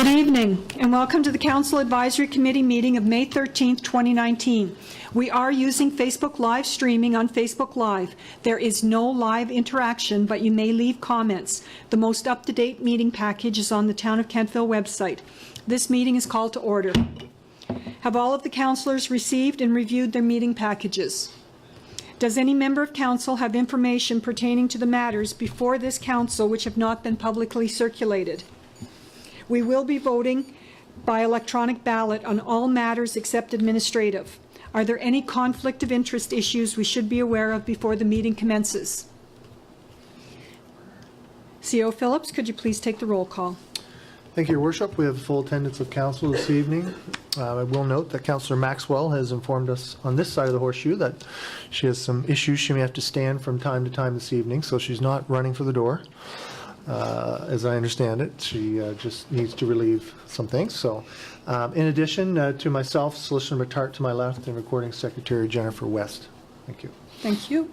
Good evening, and welcome to the Council Advisory Committee meeting of May 13th, 2019. We are using Facebook Live streaming on Facebook Live. There is no live interaction, but you may leave comments. The most up-to-date meeting package is on the Town of Kentville website. This meeting is called to order. Have all of the councillors received and reviewed their meeting packages? Does any member of council have information pertaining to the matters before this council which have not been publicly circulated? We will be voting by electronic ballot on all matters except administrative. Are there any conflict of interest issues we should be aware of before the meeting commences? CO Phillips, could you please take the roll call? Thank you, Your Worship. We have full attendance of council this evening. I will note that Councillor Maxwell has informed us on this side of the horseshoe that she has some issues she may have to stand from time to time this evening, so she's not running for the door. As I understand it, she just needs to relieve some things. So, in addition to myself, Solicitor Matart to my left, and Recording Secretary Jennifer West. Thank you. Thank you.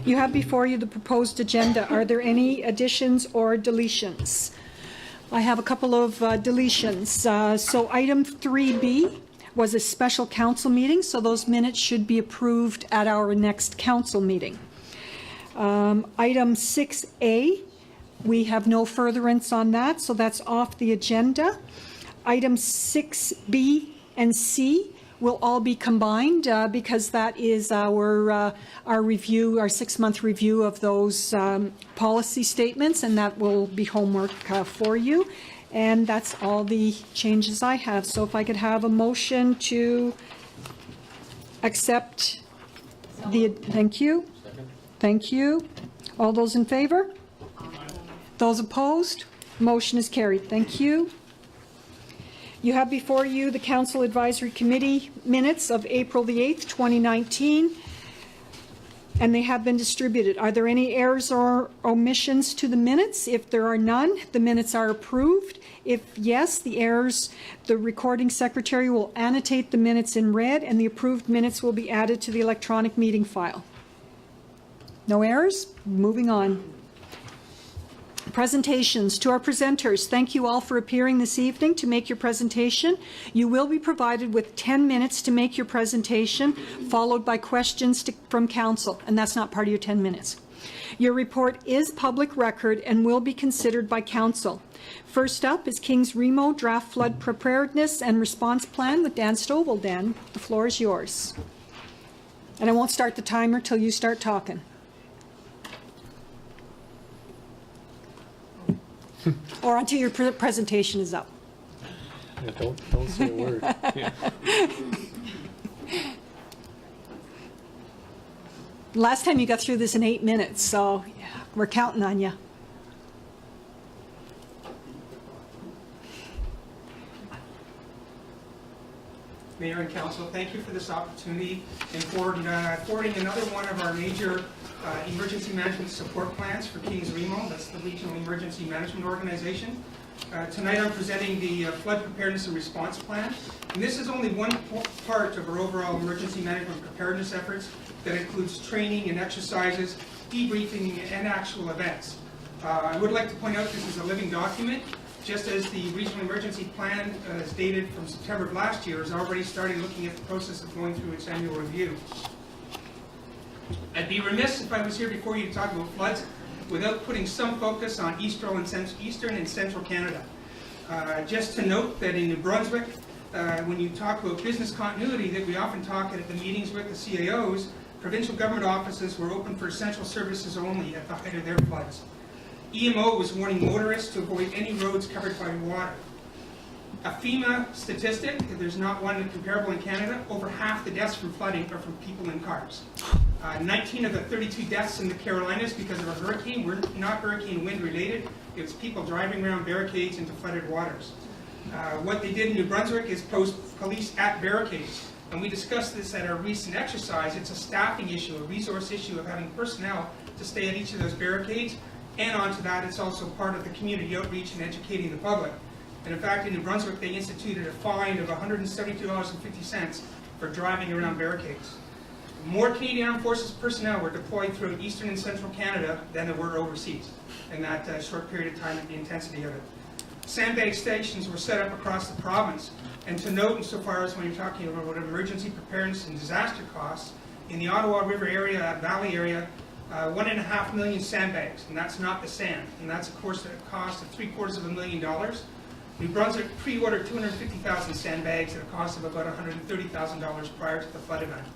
You have before you the proposed agenda. Are there any additions or deletions? I have a couple of deletions. So item 3B was a special council meeting, so those minutes should be approved at our next council meeting. Item 6A, we have no furtherance on that, so that's off the agenda. Items 6B and C will all be combined because that is our review, our 6-month review of those policy statements, and that will be homework for you. And that's all the changes I have. So if I could have a motion to accept the, thank you. Thank you. All those in favor? Those opposed? Motion is carried. Thank you. You have before you the Council Advisory Committee minutes of April the 8th, 2019, and they have been distributed. Are there any errors or omissions to the minutes? If there are none, the minutes are approved. If yes, the errors, the recording secretary will annotate the minutes in red, and the approved minutes will be added to the electronic meeting file. No errors? Moving on. Presentations. To our presenters, thank you all for appearing this evening to make your presentation. You will be provided with 10 minutes to make your presentation, followed by questions from council, and that's not part of your 10 minutes. Your report is public record and will be considered by council. First up is Kings Remo Draft Flood Preparedness and Response Plan with Dan Stovall. Dan, the floor is yours. And I won't start the timer till you start talking. Or until your presentation is up. Yeah, don't say a word. Yeah. Last time you got through this in 8 minutes, so yeah, we're counting on you. Mayor and Council, thank you for this opportunity and for forwarding another one of our major emergency management support plans for Kings Remo. That's the Regional Emergency Management Organization. Tonight I'm presenting the Flood Preparedness and Response Plan. And this is only one part of our overall emergency management preparedness efforts that includes training and exercises, debriefing, and actual events. I would like to point out this is a living document. Just as the Regional Emergency Plan is dated from September of last year, is already starting looking at the process of going through its annual review. I'd be remiss if I was here before you to talk about floods without putting some focus on Eastern and Central Canada. Just to note that in New Brunswick, when you talk about business continuity that we often talk at the meetings with the CAOs, provincial government offices were open for essential services only at the height of their floods. EMO was warning motorists to avoid any roads covered by water. A FEMA statistic, there's not one comparable in Canada, over half the deaths from flooding are from people in cars. 19 of the 32 deaths in the Carolinas because of a hurricane were not hurricane wind related. It was people driving around barricades into flooded waters. What they did in New Brunswick is post police at barricades. And we discussed this at our recent exercise. It's a staffing issue, a resource issue of having personnel to stay at each of those barricades. And onto that, it's also part of the community outreach and educating the public. And in fact, in New Brunswick, they instituted a fine of $172.50 for driving around barricades. More Canadian Armed Forces personnel were deployed throughout Eastern and Central Canada than there were overseas in that short period of time and the intensity of it. Sandbag stations were set up across the province. And to note, insofar as when you're talking about emergency preparedness and disaster costs, in the Ottawa River area, Valley area, 1.5 million sandbags, and that's not the sand. And that's, of course, a cost of $750,000. New Brunswick pre-ordered 250,000 sandbags at a cost of about $130,000 prior to the flood event.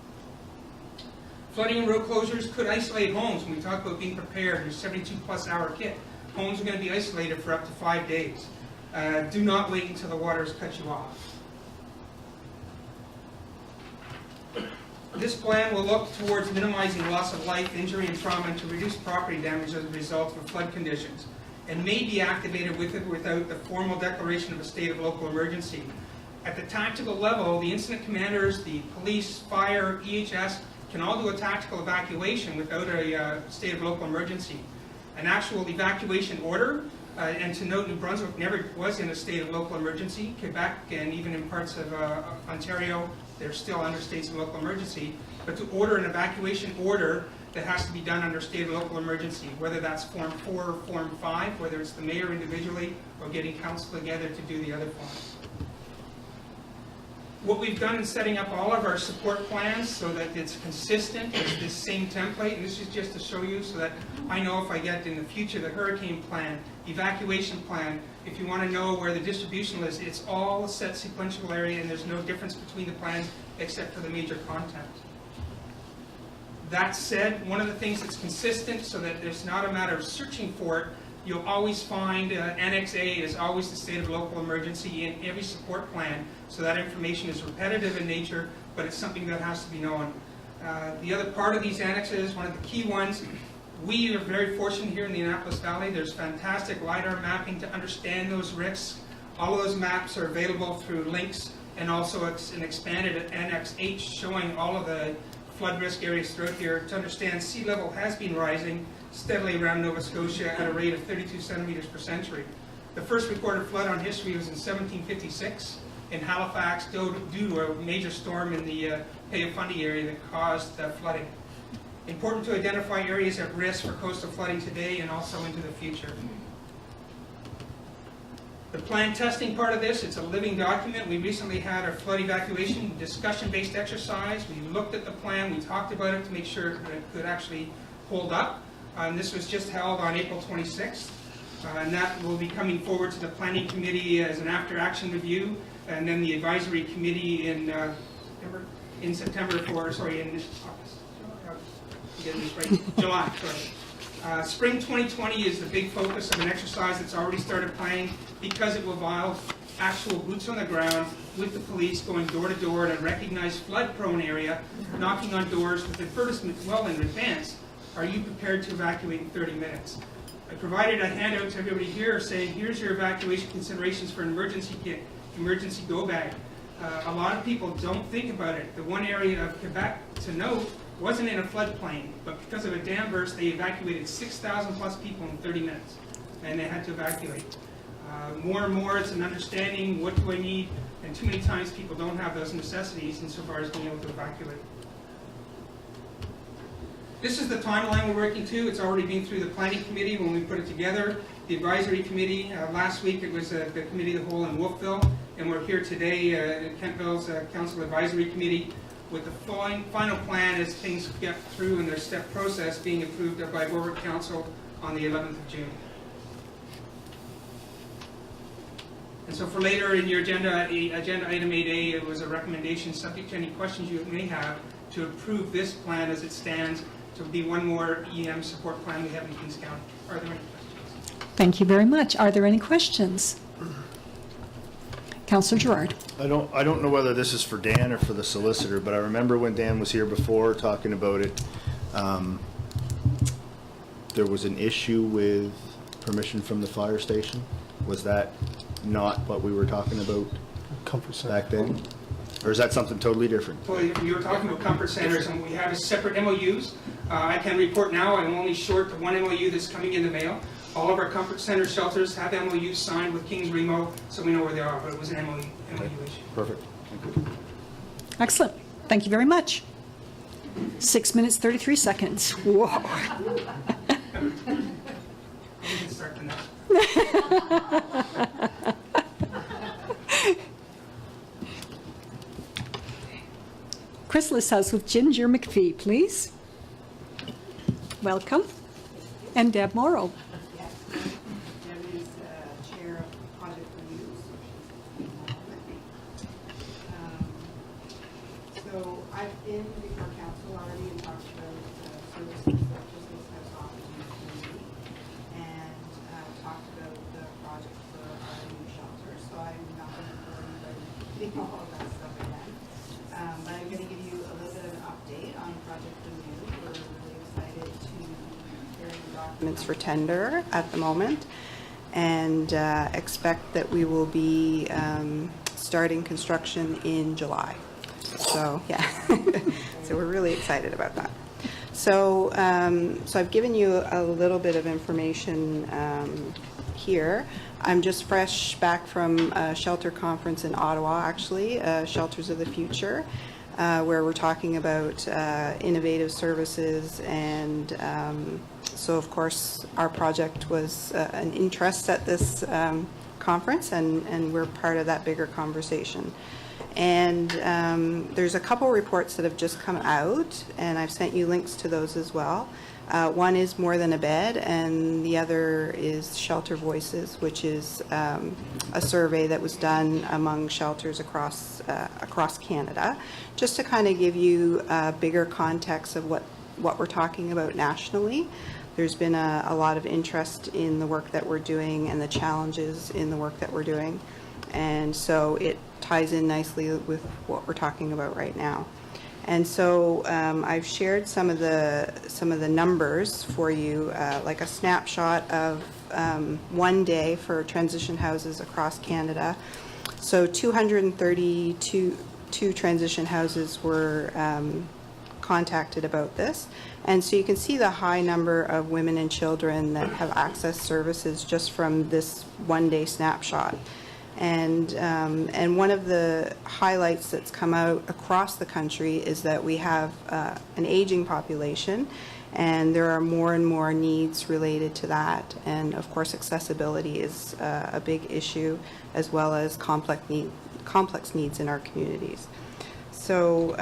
Flooding and road closures could isolate homes. When we talk about being prepared, your 72-plus hour kit, homes are going to be isolated for up to 5 days. Do not wait until the water has cut you off. This plan will look towards minimizing loss of life, injury, and trauma, and to reduce property damage as a result of flood conditions, and may be activated with it without the formal declaration of a state of local emergency. At the tactical level, the incident commanders, the police, fire, EHS can all do a tactical evacuation without a state of local emergency. An actual evacuation order, and to note, New Brunswick never was in a state of local emergency. Quebec and even in parts of Ontario, they're still under states of local emergency. But to order an evacuation order, that has to be done under state of local emergency, whether that's Form 4 or Form 5, whether it's the mayor individually or getting council together to do the other forms. What we've done in setting up all of our support plans so that it's consistent with this same template, and this is just to show you so that I know if I get in the future the hurricane plan, evacuation plan, if you want to know where the distribution is, it's all a set sequential area and there's no difference between the plans except for the major content. That said, one of the things that's consistent so that there's not a matter of searching for it, you'll always find Annex A is always the state of local emergency in every support plan, so that information is repetitive in nature, but it's something that has to be known. The other part of these annexes, one of the key ones, we are very fortunate here in the Annapolis Valley. There's fantastic LiDAR mapping to understand those risks. All of those maps are available through links, and also it's an expanded Annex H showing all of the flood risk areas throughout here to understand sea level has been rising steadily around Nova Scotia at a rate of 32 centimeters per century. The first recorded flood on history was in 1756 in Halifax due to a major storm in the Bay of Fundy area that caused flooding. Important to identify areas at risk for coastal flooding today and also into the future. The plan testing part of this, it's a living document. We recently had our flood evacuation discussion-based exercise. We looked at the plan, we talked about it to make sure that it could actually hold up. And this was just held on April 26th. And that will be coming forward to the Planning Committee as an after-action review, and then the Advisory Committee in September for, sorry, in August. Getting this right. July, sorry. Spring 2020 is the big focus of an exercise that's already started planning because it will involve actual boots on the ground with the police going door to door in a recognized flood-prone area, knocking on doors with advertisements well in advance. Are you prepared to evacuate in 30 minutes? I provided a handout to everybody here saying, here's your evacuation considerations for an emergency kit, emergency go bag. A lot of people don't think about it. The one area of Quebec, to note, wasn't in a floodplain, but because of a dam burst, they evacuated 6,000 plus people in 30 minutes, and they had to evacuate. More and more, it's an understanding, what do I need, and too many times people don't have those necessities insofar as being able to evacuate. This is the timeline we're working to. It's already been through the Planning Committee when we put it together. The Advisory Committee, last week it was the Committee of the Whole in Wolfville, and we're here today at Kentville's Council Advisory Committee with the final plan as things get through in their step process being approved by Warwick Council on the 11th of June. And so for later in your agenda item 8A, it was a recommendation subject to any questions you may have to approve this plan as it stands to be one more EM support plan we have in Kings County. Are there any questions? Thank you very much. Are there any questions? Councillor Gerard. I don't know whether this is for Dan or for the solicitor, but I remember when Dan was here before talking about it, there was an issue with permission from the fire station. Was that not what we were talking about Comfort center. back then? Or is that something totally different? Well, you were talking about comfort centers, and we have separate MOUs. I can report now, I'm only short of one MOU that's coming in the mail. All of our comfort center shelters have MOUs signed with Kings Remo, so we know where they are, but it was an MOU issue. Perfect. Thank you. Excellent. Thank you very much. 6 minutes, 33 seconds. Whoa. We can start the next. Chrysalis House with Ginger McPhee, please. Welcome. And Deb Morrow. Debbie's chair of project reviews. So I've been before council already and talked about services that Chrysalis has offered in the community and talked about the project for our new shelter. So I'm not going to bore anybody reading all of that stuff again. But I'm going to give you a little bit of an update on project review. We're really excited to prepare the documents for tender at the moment and expect that we will be starting construction in July. So, yeah, so we're really excited about that. So, so I've given you a little bit of information here. I'm just fresh back from a shelter conference in Ottawa, actually, Shelters of the Future, where we're talking about innovative services. And so, of course, our project was an interest at this conference, and we're part of that bigger conversation. And there's a couple reports that have just come out, and I've sent you links to those as well. One is More Than a Bed, and the other is Shelter Voices, which is a survey that was done among shelters across Canada, just to kind of give you a bigger context of what we're talking about nationally. There's been a lot of interest in the work that we're doing and the challenges in the work that we're doing. And so it ties in nicely with what we're talking about right now. And so I've shared some of the numbers for you, like a snapshot of one day for transition houses across Canada. So 232 transition houses were contacted about this. And so you can see the high number of women and children that have accessed services just from this one-day snapshot. And one of the highlights that's come out across the country is that we have an aging population, and there are more and more needs related to that. And of course, accessibility is a big issue, as well as complex needs in our communities. So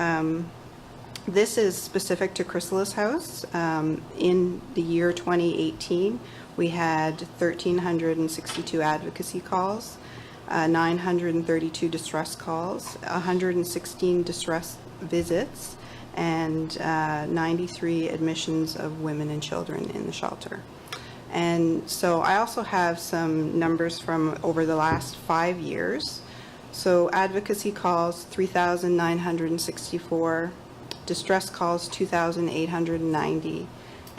this is specific to Chrysalis House. In the year 2018, we had 1,362 advocacy calls, 932 distress calls, 116 distress visits, and 93 admissions of women and children in the shelter. And so I also have some numbers from over the last 5 years. So advocacy calls, 3,964, distress calls, 2,890,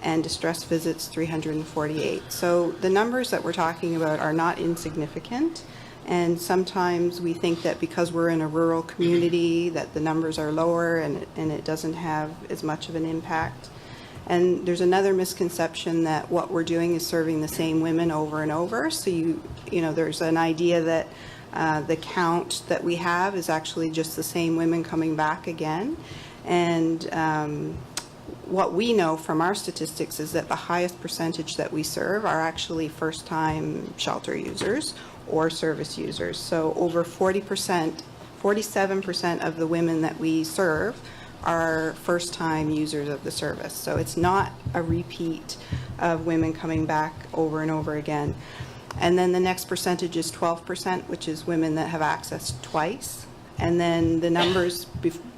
and distress visits, 348. So the numbers that we're talking about are not insignificant. And sometimes we think that because we're in a rural community that the numbers are lower and it doesn't have as much of an impact. And there's another misconception that what we're doing is serving the same women over and over. So you know, there's an idea that the count that we have is actually just the same women coming back again. And what we know from our statistics is that the highest percentage that we serve are actually first-time shelter users or service users. So over 40%, 47% of the women that we serve are first-time users of the service. So it's not a repeat of women coming back over and over again. And then the next percentage is 12%, which is women that have accessed twice. And then the numbers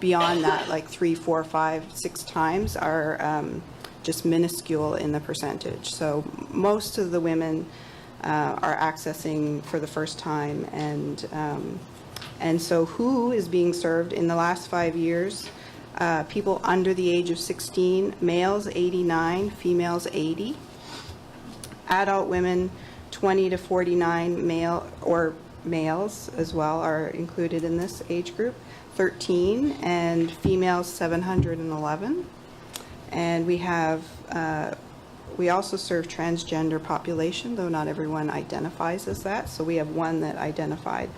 beyond that, like 3, 4, 5, 6 times, are just minuscule in the percentage. So most of the women are accessing for the first time, and so who is being served in the last 5 years? People under the age of 16, males 89, females 80. Adult women 20 to 49, males as well are included in this age group, 13, and females 711. And we have we also serve transgender population, though not everyone identifies as that. So we have one that identified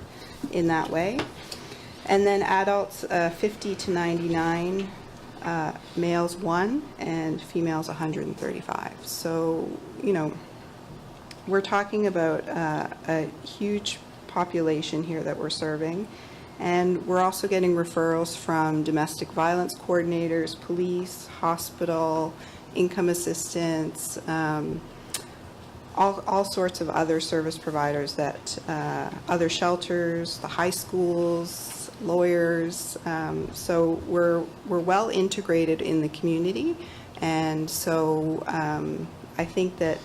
in that way. And then adults 50 to 99, males 1, and females 135. So, you know, we're talking about a huge population here that we're serving. And we're also getting referrals from domestic violence coordinators, police, hospital, income assistance, all sorts of other service providers that, other shelters, the high schools, lawyers. So we're well integrated in the community. And so I think that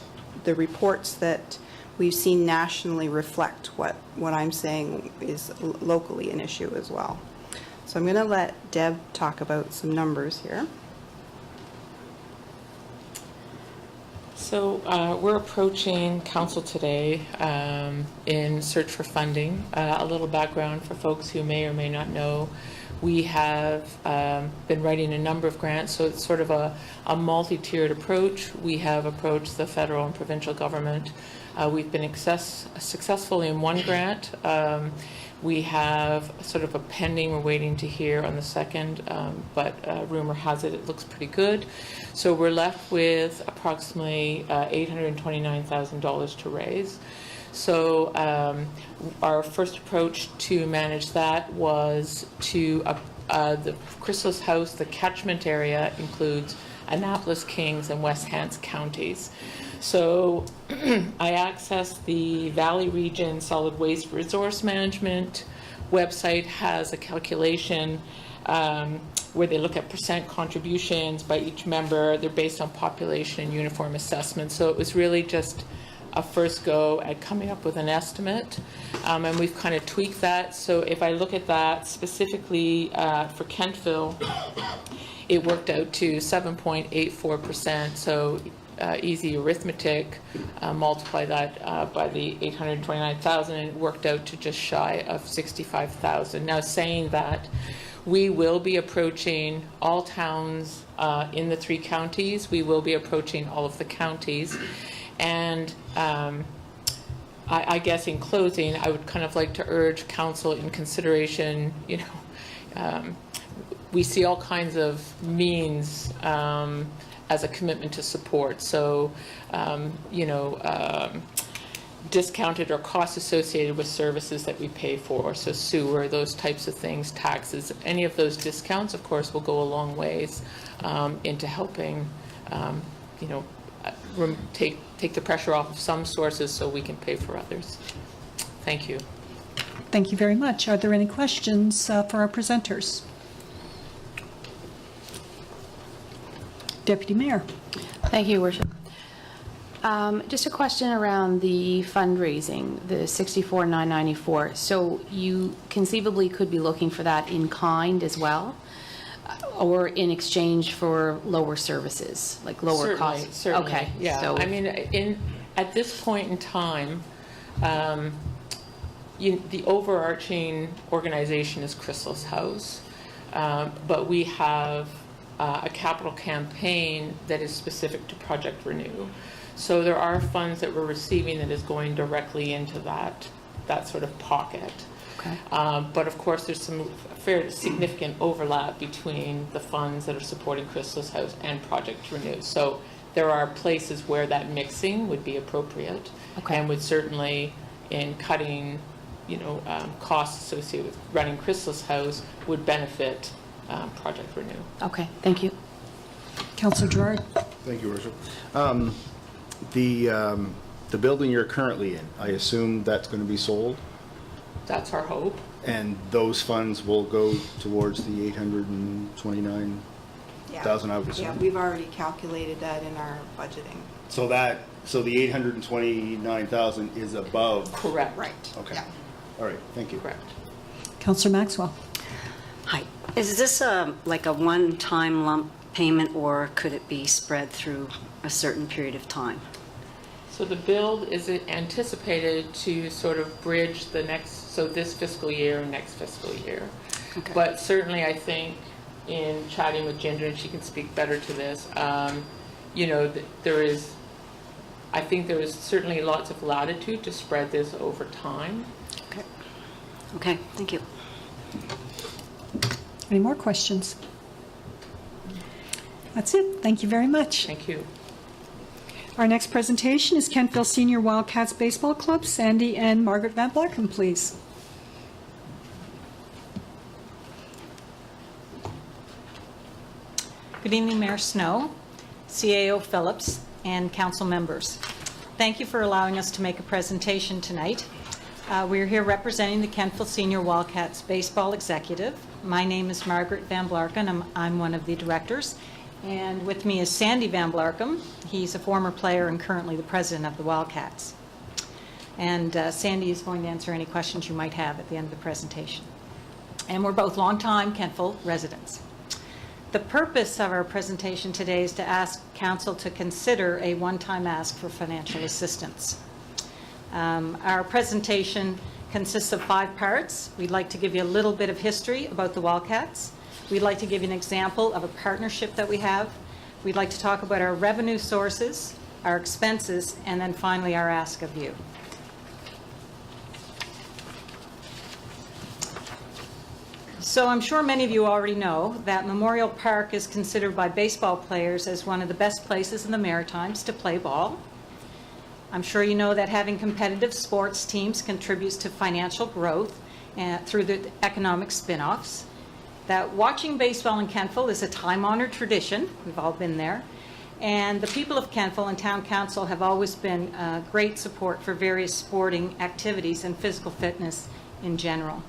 the reports that we've seen nationally reflect what I'm saying is locally an issue as well. So I'm going to let Deb talk about some numbers here. So we're approaching council today in search for funding. A little background for folks who may or may not know. We have been writing a number of grants, so it's sort of a multi-tiered approach. We have approached the federal and provincial government. We've been successful in one grant. We have sort of a pending, we're waiting to hear on the second, but rumor has it looks pretty good. So we're left with approximately $829,000 to raise. So our first approach to manage that was to the Chrysalis House. The catchment area includes Annapolis, Kings, and West Hants counties. So I accessed the Valley Region Solid Waste Resource Management website, has a calculation where they look at percent contributions by each member. They're based on population and uniform assessment. So it was really just a first go at coming up with an estimate, and we've kind of tweaked that. So if I look at that specifically for Kentville, it worked out to 7.84%. So easy arithmetic, multiply that by the 829,000, and it worked out to just shy of 65,000. Now, saying that, we will be approaching all towns in the 3 counties. We will be approaching all of the counties. And I guess in closing, I would kind of like to urge council in consideration, we see all kinds of means as a commitment to support. So, discounted or costs associated with services that we pay for, so sewer, those types of things, taxes, any of those discounts, of course, will go a long ways into helping, take the pressure off of some sources so we can pay for others. Thank you. Thank you very much. Are there any questions for our presenters? Deputy Mayor. Thank you, Worship. Just a question around the fundraising, the $64,994. So you conceivably could be looking for that in kind as well, or in exchange for lower services, like lower costs? Certainly, okay. Yeah. So, I mean, at this point in time, the overarching organization is Chrysalis House, but we have a capital campaign that is specific to Project Renew. So there are funds that we're receiving that is going directly into that sort of pocket. okay. But of course, there's some fairly significant overlap between the funds that are supporting Chrysalis House and Project Renew. So there are places where that mixing would be appropriate, okay. and would certainly, in cutting, costs associated with running Chrysalis House, would benefit Project Renew. Okay, thank you. Councillor Gerard. Thank you, Worship. The building you're currently in, I assume that's going to be sold, That's our hope. and those funds will go towards the 829,000, I would assume. Yeah, we've already calculated that in our budgeting. So the 829,000 is above. Correct. Right. Okay. Yeah. All right. Thank you. Correct. Councillor Maxwell. Hi. Is this like a one-time lump payment, or could it be spread through a certain period of time? So the build is anticipated to sort of bridge this fiscal year and next fiscal year. Okay. But certainly I think in chatting with Ginger, and she can speak better to this, there is certainly lots of latitude to spread this over time. Okay. Okay, thank you. Any more questions? That's it. Thank you very much. Thank you. Our next presentation is Kentville Senior Wildcats Baseball Club. Sandy and Margaret Van Blacken, please. Good evening, Mayor Snow, CAO Phillips, and council members. Thank you for allowing us to make a presentation tonight. We're here representing the Kentville Senior Wildcats Baseball Executive. My name is Margaret Van Blarken. I'm one of the directors. And with me is Sandy Van Blarken. He's a former player and currently the president of the Wildcats. And Sandy is going to answer any questions you might have at the end of the presentation. And we're both longtime Kentville residents. The purpose of our presentation today is to ask Council to consider a one-time ask for financial assistance. Our presentation consists of 5 parts. We'd like to give you a little bit of history about the Wildcats. We'd like to give you an example of a partnership that we have. We'd like to talk about our revenue sources, our expenses, and then finally our ask of you. So I'm sure many of you already know that Memorial Park is considered by baseball players as one of the best places in the Maritimes to play ball. I'm sure you know that having competitive sports teams contributes to financial growth through the economic spin-offs. That watching baseball in Kentville is a time-honored tradition. We've all been there. And the people of Kentville and Town Council have always been great support for various sporting activities and physical fitness in general.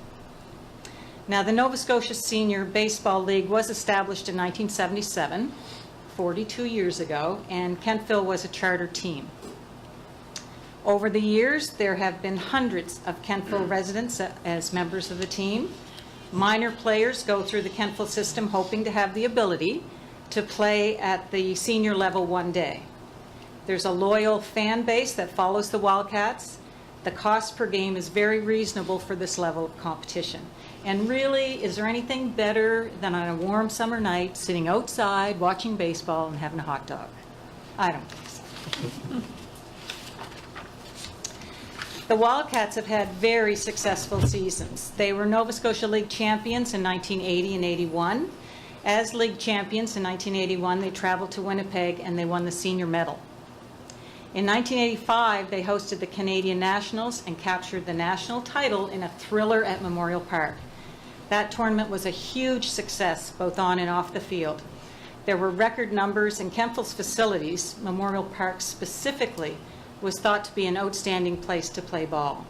Now, the Nova Scotia Senior Baseball League was established in 1977, 42 years ago, and Kentville was a charter team. Over the years, there have been hundreds of Kentville residents as members of the team. Minor players go through the Kentville system hoping to have the ability to play at the senior level one day. There's a loyal fan base that follows the Wildcats. The cost per game is very reasonable for this level of competition. And really, is there anything better than on a warm summer night, sitting outside, watching baseball, and having a hot dog? I don't think so. The Wildcats have had very successful seasons. They were Nova Scotia League champions in 1980 and 81. As league champions in 1981, they traveled to Winnipeg and they won the senior medal. In 1985, they hosted the Canadian Nationals and captured the national title in a thriller at Memorial Park. That tournament was a huge success, both on and off the field. There were record numbers in Kentville's facilities. Memorial Park specifically was thought to be an outstanding place to play ball.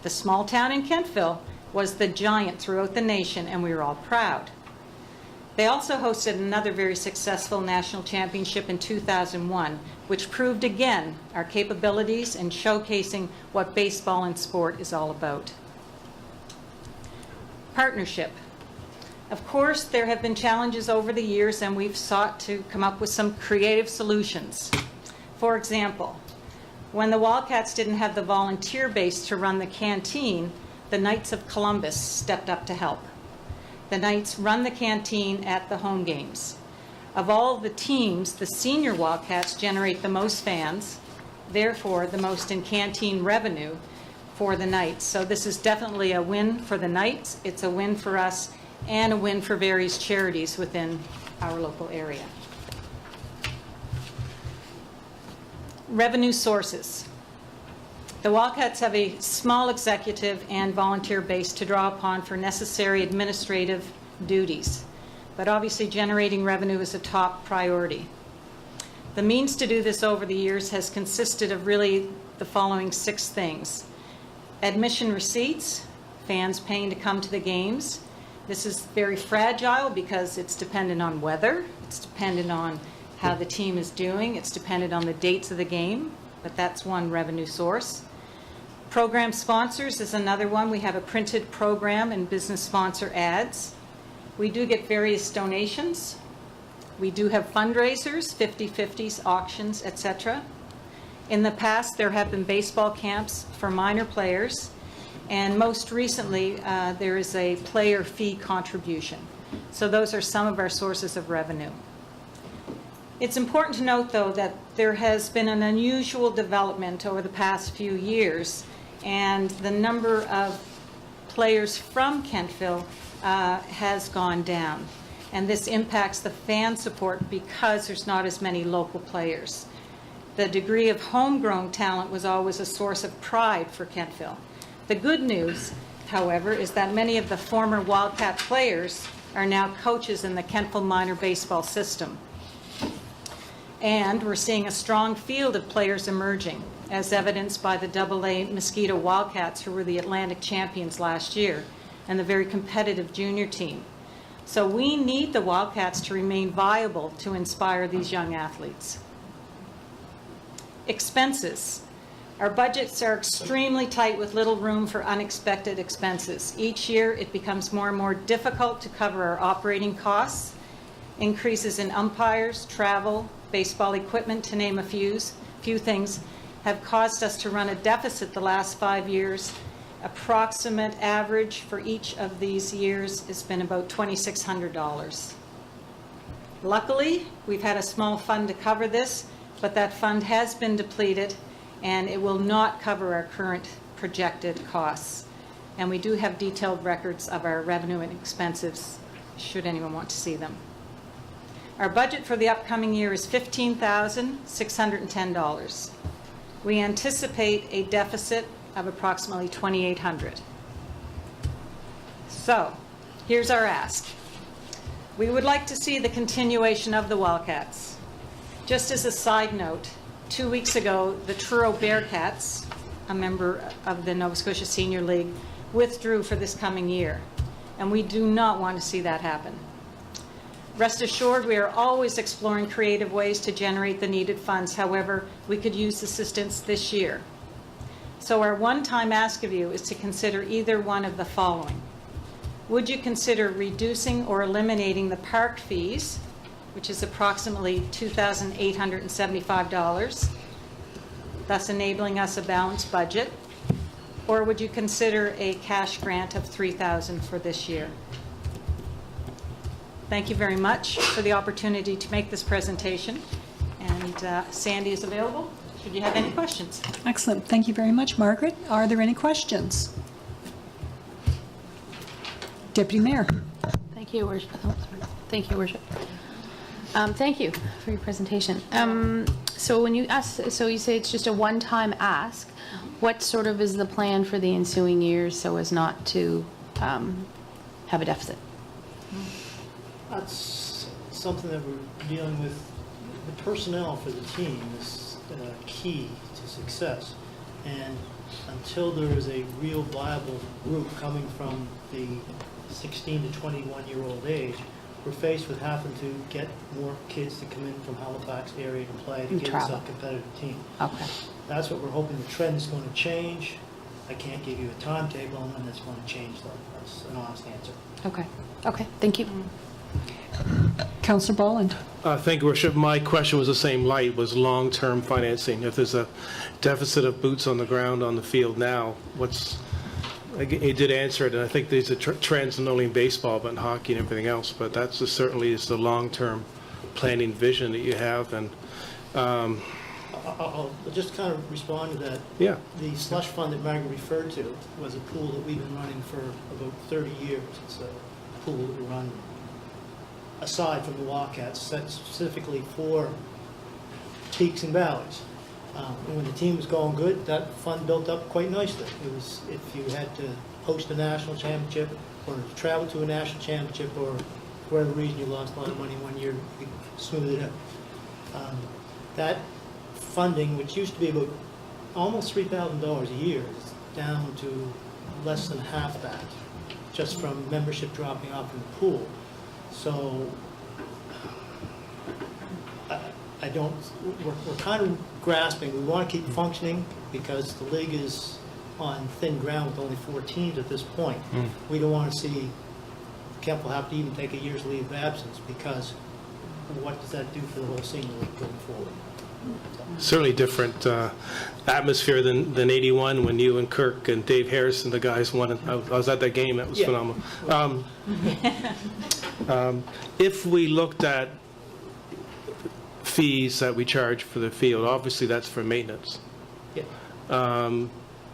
The small town in Kentville was the giant throughout the nation, and we were all proud. They also hosted another very successful national championship in 2001, which proved again our capabilities in showcasing what baseball and sport is all about. Partnership. Of course, there have been challenges over the years, and we've sought to come up with some creative solutions. For example, when the Wildcats didn't have the volunteer base to run the canteen, the Knights of Columbus stepped up to help. The Knights run the canteen at the home games. Of all the teams, the senior Wildcats generate the most fans, therefore the most in canteen revenue for the Knights. So this is definitely a win for the Knights, it's a win for us, and a win for various charities within our local area. Revenue sources. The Wildcats have a small executive and volunteer base to draw upon for necessary administrative duties, but obviously generating revenue is a top priority. The means to do this over the years has consisted of really the following 6 things. Admission receipts, fans paying to come to the games. This is very fragile because it's dependent on weather, it's dependent on how the team is doing, it's dependent on the dates of the game, but that's one revenue source. Program sponsors is another one. We have a printed program and business sponsor ads. We do get various donations. We do have fundraisers, 50/50s, auctions, etc. In the past, there have been baseball camps for minor players, and most recently, there is a player fee contribution. So those are some of our sources of revenue. It's important to note, though, that there has been an unusual development over the past few years, and the number of players from Kentville has gone down. And this impacts the fan support because there's not as many local players. The degree of homegrown talent was always a source of pride for Kentville. The good news, however, is that many of the former Wildcat players are now coaches in the Kentville minor baseball system. And we're seeing a strong field of players emerging, as evidenced by the AA Mosquito Wildcats, who were the Atlantic champions last year, and the very competitive junior team. So we need the Wildcats to remain viable to inspire these young athletes. Expenses. Our budgets are extremely tight with little room for unexpected expenses. Each year it becomes more and more difficult to cover our operating costs. Increases in umpires, travel, baseball equipment, to name a few things, have caused us to run a deficit the last 5 years. Approximate average for each of these years has been about $2,600. Luckily, we've had a small fund to cover this, but that fund has been depleted and it will not cover our current projected costs. And we do have detailed records of our revenue and expenses, should anyone want to see them. Our budget for the upcoming year is $15,610. We anticipate a deficit of approximately $2,800. So, here's our ask. We would like to see the continuation of the Wildcats. Just as a side note, 2 weeks ago, the Truro Bearcats, a member of the Nova Scotia Senior League, withdrew for this coming year, and we do not want to see that happen. Rest assured, we are always exploring creative ways to generate the needed funds. However, we could use assistance this year. So our one-time ask of you is to consider either one of the following. Would you consider reducing or eliminating the park fees, which is approximately $2,875, thus enabling us a balanced budget? Or would you consider a cash grant of $3,000 for this year? Thank you very much for the opportunity to make this presentation. And Sandy is available should you have any questions. Excellent. Thank you very much, Margaret. Are there any questions? Deputy Mayor. Thank you, Worship. Oh, sorry. Thank you, Worship. Thank you for your presentation. So when you ask, so you say it's just a one-time ask. What sort of is the plan for the ensuing years so as not to have a deficit? That's something that we're dealing with. The personnel for the team is key to success. And until there is a real viable group coming from the 16 to 21-year-old age, we're faced with having to get more kids to come in from Halifax area to play to give us a competitive team. Okay. That's what we're hoping the trend is going to change. I can't give you a timetable on when that's going to change, though. That's an honest answer. Okay. Okay. Thank you. Councillor Bolland. Thank you, Worship. My question was the same light, was long-term financing. If there's a deficit of boots on the ground on the field now, he did answer it, and I think these are trends not only in baseball but in hockey and everything else, but that's certainly is the long-term planning vision that you have. And I'll just kind of respond to that. Yeah. The slush fund that Margaret referred to was a pool that we've been running for about 30 years. It's a pool that we run aside from the Wildcats, set specifically for peaks and valleys. And when the team was going good, that fund built up quite nicely. It was, if you had to host a national championship or travel to a national championship or for whatever reason you lost a lot of money one year, you could smooth it out. That funding, which used to be about almost $3,000 a year, is down to less than half that, just from membership dropping off in the pool. So we're kind of grasping. We want to keep functioning because the league is on thin ground with only 4 teams at this point. We don't want to see Kentville have to even take a year's leave of absence because what does that do for the whole senior league going forward? certainly different atmosphere than 81 when you and Kirk and Dave Harrison, the guys, won. I was at that game. That was phenomenal. If we looked at fees that we charge for the field, obviously that's for maintenance.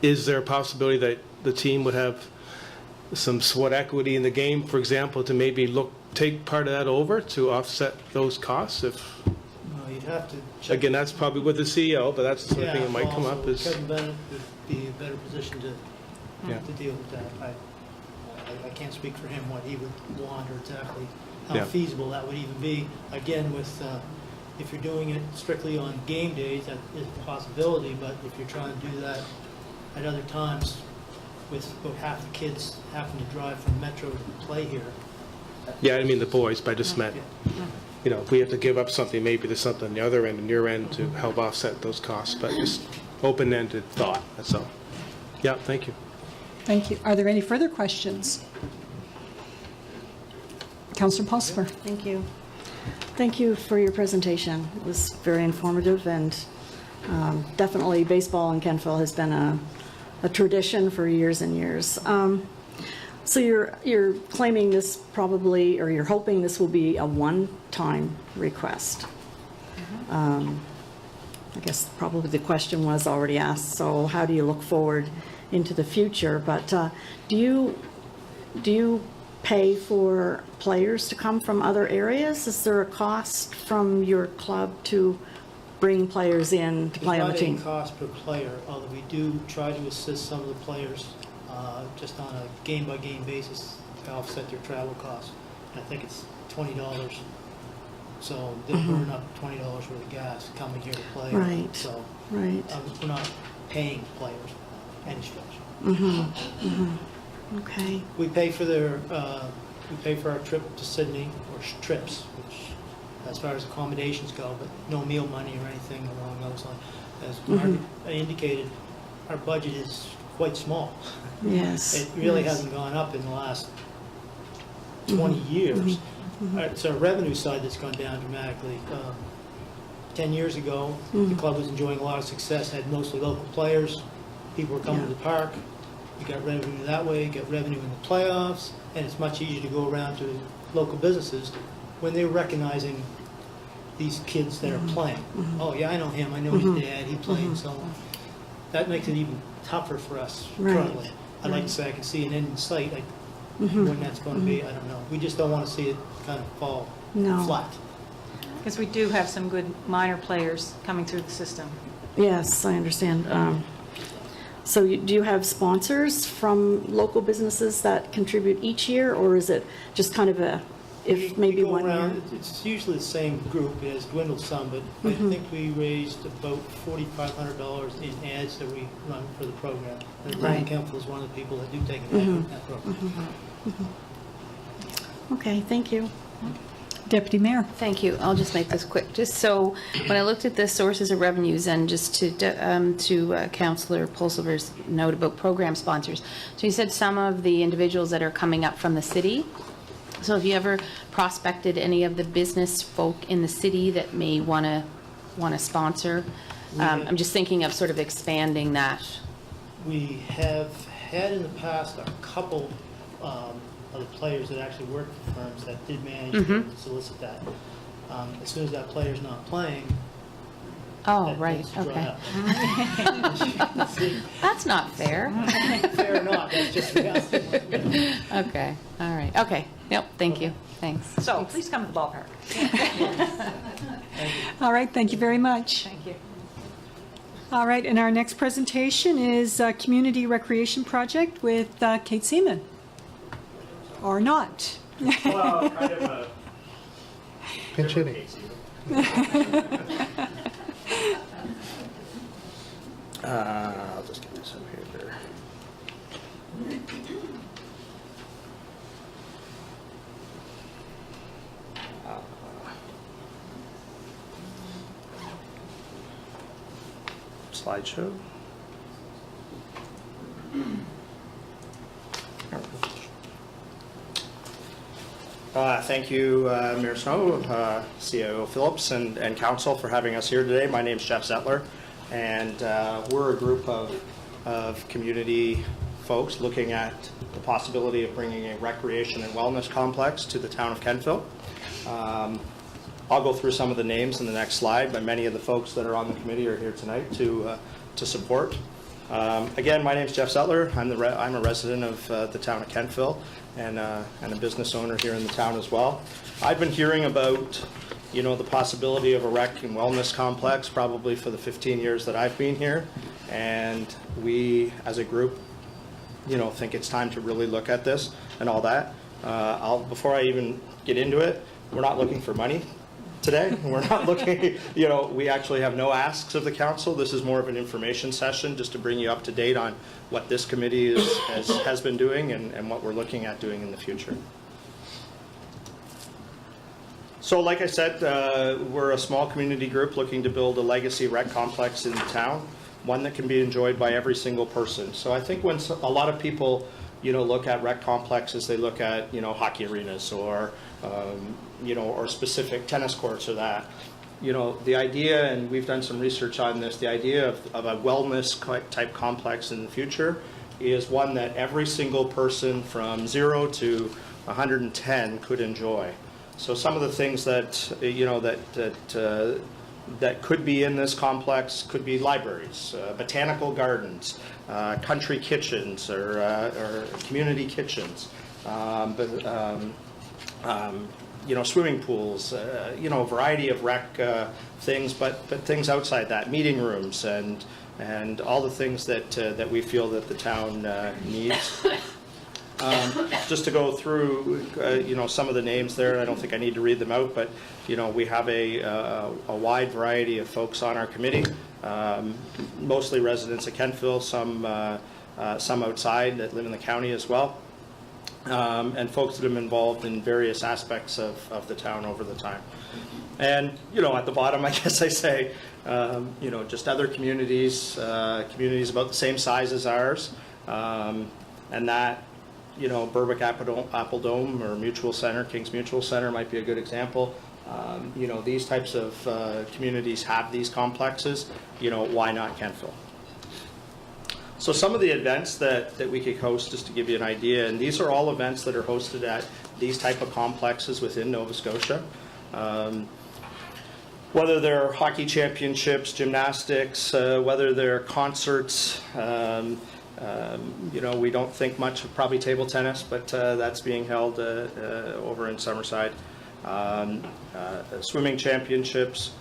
Is there a possibility that the team would have some sweat equity in the game, for example, to maybe take part of that over to offset those costs? If you'd have to check. Again, that's probably with the CEO, but that's the sort of thing that might come up. Kevin Bennett would be in a better position to deal with that. I can't speak for him what he would want or exactly how Yeah. feasible that would even be. Again, with, if you're doing it strictly on game days, that is a possibility, but if you're trying to do that at other times, with about half the kids having to drive from Metro to play here. Yeah, I mean the boys, but I just meant, you know, if we have to give up something, maybe there's something on the other end and your end to help offset those costs, but just open-ended thought, that's all. Yeah, thank you. Thank you. Are there any further questions? Councillor Pulsifer. Thank you. Thank you for your presentation. It was very informative, and definitely baseball in Kentville has been a tradition for years and years. So you're claiming this probably, or you're hoping this will be a one-time request. I guess probably the question was already asked, so how do you look forward into the future? But do you pay for players to come from other areas? Is there a cost from your club to bring players in to play on the team? There's not a cost per player, although we do try to assist some of the players just on a game-by-game basis to offset their travel costs. And I think it's $20. So they'll burn up $20 worth of gas coming here to play. Right. So Right. we're not paying players any stretch. Okay. We pay for their, we pay for our trip to Sydney, or trips, which, as far as accommodations go, but no meal money or anything along those lines. As Margaret indicated, our budget is quite small. Yes. It really yes. hasn't gone up in the last 20 years. It's our revenue side that's gone down dramatically. 10 years ago, the club was enjoying a lot of success, had mostly local players. People were coming to the park. You got revenue that way, you got revenue in the playoffs, and it's much easier to go around to local businesses when they're recognizing these kids that are playing. Oh, yeah, I know him, I know his dad, he played, and so on. That makes it even tougher for us currently. I'd like to say I can see an end in sight. When that's going to be, I don't know. We just don't want to see it kind of fall flat. Because we do have some good minor players coming through the system. Yes, I understand. So do you have sponsors from local businesses that contribute each year, or is it just kind of a, if maybe We go one year? around, it's usually the same group. It has dwindled some, but I think we raised about $4,500 in ads that we run for the program. And Brian Kempfel is one of the people that do take advantage of that program. Okay, thank you. Deputy Mayor. Thank you. I'll just make this quick. Just so, when I looked at the sources of revenues, and just to Councillor Pulsiver's note about program sponsors, so you said some of the individuals that are coming up from the city. So have you ever prospected any of the business folk in the city that may want to sponsor? I'm just thinking of sort of expanding that. We have had in the past a couple of the players that actually work for firms that did manage to solicit that. As soon as that player's not playing, Oh, that right, tends to dry okay. up. That's not fair. Fair or not, that's just reality. Okay, all right. Okay, yep, thank you. Thanks. So please come to the ballpark. All right, thank you very much. Thank you. All right, and our next presentation is Community Recreation Project with Kate Seaman. Or not. Well, kind of a Pinch hitting. I'll just get this up here. Slideshow. Thank you, Mayor Snow, CIO Phillips, and Council for having us here today. My name is Jeff Zettler, and we're a group of community folks looking at the possibility of bringing a recreation and wellness complex to the town of Kentville. I'll go through some of the names in the next slide, but many of the folks that are on the committee are here tonight to support. Again, my name is Jeff Zettler. I'm a resident of the town of Kentville and a business owner here in the town as well. I've been hearing about, the possibility of a rec and wellness complex probably for the 15 years that I've been here, and we as a group think it's time to really look at this and all that. Before I even get into it, we're not looking for money today. We're not looking, we actually have no asks of the council. This is more of an information session just to bring you up to date on what this committee has been doing and what we're looking at doing in the future. So like I said, we're a small community group looking to build a legacy rec complex in the town, one that can be enjoyed by every single person. So I think when a lot of people, look at rec complexes, they look at, hockey arenas or, or specific tennis courts or that. The idea, and we've done some research on this, the idea of a wellness type complex in the future is one that every single person from 0 to 110 could enjoy. So some of the things that, that could be in this complex could be libraries, botanical gardens, country kitchens or community kitchens, swimming pools, a variety of rec things, but things outside that, meeting rooms and all the things that we feel that the town needs. Just to go through, some of the names there, I don't think I need to read them out, but, we have a wide variety of folks on our committee, mostly residents of Kentville, some outside that live in the county as well, and folks that have been involved in various aspects of the town over the time. And, at the bottom, I guess I say, just other communities, communities about the same size as ours, and that, Berwick Apple Dome or Mutual Center, King's Mutual Center might be a good example. These types of communities have these complexes, why not Kentville? So some of the events that we could host, just to give you an idea, and these are all events that are hosted at these type of complexes within Nova Scotia. Whether they're hockey championships, gymnastics, whether they're concerts, we don't think much of probably table tennis, but that's being held over in Summerside. Swimming championships,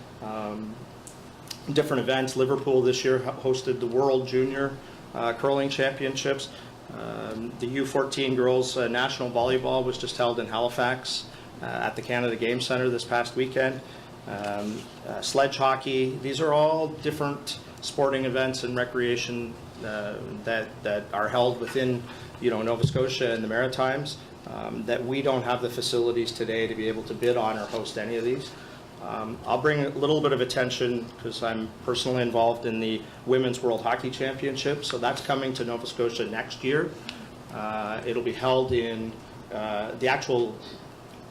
different events. Liverpool this year hosted the World Junior Curling Championships. The U14 Girls National Volleyball was just held in Halifax at the Canada Game Centre this past weekend. Sledge hockey, these are all different sporting events and recreation that are held within, Nova Scotia and the Maritimes, that we don't have the facilities today to be able to bid on or host any of these. I'll bring a little bit of attention because I'm personally involved in the Women's World Hockey Championship, so that's coming to Nova Scotia next year. It'll be held in, the actual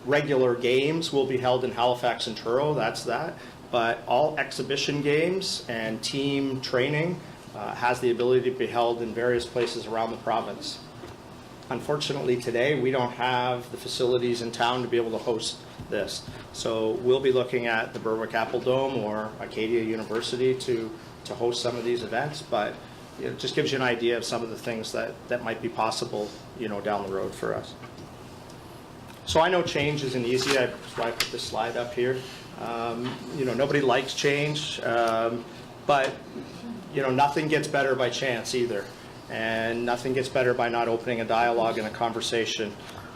regular games will be held in Halifax and Truro, that's that, but all exhibition games and team training has the ability to be held in various places around the province. Unfortunately today we don't have the facilities in town to be able to host this. So we'll be looking at the Berwick Apple Dome or Acadia University to host some of these events, but it just gives you an idea of some of the things that might be possible, down the road for us. So I know change isn't easy, that's why I put this slide up here. Nobody likes change, but nothing gets better by chance either. And nothing gets better by not opening a dialogue and a conversation.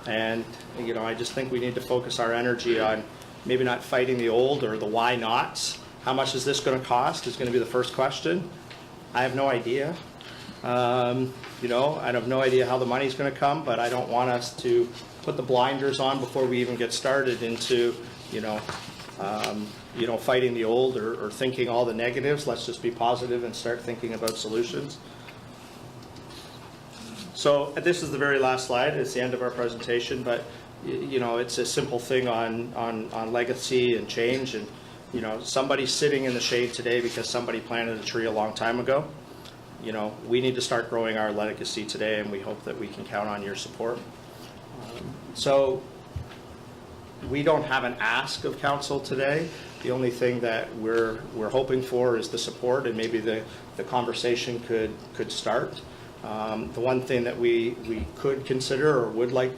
And, I just think we need to focus our energy on maybe not fighting the old or the why nots. How much is this going to cost is going to be the first question. I have no idea. I have no idea how the money's going to come, but I don't want us to put the blinders on before we even get started into, fighting the old or thinking all the negatives. Let's just be positive and start thinking about solutions. So this is the very last slide. It's the end of our presentation, but it's a simple thing on legacy and change. And somebody's sitting in the shade today because somebody planted a tree a long time ago. We need to start growing our legacy today, and we hope that we can count on your support. So we don't have an ask of council today. The only thing that we're hoping for is the support, and maybe the conversation could start. The one thing that we could consider or would like,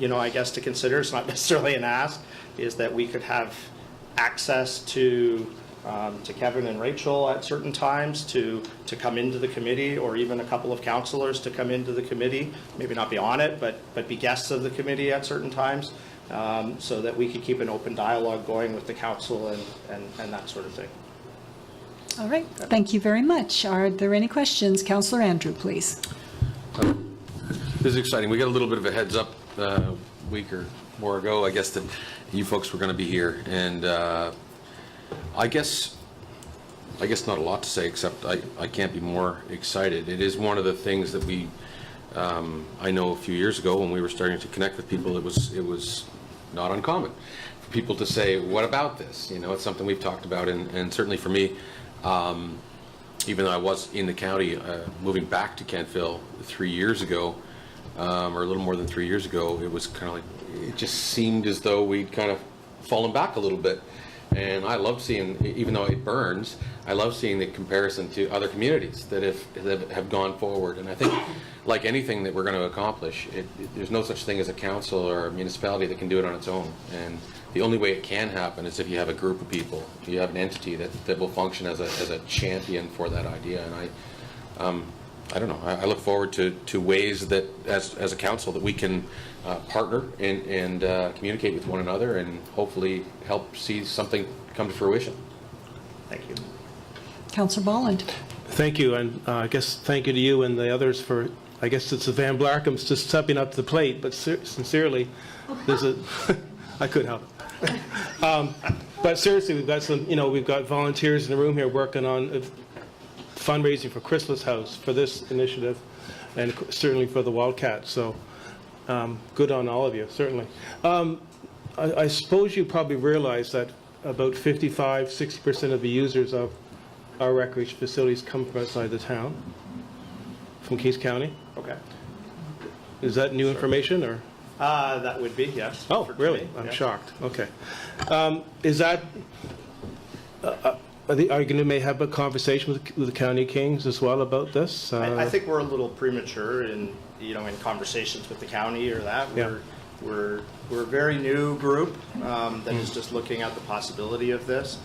I guess to consider, it's not necessarily an ask, is that we could have access to to Kevin and Rachel at certain times to come into the committee, or even a couple of councillors to come into the committee, maybe not be on it, but be guests of the committee at certain times, so that we could keep an open dialogue going with the council and that sort of thing. All right, thank you very much. Are there any questions? Councillor Andrew, please. This is exciting. We got a little bit of a heads up a week or more ago, I guess, that you folks were going to be here, and I guess not a lot to say, except I can't be more excited. It is one of the things that we, I know a few years ago when we were starting to connect with people, it was not uncommon for people to say, what about this? You know, it's something we've talked about, and certainly for me, even though I was in the county, moving back to Kentville 3 years ago, or a little more than 3 years ago, it was kind of like, it just seemed as though we'd kind of fallen back a little bit. And I love seeing, even though it burns, I love seeing the comparison to other communities that have gone forward. And I think, like anything that we're going to accomplish, there's no such thing as a council or a municipality that can do it on its own. And the only way it can happen is if you have a group of people, if you have an entity that will function as a champion for that idea. And I don't know. I look forward to ways that, as a council, that we can partner and communicate with one another and hopefully help see something come to fruition. Thank you. Councillor Bolland. Thank you, and I guess thank you to you and the others for, I guess it's the Van Blarkums just stepping up to the plate, but sincerely, there's a, I couldn't help it. But seriously, we've got some, we've got volunteers in the room here working on fundraising for Chrysalis House for this initiative, and certainly for the Wildcat. So good on all of you, certainly. I suppose you probably realize that about 55–60% of the users of our recreation facilities come from outside the town, from Keys County. Okay. Is that new information, or? That would be, yes. Oh, really? Me, I'm yeah. shocked. Okay. Is that? Are you going to may have a conversation with the County Kings as well about this? I think we're a little premature in conversations with the county or that. We're a very new group that is just looking at the possibility of this.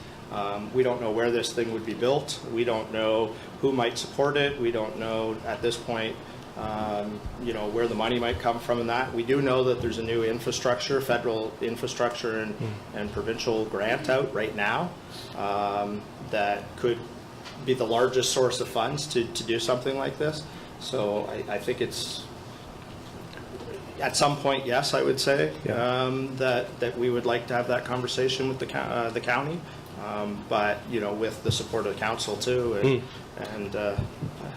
We don't know where this thing would be built. We don't know who might support it. We don't know at this point, where the money might come from in that. We do know that there's a new infrastructure, federal infrastructure and provincial grant out right now that could be the largest source of funds to do something like this. So I think it's, at some point, yes, I would say, that we would like to have that conversation with the county, but, with the support of the council too.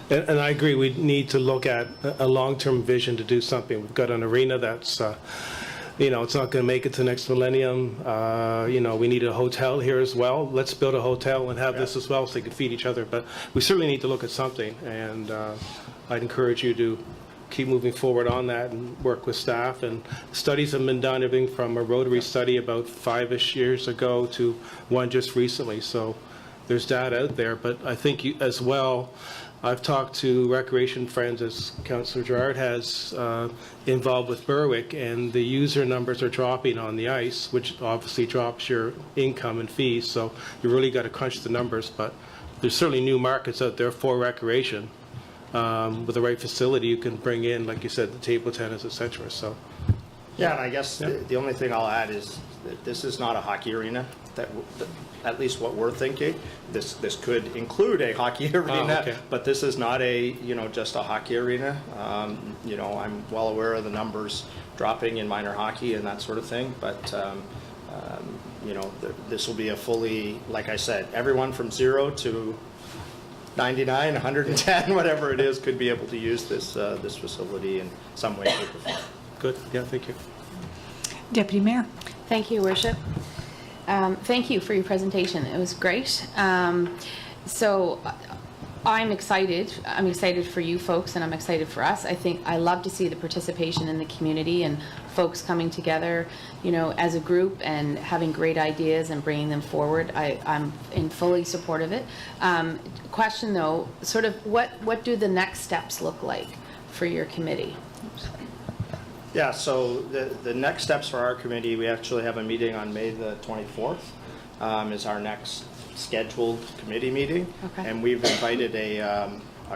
And I agree, we need to look at a long-term vision to do something. We've got an arena that's, it's not going to make it to the next millennium. We need a hotel here as well. Let's build a hotel and have this as well so they can feed each other. But we certainly need to look at something, and I'd encourage you to keep moving forward on that and work with staff. And studies have been done, everything from a Rotary study about 5-ish years ago to one just recently. So there's data out there. But I think as well, I've talked to recreation friends, as Councillor Gerard has, involved with Berwick, and the user numbers are dropping on the ice, which obviously drops your income and fees. So you really got to crunch the numbers. But there's certainly new markets out there for recreation. With the right facility, you can bring in, like you said, the table tennis, etc. So, yeah, and I guess the only thing I'll add is that this is not a hockey arena. That at least what we're thinking. This could include a hockey arena, but this is not a just a hockey arena. I'm well aware of the numbers dropping in minor hockey and that sort of thing, but this will be a fully, like I said, everyone from 0 to 99, 110, whatever it is, could be able to use this facility in some way, shape, or form. Good. Yeah, thank you. Deputy Mayor. Thank you, Worship. Thank you for your presentation. It was great. So I'm excited. I'm excited for you folks, and I'm excited for us. I love to see the participation in the community and folks coming together, as a group and having great ideas and bringing them forward. I'm in fully support of it. Question though, sort of what do the next steps look like for your committee? Yeah, so the next steps for our committee, we actually have a meeting on May the 24th, is our next scheduled committee meeting. Okay. And we've invited a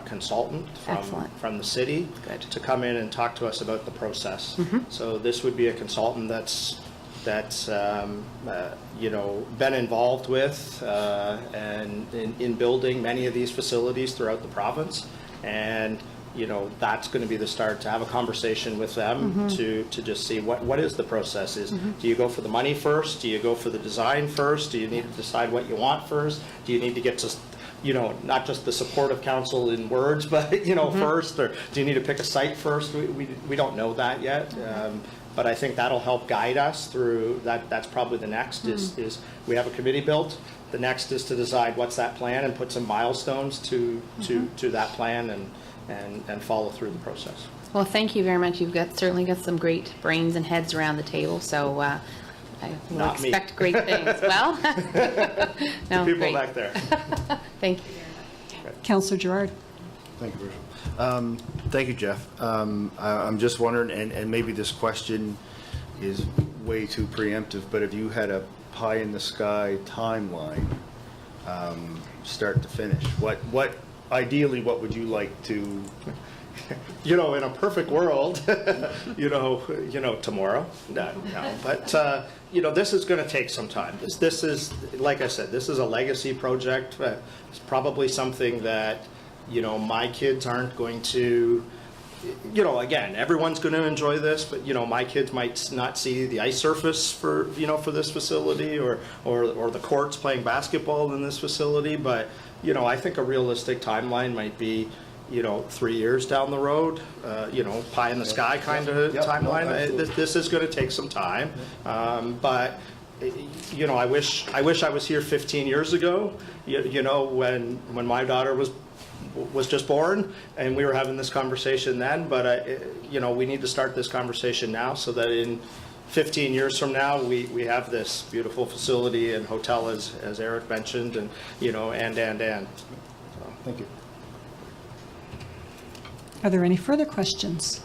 consultant Excellent. from the city Good. to come in and talk to us about the process. So this would be a consultant that's been involved with and in building many of these facilities throughout the province. And that's going to be the start, to have a conversation with them to just see what is the process. Do you go for the money first? Do you go for the design first? Do you need to decide what you want first? Do you need to get to not just the support of council in words, but first, or do you need to pick a site first? We don't know that yet. But I think that'll help guide us through that. That's probably the next is we have a committee built. The next is to decide what's that plan and put some milestones to that plan and follow through the process. Well, thank you very much. You've certainly got some great brains and heads around the table, so I will Not me. expect great things. Well, no, The people great. back there. Thank you. Councillor Gerard. Thank you, Virgil. Thank you, Jeff. I'm just wondering, and maybe this question is way too preemptive, but if you had a pie-in-the-sky timeline, start to finish, ideally, what would you like to... In a perfect world, tomorrow. No. But this is going to take some time. This is, like I said, this is a legacy project. It's probably something that my kids aren't going to. Again, everyone's going to enjoy this, but my kids might not see the ice surface for this facility or the courts playing basketball in this facility. But I think a realistic timeline might be 3 years down the road, pie in the sky kind of timeline. This is going to take some time, but I wish I was here 15 years ago. When my daughter was just born, and we were having this conversation then. But we need to start this conversation now, so that in 15 years from now, we have this beautiful facility and hotel, as Eric mentioned, and and. So, thank you. Are there any further questions?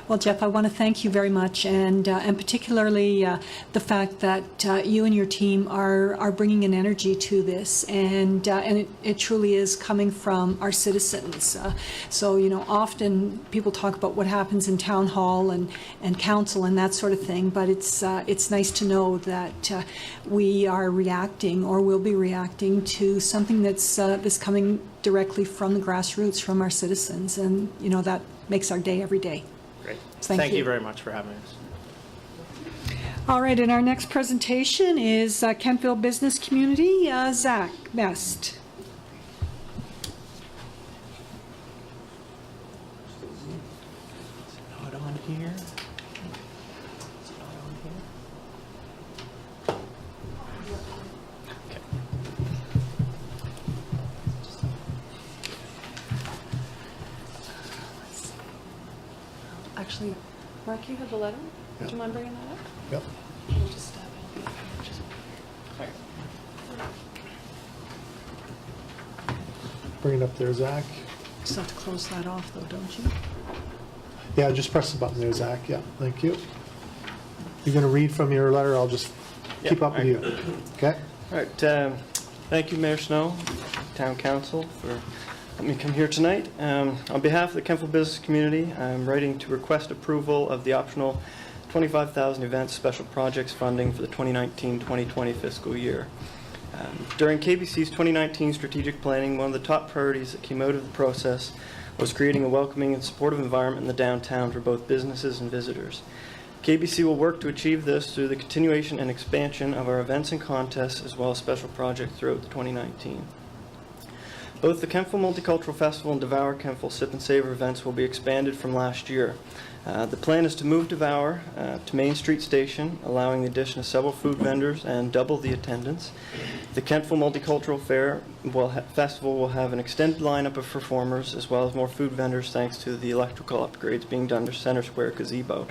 Well, Jeff, I want to thank you very much, and particularly the fact that you and your team are bringing an energy to this, and it truly is coming from our citizens. So, often people talk about what happens in town hall and council and that sort of thing, but it's nice to know that we are reacting, or will be reacting, to something that's coming directly from the grassroots, from our citizens, and that makes our day every day. Great. Thank you you very much for having us. All right, and our next presentation is Kentville Business Community, Zach Best. Not on here. Actually, Mark, you have the letter? Would you mind bringing that up? Yep. We'll just stab it. Bring it up there, Zach. Just have to close that off, though, don't you? Yeah, just press the button there, Zach. Yeah, thank you. You're going to read from your letter. I'll just keep up with you. Okay? All right. Thank you, Mayor Snow, Town Council, for letting me come here tonight. On behalf of the Kentville business community, I'm writing to request approval of the optional $25,000 events special projects funding for the 2019-2020 fiscal year. During KBC's 2019 strategic planning, one of the top priorities that came out of the process was creating a welcoming and supportive environment in the downtown for both businesses and visitors. KBC will work to achieve this through the continuation and expansion of our events and contests, as well as special projects throughout the 2019. Both the Kentville Multicultural Festival and Devour Kentville Sip and Savor events will be expanded from last year. The plan is to move Devour to Main Street Station, allowing the addition of several food vendors and double the attendance. The Kentville Multicultural Festival will have an extended lineup of performers, as well as more food vendors, thanks to the electrical upgrades being done to Center Square Gazebo.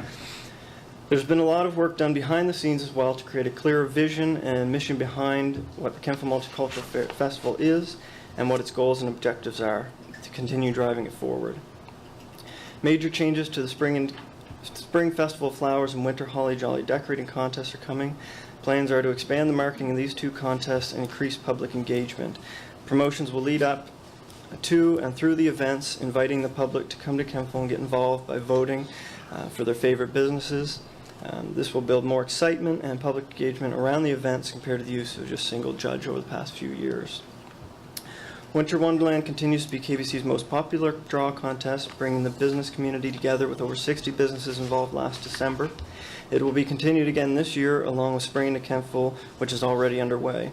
There's been a lot of work done behind the scenes as well to create a clearer vision and mission behind what the Kentville Multicultural Festival is and what its goals and objectives are to continue driving it forward. Major changes to the spring and Spring Festival of Flowers and Winter Holly Jolly decorating contests are coming. Plans are to expand the marketing in these two contests and increase public engagement. Promotions will lead up to and through the events, inviting the public to come to Kemptville and get involved by voting for their favorite businesses. This will build more excitement and public engagement around the events compared to the use of just single judge over the past few years. Winter Wonderland continues to be KBC's most popular draw contest, bringing the business community together with over 60 businesses involved last December. It will be continued again this year, along with Spring to Kemptville, which is already underway.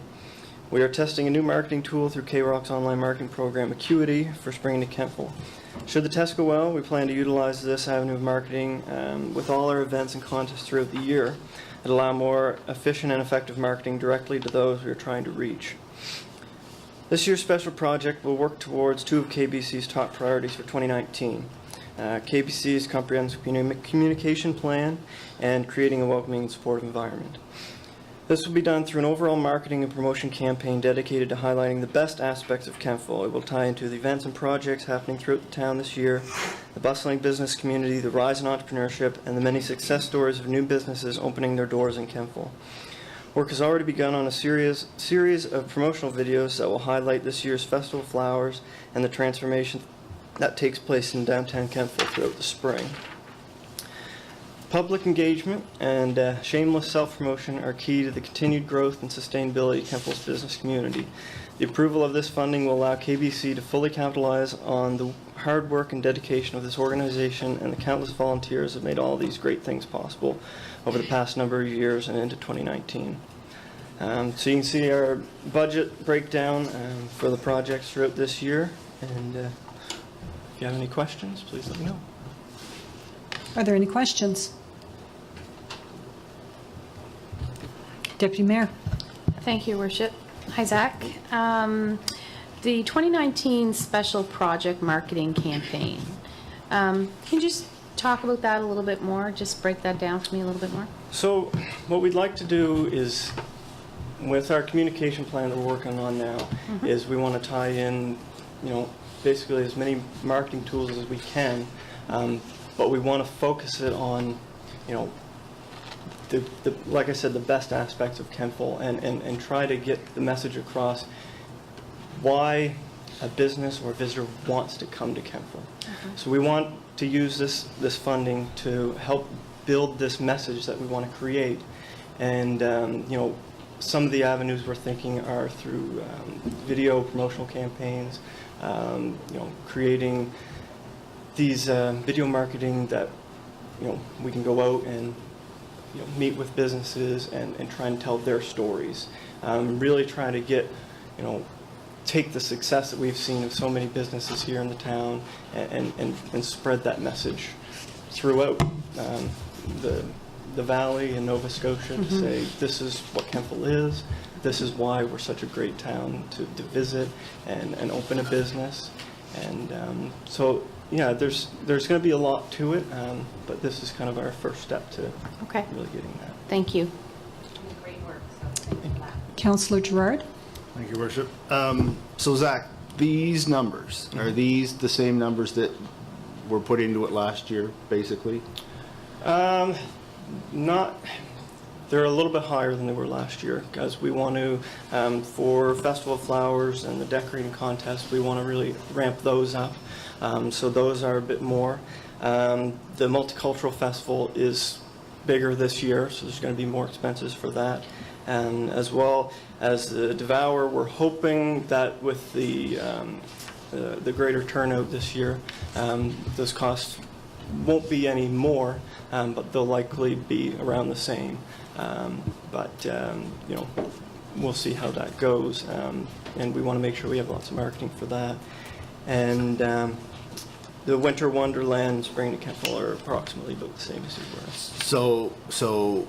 We are testing a new marketing tool through K-Rock's online marketing program, Acuity, for Spring to Kemptville. Should the test go well, we plan to utilize this avenue of marketing with all our events and contests throughout the year and allow more efficient and effective marketing directly to those we are trying to reach. This year's special project will work towards two of KBC's top priorities for 2019. KBC's comprehensive communication plan and creating a welcoming and supportive environment. This will be done through an overall marketing and promotion campaign dedicated to highlighting the best aspects of Kemptville. It will tie into the events and projects happening throughout the town this year, the bustling business community, the rise in entrepreneurship, and the many success stories of new businesses opening their doors in Kemptville. Work has already begun on a series of promotional videos that will highlight this year's Festival of Flowers and the transformation that takes place in downtown Kemptville throughout the spring. Public engagement and shameless self-promotion are key to the continued growth and sustainability of Kemptville's business community. The approval of this funding will allow KBC to fully capitalize on the hard work and dedication of this organization and the countless volunteers that made all these great things possible over the past number of years and into 2019. So you can see our budget breakdown for the projects throughout this year, and if you have any questions, please let me know. Are there any questions? Deputy Mayor. Thank you, Your Worship. Hi, Zach. The 2019 Special Project Marketing Campaign. Can you just talk about that a little bit more? Just break that down for me a little bit more. So what we'd like to do is, with our communication plan that we're working on now, is we want to tie in, basically as many marketing tools as we can, but we want to focus it on, like I said, the best aspects of Kemptville and try to get the message across why a business or a visitor wants to come to Kemptville. So we want to use this funding to help build this message that we want to create. And, some of the avenues we're thinking are through video promotional campaigns, creating these video marketing that, we can go out and meet with businesses and try and tell their stories. Really trying to get, take the success that we've seen of so many businesses here in the town and spread that message throughout the valley in Nova Scotia to say this is what Kemptville is, this is why we're such a great town to visit and open a business. And so yeah, there's going to be a lot to it, but this is kind of our first step to really getting that. Thank you. Great work. So thank you for that. Councillor Gerard. Thank you, Worship. So Zach, these numbers, are these the same numbers that were put into it last year, basically? They're a little bit higher than they were last year, because we want to, for Festival of Flowers and the decorating contest, we want to really ramp those up. So those are a bit more. The Multicultural Festival is bigger this year, so there's going to be more expenses for that. And as well as the Devour, we're hoping that with the greater turnout this year, those costs won't be any more, but they'll likely be around the same. We'll see how that goes, and we want to make sure we have lots of marketing for that. And the Winter Wonderland and Spring to Kemptville are approximately about the same as they were. So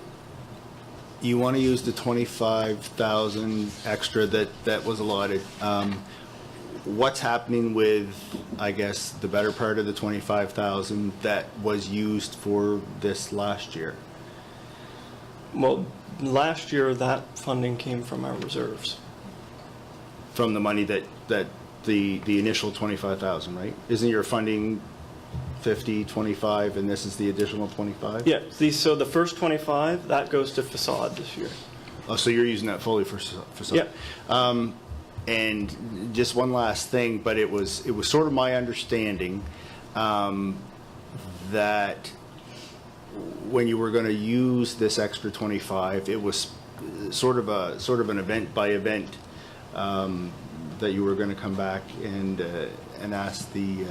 you want to use the 25,000 extra that was allotted. What's happening with, I guess, the better part of the 25,000 that was used for this last year? Well, last year that funding came from our reserves. From the money that the initial 25,000, right? Isn't your funding 50, 25, and this is the additional 25? Yeah, so the first 25, that goes to facade this year. Oh, so you're using that fully for facade? Yeah. And just one last thing, but it was sort of my understanding that when you were going to use this extra 25, it was sort of an event by event that you were going to come back and ask the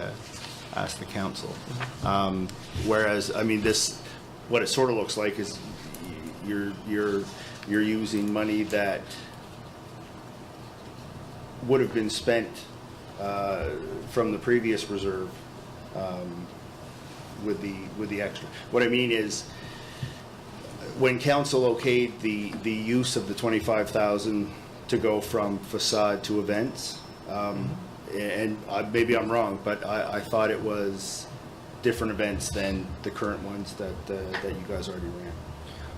council. Whereas, I mean, what it sort of looks like is you're using money that would have been spent from the previous reserve with the extra. What I mean is, when council okayed the use of the 25,000 to go from facade to events, and maybe I'm wrong, but I thought it was different events than the current ones that you guys already ran.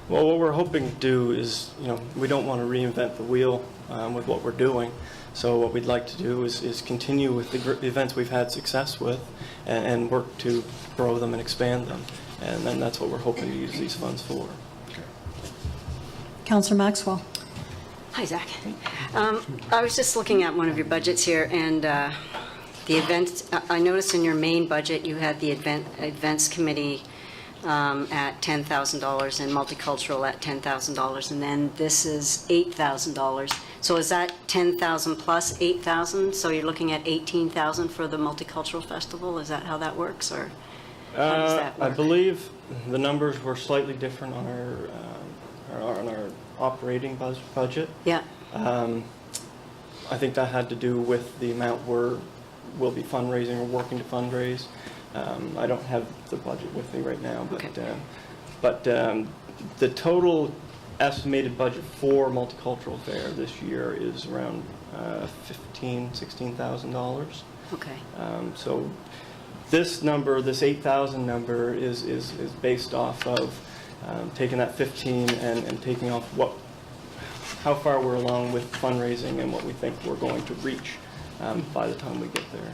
Well, what we're hoping to do is, we don't want to reinvent the wheel with what we're doing. So what we'd like to do is continue with the events we've had success with and work to grow them and expand them. And then that's what we're hoping to use these funds for. Councillor Maxwell. Hi, Zach. I was just looking at one of your budgets here, and the events, I noticed in your main budget you had the events committee at $10,000 and multicultural at $10,000, and then this is $8,000. So is that 10,000 plus 8,000? So you're looking at 18,000 for the multicultural festival? Is that how that works, or how does that work? I believe the numbers were slightly different on our operating budget. Yeah. I think that had to do with the amount we'll be fundraising or working to fundraise. I don't have the budget with me right now, but the total estimated budget for multicultural fair this year is around $16,000. Okay. So this number, this 8,000 number, is based off of taking that 15 and taking off how far we're along with fundraising and what we think we're going to reach by the time we get there.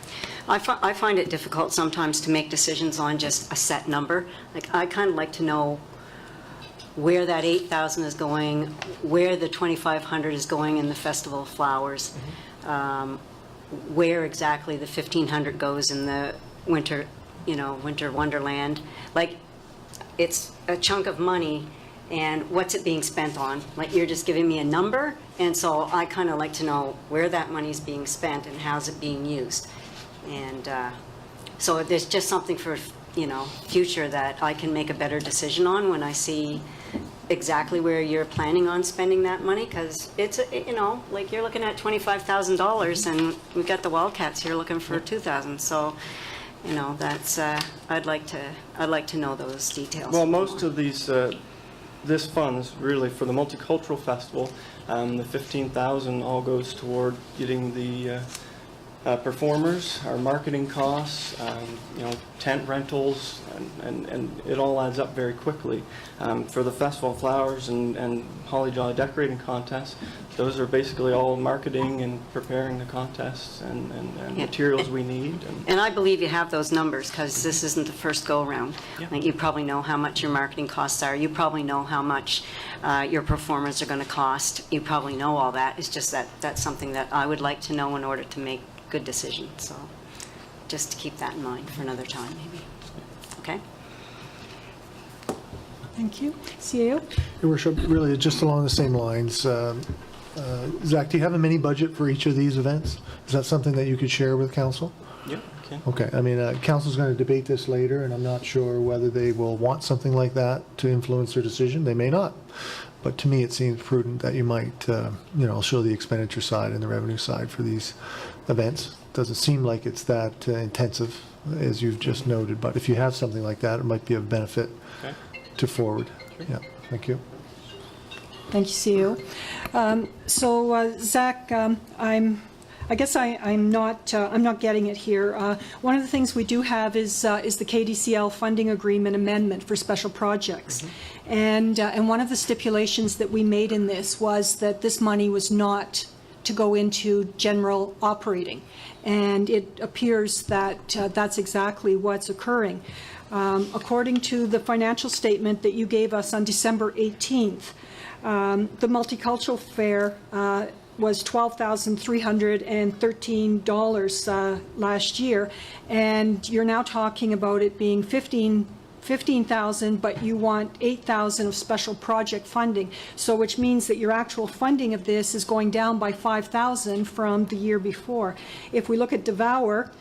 I find it difficult sometimes to make decisions on just a set number. Like, I kind of like to know where that 8,000 is going, where the 2,500 is going in the Festival of Flowers, where exactly the 1,500 goes in the Winter Wonderland. Like, it's a chunk of money, and what's it being spent on? Like, you're just giving me a number, and so I kind of like to know where that money's being spent and how's it being used. And so there's just something for, future that I can make a better decision on when I see exactly where you're planning on spending that money, because it's, like, you're looking at $25,000, and we've got the Wildcats here looking for $2,000. So, that's I'd like to know those details. Well, most of these this funds really for the multicultural festival. The 15,000 all goes toward getting the performers, our marketing costs, tent rentals, and it all adds up very quickly. For the Festival of Flowers and Holly Jolly decorating contests, those are basically all marketing and preparing the contests and materials we need. And I believe you have those numbers, because this isn't the first go-around. Yeah. Like, you probably know how much your marketing costs are. You probably know how much your performers are going to cost. You probably know all that. It's just that that's something that I would like to know in order to make good decisions. So just to keep that in mind for another time, maybe. Okay? Thank you. CAO? Your Worship, really just along the same lines. Zach, do you have a mini budget for each of these events? Is that something that you could share with council? Yeah, okay. Okay, I mean, council's going to debate this later, and I'm not sure whether they will want something like that to influence their decision. They may not. But to me, it seems prudent that you might, show the expenditure side and the revenue side for these events. Doesn't seem like it's that intensive, as you've just noted, but if you have something like that, it might be of benefit to forward. Sure. Yeah, thank you. Thank you, CAO. So, Zach, I guess I'm not getting it here. One of the things we do have is the KDCL funding agreement amendment for special projects, and one of the stipulations that we made in this was that this money was not to go into general operating. And it appears that that's exactly what's occurring. According to the financial statement that you gave us on December 18th, the multicultural fair was $12,313 last year, and you're now talking about it being $15,000, but you want $8,000 of special project funding. So which means that your actual funding of this is going down by $5,000 from the year before. If we look at Devour,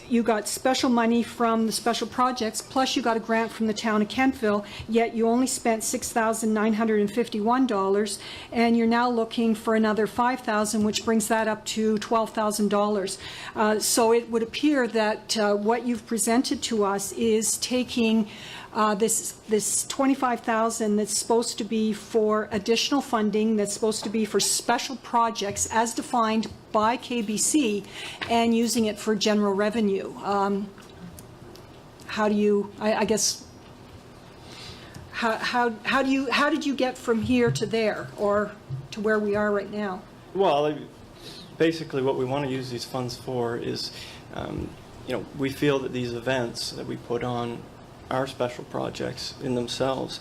you got special money from the special projects, plus you got a grant from the town of Kentville, yet you only spent $6,951, and you're now looking for another $5,000, which brings that up to $12,000. So it would appear that what you've presented to us is taking this $25,000 that's supposed to be for additional funding, that's supposed to be for special projects as defined by KBC, and using it for general revenue. How do you, I guess, how did you get from here to there, or to where we are right now? Well, basically what we want to use these funds for is, we feel that these events that we put on are special projects in themselves,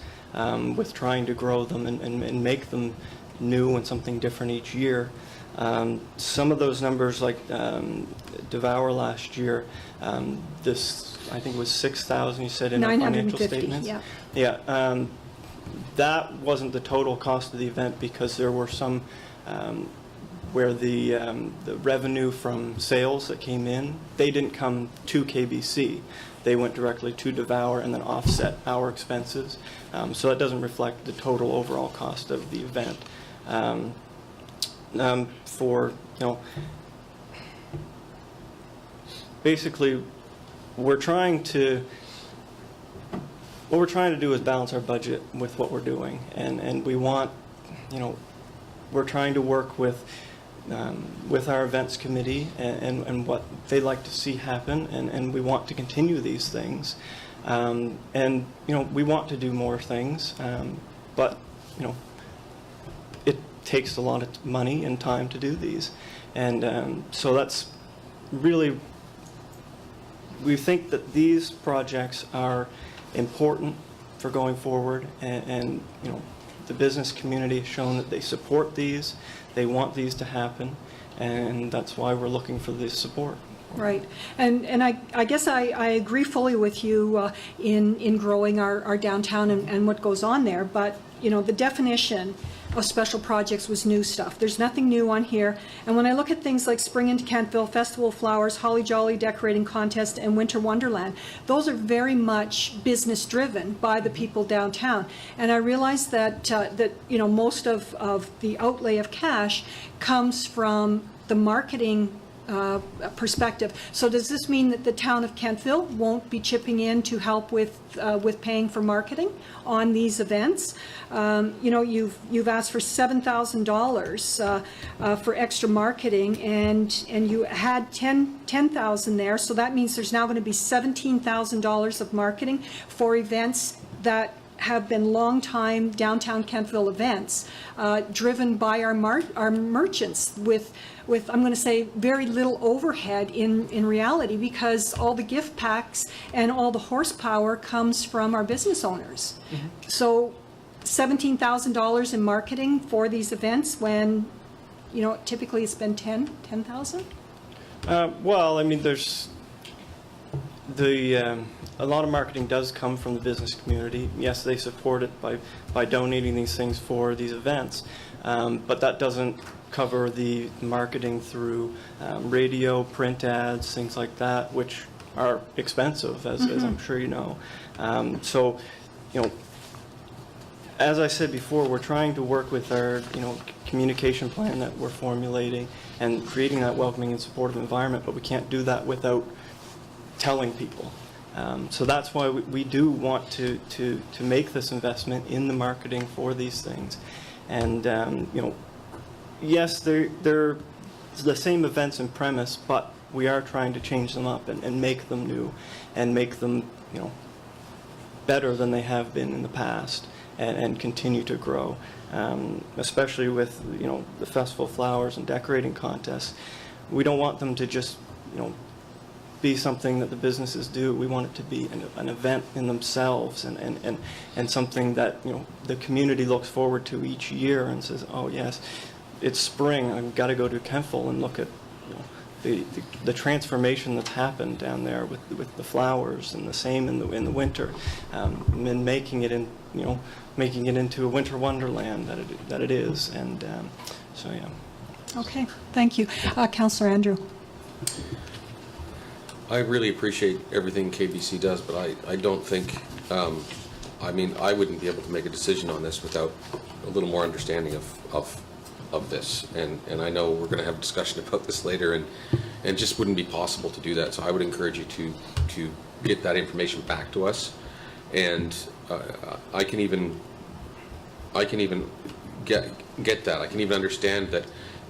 with trying to grow them and make them new and something different each year. Some of those numbers, like Devour last year, this I think was 6,000. You said in our financial statements. Yeah. Yeah. That wasn't the total cost of the event, because there were some where the revenue from sales that came in, they didn't come to KBC. They went directly to Devour and then offset our expenses. So that doesn't reflect the total overall cost of the event. Basically, what we're trying to do is balance our budget with what we're doing, and we want, we're trying to work with our events committee and what they like to see happen, and we want to continue these things, and we want to do more things, but it takes a lot of money and time to do these, and so that's really, we think that these projects are important for going forward, and the business community has shown that they support these, they want these to happen, and that's why we're looking for this support. Right, and I guess I agree fully with you in growing our downtown and what goes on there, but the definition of special projects was new stuff. There's nothing new on here, and when I look at things like Spring into Kentville, Festival of Flowers, Holly Jolly Decorating Contest, and Winter Wonderland, those are very much business driven by the people downtown, and I realize that most of the outlay of cash comes from the marketing perspective. So does this mean that the town of Kentville won't be chipping in to help with paying for marketing on these events? You've asked for $7,000 for extra marketing, and you had $10,000 there, so that means there's now going to be $17,000 of marketing for events that have been long-time downtown Kentville events, driven by our merchants with I'm going to say very little overhead in reality, because all the gift packs and all the horsepower comes from our business owners. Mm-hmm. So $17,000 in marketing for these events when typically it's been $10,000? Well, I mean, there's a lot of marketing does come from the business community. Yes, they support it by donating these things for these events, but that doesn't cover the marketing through radio, print ads, things like that, which are expensive, as I'm sure you know. So, as I said before, we're trying to work with our communication plan that we're formulating and creating that welcoming and supportive environment, but we can't do that without telling people. So that's why we do want to make this investment in the marketing for these things. And yes, they're the same events and premise, but we are trying to change them up and make them new and make them better than they have been in the past. and continue to grow, especially with, the Festival of Flowers and decorating contests. We don't want them to just, be something that the businesses do. We want it to be an event in themselves, and something that, the community looks forward to each year and says, oh yes, it's spring, I've got to go to Kentville and look at the transformation that's happened down there with the flowers, and the same in the winter, and making it into a winter wonderland that it is, and so yeah. Okay, thank you. Councillor Andrew. I really appreciate everything KBC does, but I don't think, I wouldn't be able to make a decision on this without a little more understanding of this. And I know we're going to have a discussion about this later, and just wouldn't be possible to do that. So I would encourage you to get that information back to us. And I can even get that. I can even understand that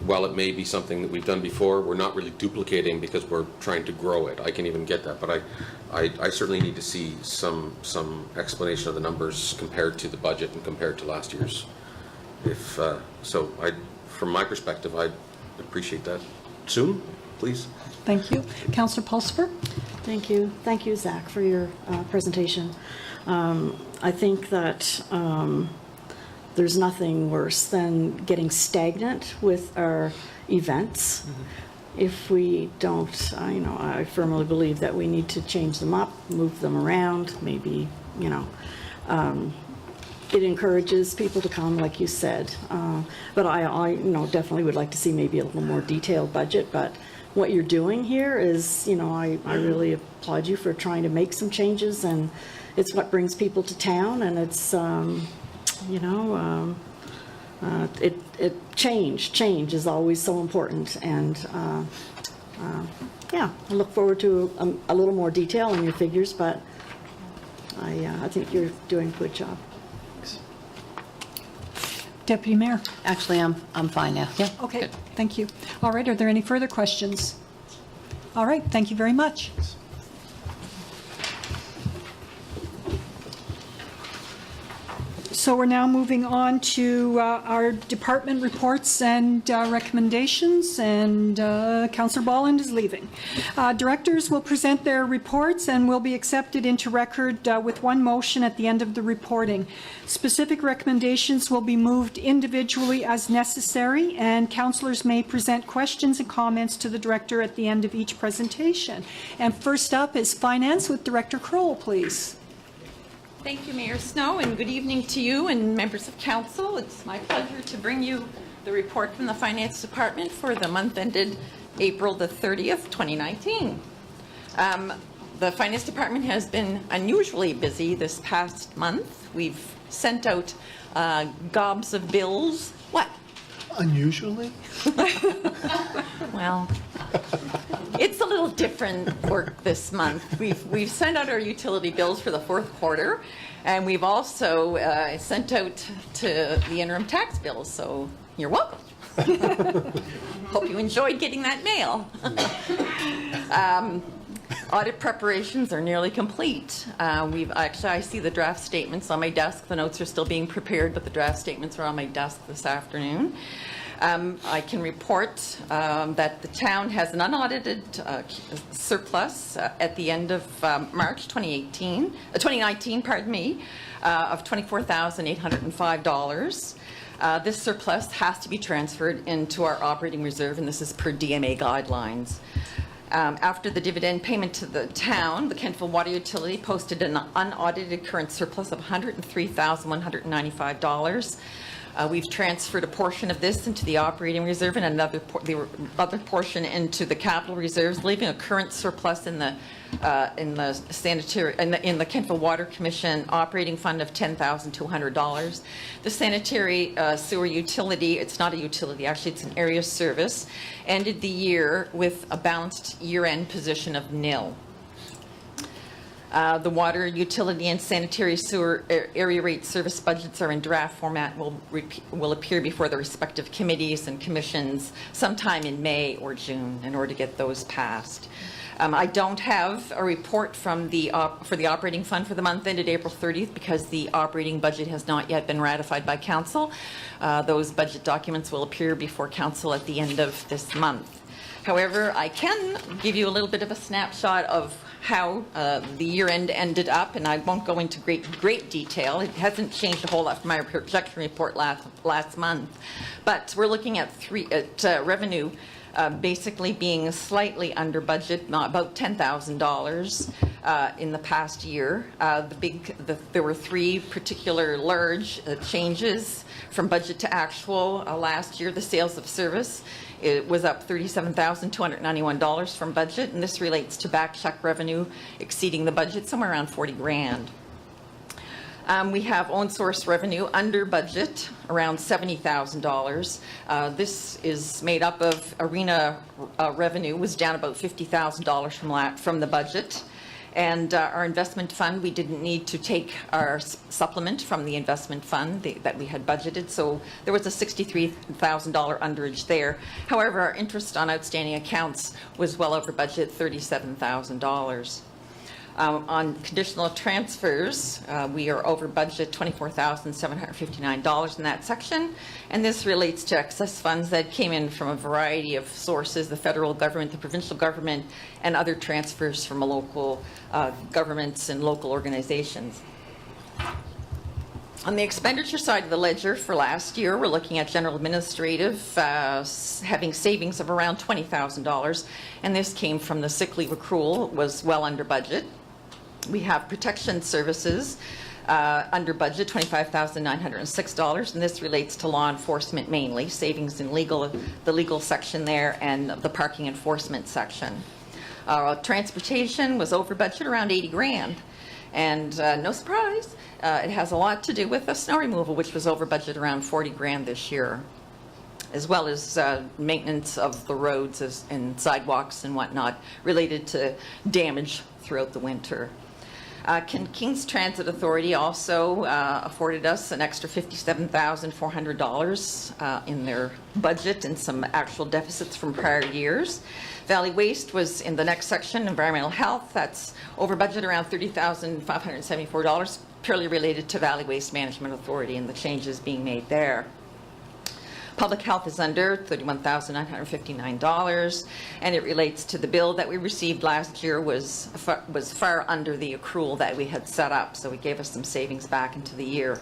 while it may be something that we've done before, we're not really duplicating because we're trying to grow it. I can even get that, but I certainly need to see some explanation of the numbers compared to the budget and compared to last year's. From my perspective, I appreciate that soon, please. Thank you. Councillor Pulsifer. Thank you. Thank you, Zach, for your presentation. I think that there's nothing worse than getting stagnant with our events. If we don't, I firmly believe that we need to change them up, move them around, maybe, it encourages people to come, like you said. But I definitely would like to see maybe a little more detailed budget. But what you're doing here is, I really applaud you for trying to make some changes, and it's what brings people to town, and it's, change is always so important, and yeah, I look forward to a little more detail in your figures, but I think you're doing a good job. Deputy Mayor. Actually, I'm fine now. Yeah. Okay, Good. thank you. All right, are there any further questions? All right, thank you very much. So we're now moving on to our department reports and recommendations, and Councillor Bolland is leaving. Directors will present their reports and will be accepted into record with one motion at the end of the reporting. Specific recommendations will be moved individually as necessary, and councillors may present questions and comments to the director at the end of each presentation. And first up is Finance with Director Kroll, please. Thank you, Mayor Snow, and good evening to you and members of council. It's my pleasure to bring you the report from the Finance Department for the month ended April the 30th, 2019. The Finance Department has been unusually busy this past month. We've sent out gobs of bills. What? Unusually? Well, it's a little different work this month. We've sent out our utility bills for the fourth quarter, and we've also sent out to the interim tax bills, so you're welcome. Hope you enjoyed getting that mail. Audit preparations are nearly complete. I see the draft statements on my desk. The notes are still being prepared, but the draft statements are on my desk this afternoon. I can report that the town has an unaudited surplus at the end of March 2019, of $24,805. This surplus has to be transferred into our operating reserve, and this is per DMA guidelines. After the dividend payment to the town, the Kentville Water Utility posted an unaudited current surplus of $103,195. We've transferred a portion of this into the operating reserve and the other portion into the capital reserves, leaving a current surplus in the Kentville Water Commission operating fund of $10,200. The sanitary sewer utility, it's not a utility, actually it's an area service, ended the year with a balanced year-end position of nil. The water, utility, and sanitary sewer area rate service budgets are in draft format, will appear before the respective committees and commissions sometime in May or June in order to get those passed. I don't have a report from for the operating fund for the month ended April 30th because the operating budget has not yet been ratified by council. Those budget documents will appear before council at the end of this month. However, I can give you a little bit of a snapshot of how the year end ended up, and I won't go into great detail. It hasn't changed a whole lot from my projection report last month, but we're looking at revenue basically being slightly under budget, not about $10,000 in the past year. There were three particular large changes from budget to actual last year. The sales of service, it was up $37,291 from budget, and this relates to back check revenue exceeding the budget somewhere around 40 grand. We have own source revenue under budget, around $70,000. This is made up of arena revenue, was down about $50,000 from the budget. And our investment fund, we didn't need to take our supplement from the investment fund that we had budgeted, so there was a $63,000 underage there. However, our interest on outstanding accounts was well over budget, $37,000. On conditional transfers, we are over budget $24,759 in that section, and this relates to excess funds that came in from a variety of sources, the federal government, the provincial government, and other transfers from local governments and local organizations. On the expenditure side of the ledger for last year, we're looking at general administrative having savings of around $20,000, and this came from the sick leave accrual, was well under budget. We have protection services under budget, $25,906, and this relates to law enforcement mainly, savings in the legal section there and the parking enforcement section. Transportation was over budget around 80 grand, and no surprise, it has a lot to do with the snow removal, which was over budget around 40 grand this year, as well as maintenance of the roads and sidewalks and whatnot related to damage throughout the winter. King's Transit Authority also afforded us an extra $57,400 in their budget and some actual deficits from prior years. Valley Waste was in the next section, environmental health. That's over budget around $30,574, purely related to Valley Waste Management Authority and the changes being made there. Public health is under $31,959, and it relates to the bill that we received last year was far under the accrual that we had set up, so it gave us some savings back into the year.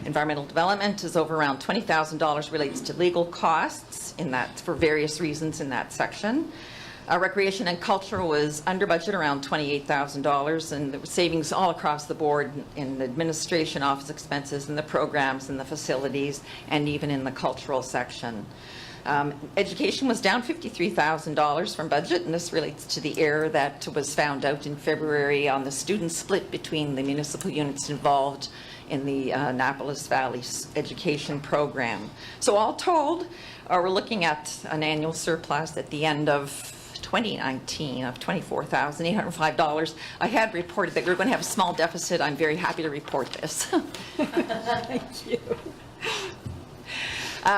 Environmental development is over around $20,000, relates to legal costs in that for various reasons in that section. Recreation and culture was under budget around $28,000, and there were savings all across the board in the administration, office expenses, and the programs and the facilities, and even in the cultural section. Education was down $53,000 from budget, and this relates to the error that was found out in February on the student split between the municipal units involved in the Annapolis Valley education program. So all told, we're looking at an annual surplus at the end of 2019 of $24,805. I had reported that we were going to have a small deficit. I'm very happy to report this. Thank you.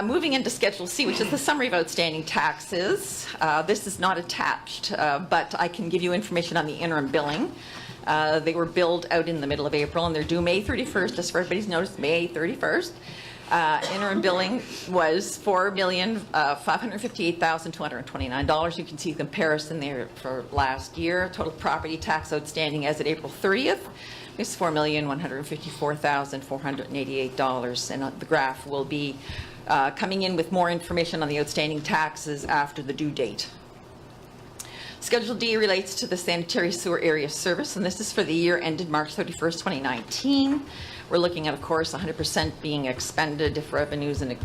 Moving into Schedule C, which is the summary of outstanding taxes. This is not attached, but I can give you information on the interim billing. They were billed out in the middle of April, and they're due May 31st, just for everybody's notice, May 31st. Interim billing was $4,558,229. You can see the comparison there for last year. Total property tax outstanding as of April 30th is $4,154,488, and the graph will be coming in with more information on the outstanding taxes after the due date. Schedule D relates to the sanitary sewer area service, and this is for the year ended March 31st, 2019. We're looking at, of course, 100% being expended if revenues and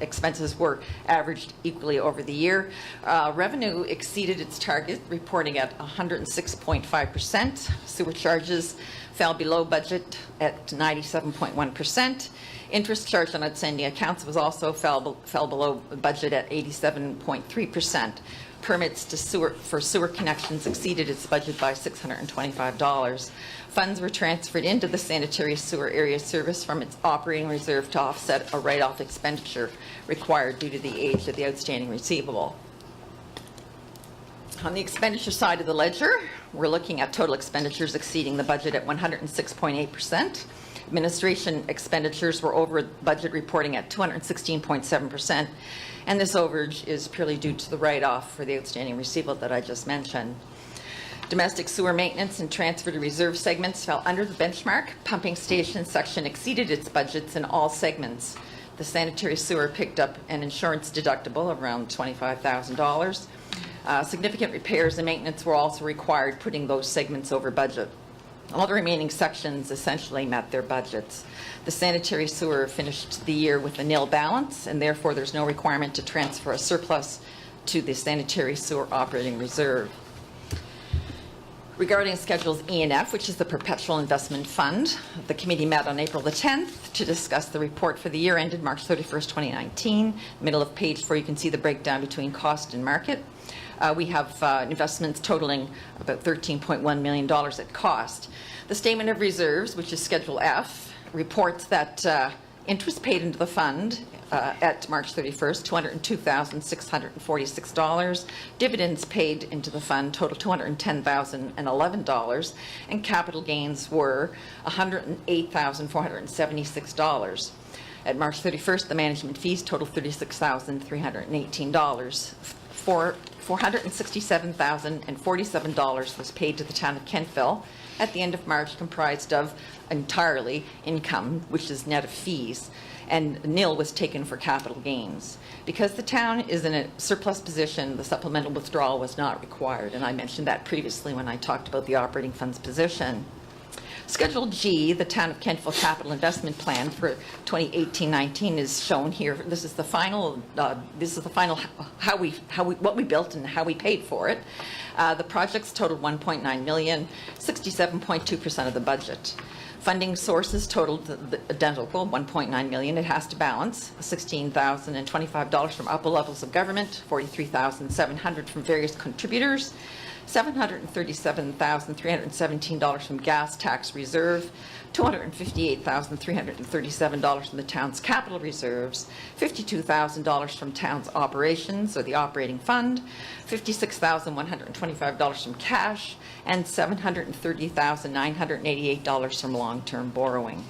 expenses were averaged equally over the year. Revenue exceeded its target, reporting at 106.5%. Sewer charges fell below budget at 97.1%. Interest charged on outstanding accounts was also fell below budget at 87.3%. Permits for sewer connections exceeded its budget by $625. Funds were transferred into the sanitary sewer area service from its operating reserve to offset a write-off expenditure required due to the age of the outstanding receivable. On the expenditure side of the ledger, we're looking at total expenditures exceeding the budget at 106.8%. Administration expenditures were over budget, reporting at 216.7%, and this overage is purely due to the write-off for the outstanding receivable that I just mentioned. Domestic sewer maintenance and transfer to reserve segments fell under the benchmark. Pumping station section exceeded its budgets in all segments. The sanitary sewer picked up an insurance deductible of around $25,000. Significant repairs and maintenance were also required, putting those segments over budget. All the remaining sections essentially met their budgets. The sanitary sewer finished the year with a nil balance, and therefore there's no requirement to transfer a surplus to the sanitary sewer operating reserve. Regarding Schedules E and F, which is the Perpetual Investment Fund, the committee met on April the 10th to discuss the report for the year ended March 31st, 2019. Middle of page 4, you can see the breakdown between cost and market. We have investments totaling about $13.1 million at cost. The Statement of Reserves, which is Schedule F, reports that interest paid into the fund at March 31st, $202,646. Dividends paid into the fund total $210,011, and capital gains were $108,476. At March 31st, the management fees total $36,318. $467,047 was paid to the town of Kentville at the end of March, comprised of entirely income, which is net of fees, and nil was taken for capital gains. Because the town is in a surplus position, the supplemental withdrawal was not required, and I mentioned that previously when I talked about the operating funds position. Schedule G, the Town of Kentville Capital Investment Plan for 2018-19, is shown here. This is the final. What we built and how we paid for it. The projects totaled $1.9 million, 67.2% of the budget. Funding sources totaled identical, $1.9 million. It has to balance $16,025 from upper levels of government, $43,700 from various contributors, $737,317 from gas tax reserve, $258,337 from the town's capital reserves, $52,000 from town's operations or the operating fund, $56,125 from cash, and $730,988 from long-term borrowing.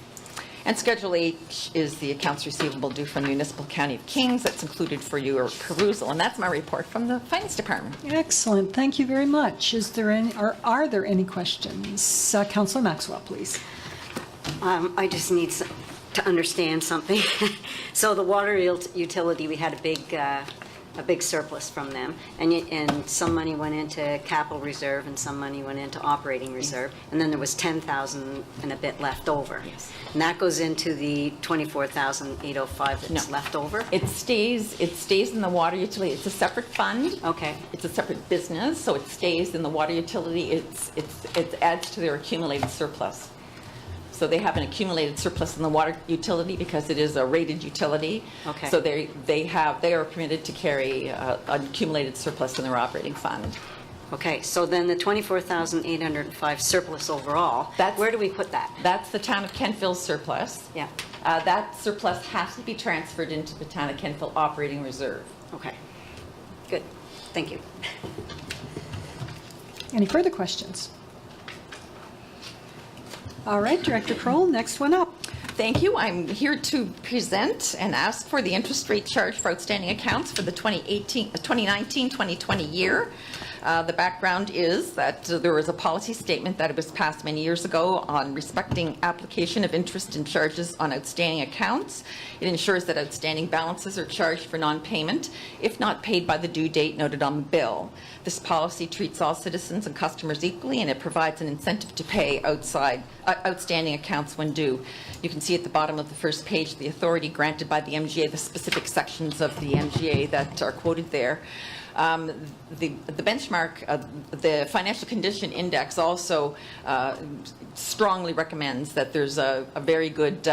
And Schedule H is the accounts receivable due from the Municipal County of Kings. That's included for your perusal, and that's my report from the Finance Department. Excellent. Thank you very much. Is there any, or are there any questions? Councillor Maxwell, please. I just need to understand something. So the water utility, we had a big surplus from them, and some money went into capital reserve and some money went into operating reserve, and then there was $10,000 and a bit left over. Yes. And that goes into the $24,805 that's left over? It stays in the water utility. It's a separate fund. Okay. It's a separate business, so it stays in the water utility. It adds to their accumulated surplus. So they have an accumulated surplus in the water utility because it is a rated utility. Okay. So they are permitted to carry an accumulated surplus in their operating fund. Okay, so then the $24,805 surplus overall, where do we put that? That's the town of Kentville's surplus. Yeah. That surplus has to be transferred into the town of Kentville operating reserve. Okay, good, thank you. Any further questions? All right, Director Kroll, next one up. Thank you. I'm here to present and ask for the interest rate charge for outstanding accounts for the 2019-2020 year. The background is that there was a policy statement that was passed many years ago on respecting application of interest and charges on outstanding accounts. It ensures that outstanding balances are charged for non-payment if not paid by the due date noted on the bill. This policy treats all citizens and customers equally, and it provides an incentive to pay outstanding accounts when due. You can see at the bottom of the first page the authority granted by the MGA, the specific sections of the MGA that are quoted there. The benchmark, the Financial Condition Index also strongly recommends that there's a very good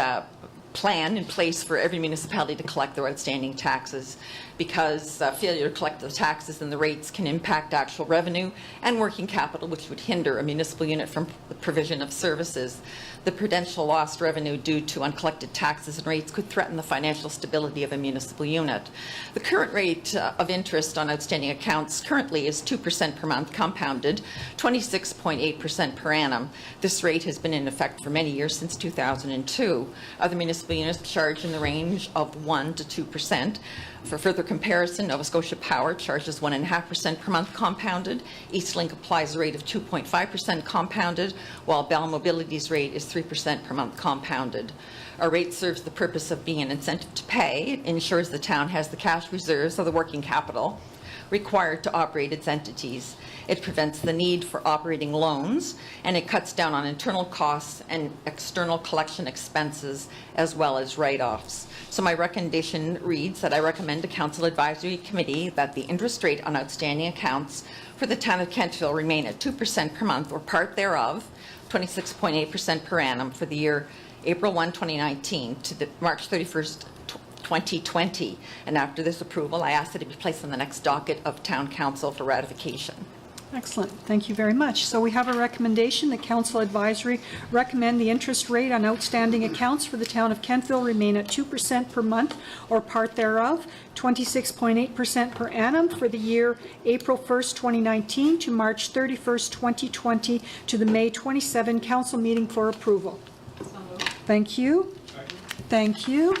plan in place for every municipality to collect their outstanding taxes. because failure to collect the taxes and the rates can impact actual revenue and working capital, which would hinder a municipal unit from the provision of services. The potential lost revenue due to uncollected taxes and rates could threaten the financial stability of a municipal unit. The current rate of interest on outstanding accounts currently is 2% per month compounded, 26.8% per annum. This rate has been in effect for many years, since 2002. Other municipal units charge in the range of 1 to 2%. For further comparison, Nova Scotia Power charges 1.5% per month compounded. Eastlink applies a rate of 2.5% compounded, while Bell Mobility's rate is 3% per month compounded. Our rate serves the purpose of being an incentive to pay. It ensures the town has the cash reserves or the working capital required to operate its entities. It prevents the need for operating loans, and it cuts down on internal costs and external collection expenses, as well as write-offs. So my recommendation reads that I recommend to Council Advisory Committee that the interest rate on outstanding accounts for the town of Kentville remain at 2% per month or part thereof, 26.8% per annum for the year April 1, 2019 to the March 31st, 2020. And after this approval, I ask that it be placed on the next docket of Town Council for ratification. Excellent. Thank you very much. So we have a recommendation that Council Advisory recommend the interest rate on outstanding accounts for the town of Kentville remain at 2% per month or part thereof, 26.8% per annum for the year April 1st, 2019 to March 31st, 2020 to the May 27 council meeting for approval. Thank you. Thank you.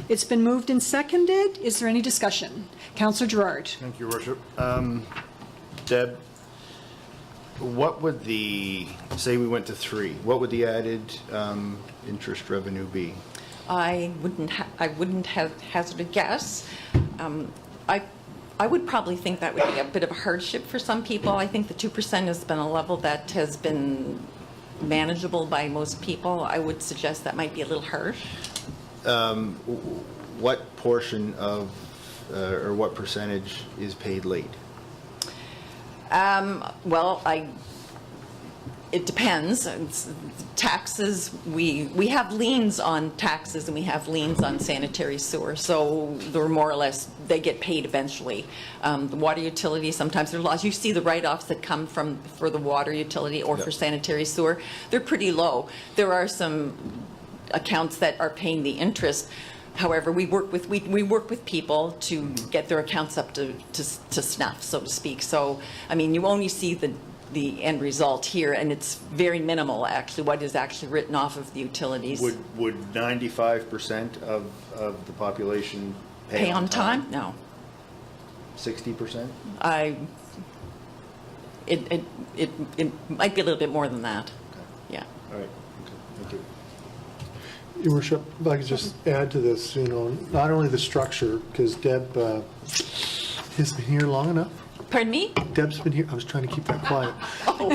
It's been moved and seconded. Is there any discussion? Councillor Gerard. Thank you, Your Worship. Deb, what would the, say we went to 3, what would the added interest revenue be? I wouldn't have hazard a guess. I would probably think that would be a bit of a hardship for some people. I think the 2% has been a level that has been manageable by most people. I would suggest that might be a little harsh. What portion of, or what percentage is paid late? Well, it depends. Taxes, we have liens on taxes and we have liens on sanitary sewer, so they're more or less, they get paid eventually. The water utility, sometimes there are laws. You see the write-offs that come for the water utility or for sanitary sewer, they're pretty low. There are some accounts that are paying the interest. However, we work with people to get their accounts up to snuff, so to speak. So, I mean, you only see the end result here, and it's very minimal, actually, what is actually written off of the utilities. Would 95% of the population pay on time? No. 60%? It might be a little bit more than that. Okay. Yeah. All right. Okay. Thank you. Your Worship, if I could just add to this, not only the structure, because Deb has been here long enough. Pardon me? Deb's been here, I was trying to keep that quiet. Oh.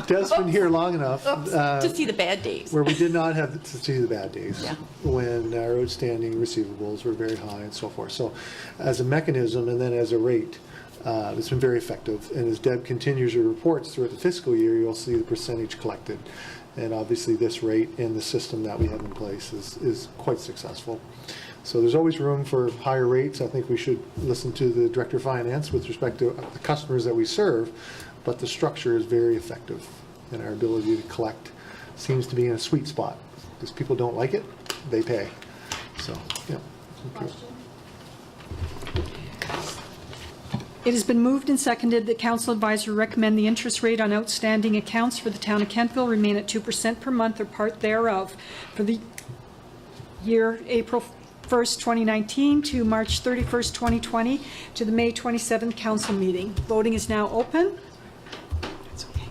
Deb's been here long enough. To see the bad days. Where we did not have to see the bad days. Yeah. When our outstanding receivables were very high and so forth. So as a mechanism and then as a rate, it's been very effective. And as Deb continues her reports throughout the fiscal year, you'll see the percentage collected. And obviously this rate and the system that we have in place is quite successful. So there's always room for higher rates. I think we should listen to the Director of Finance with respect to the customers that we serve, but the structure is very effective and our ability to collect seems to be in a sweet spot. Because people don't like it, they pay. So, yeah. Thank you. It has been moved and seconded that Council Advisory recommend the interest rate on outstanding accounts for the town of Kentville remain at 2% per month or part thereof for the year April 1st, 2019 to March 31st, 2020 to the May 27th council meeting. Voting is now open. That's okay.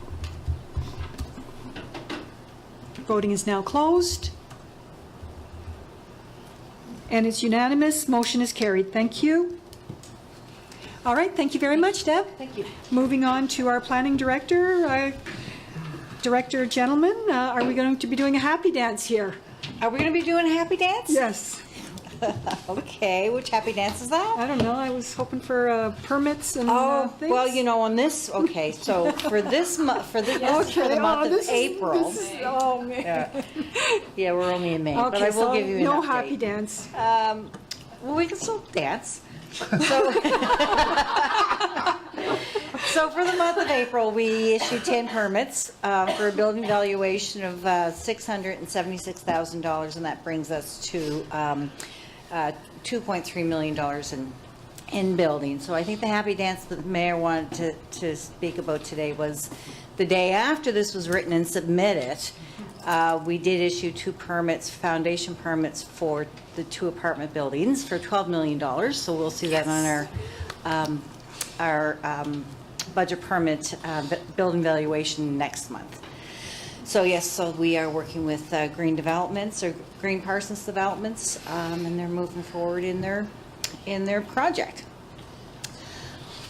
Voting is now closed. And it's unanimous. Motion is carried. Thank you. All right, thank you very much, Deb. Thank you. Moving on to our planning director. Director, gentlemen, are we going to be doing a happy dance here? Are we going to be doing a happy dance? Yes. Okay, which happy dance is that? I don't know, I was hoping for permits and Oh, things. well, you know, on this, okay, so for this month, for the month of April. Oh, man. Yeah, we're only in May, but Okay, I will so give you an no update. happy dance. Well, we can still dance. So for the month of April, we issued 10 permits for a building valuation of $676,000, and that brings us to $2.3 million in building. So I think the happy dance that the mayor wanted to speak about today was the day after this was written and submitted. We did issue 2 permits, foundation permits for the 2 apartment buildings for $12 million. So we'll see that on our budget permit building valuation next month. So yes, so we are working with Green Developments or Green Parsons Developments, and they're moving forward in their project.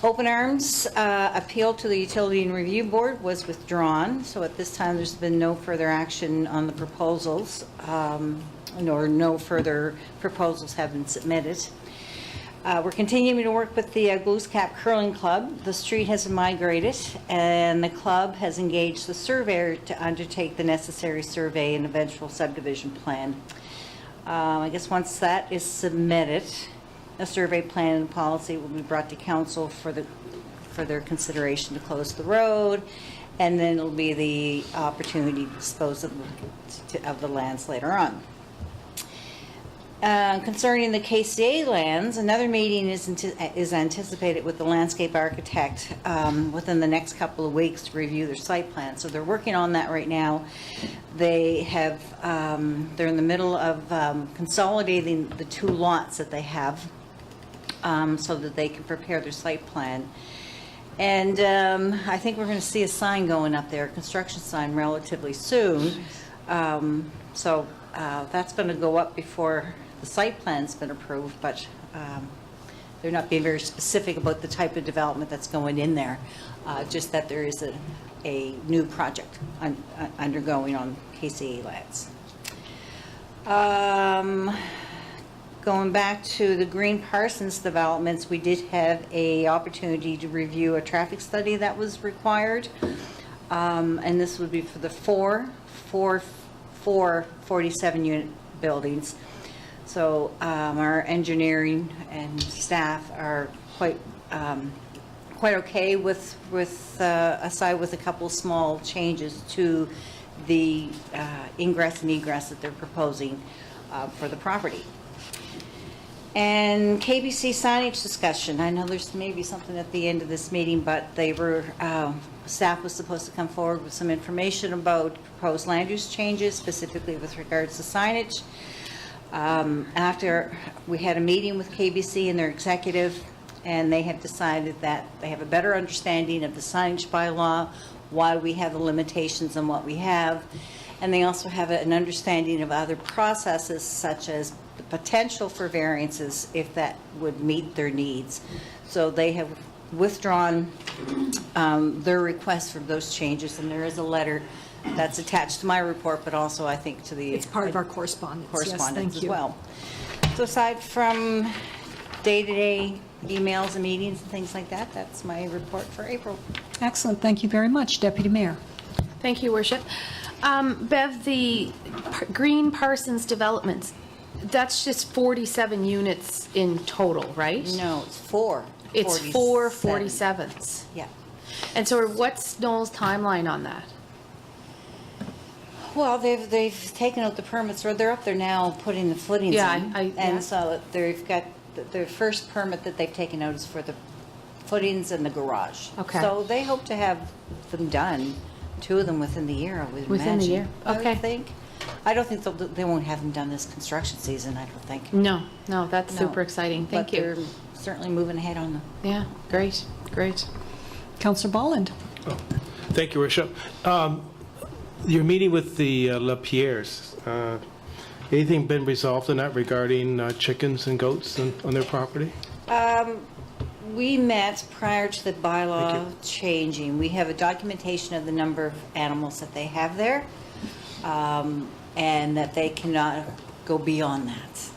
Open Arms appeal to the Utility and Review Board was withdrawn, so at this time there's been no further action on the proposals, nor no further proposals have been submitted. We're continuing to work with the Glooskap Curling Club. The street has migrated, and the club has engaged the surveyor to undertake the necessary survey and eventual subdivision plan. I guess once that is submitted, a survey plan and policy will be brought to council for their consideration to close the road, and then it'll be the opportunity to dispose of the lands later on. Concerning the KCA lands, another meeting is anticipated with the landscape architect within the next couple of weeks to review their site plan. So they're working on that right now. They're in the middle of consolidating the 2 lots that they have so that they can prepare their site plan. And I think we're going to see a sign going up there, a construction sign, relatively soon. So that's going to go up before the site plan's been approved, but they're not being very specific about the type of development that's going in there, just that there is a new project undergoing on KCA lands. Going back to the Green Parsons developments, we did have a opportunity to review a traffic study that was required, and this would be for the four 47-unit buildings. So our engineering and staff are quite okay with aside with a couple small changes to the ingress and egress that they're proposing for the property. And KBC signage discussion. I know there's maybe something at the end of this meeting, but staff was supposed to come forward with some information about proposed land use changes, specifically with regards to signage. After we had a meeting with KBC and their executive, and they have decided that they have a better understanding of the signage bylaw, why we have the limitations on what we have, and they also have an understanding of other processes such as the potential for variances if that would meet their needs. So they have withdrawn their request for those changes, and there is a letter that's attached to my report, but also I think to the... It's part of our correspondence. Yes, thank as you. well. So aside from day-to-day emails and meetings and things like that, that's my report for April. Excellent, thank you very much, Deputy Mayor. Thank you, Worship. Bev, the Green Parsons developments, that's just 47 units in total, right? No, it's 4. It's 4 47s. Yeah. And so what's Noel's timeline on that? Well, they've taken out the permits, or they're up there now putting the footings in. And so they've got, the first permit that they've taken out is for the footings and the garage. Okay. So they hope to have them done, 2 of them within the year, I would imagine. Within the year, okay. I would think. I don't think they won't have them done this construction season, I don't think. No, that's super exciting. Thank But you. they're certainly moving ahead on them. Yeah, great. Councillor Bolland. Thank you, Worship. Your meeting with the LaPierres, anything been resolved in that regarding chickens and goats on their property? We met prior to the bylaw changing. We have a documentation of the number of animals that they have there, and that they cannot go beyond that.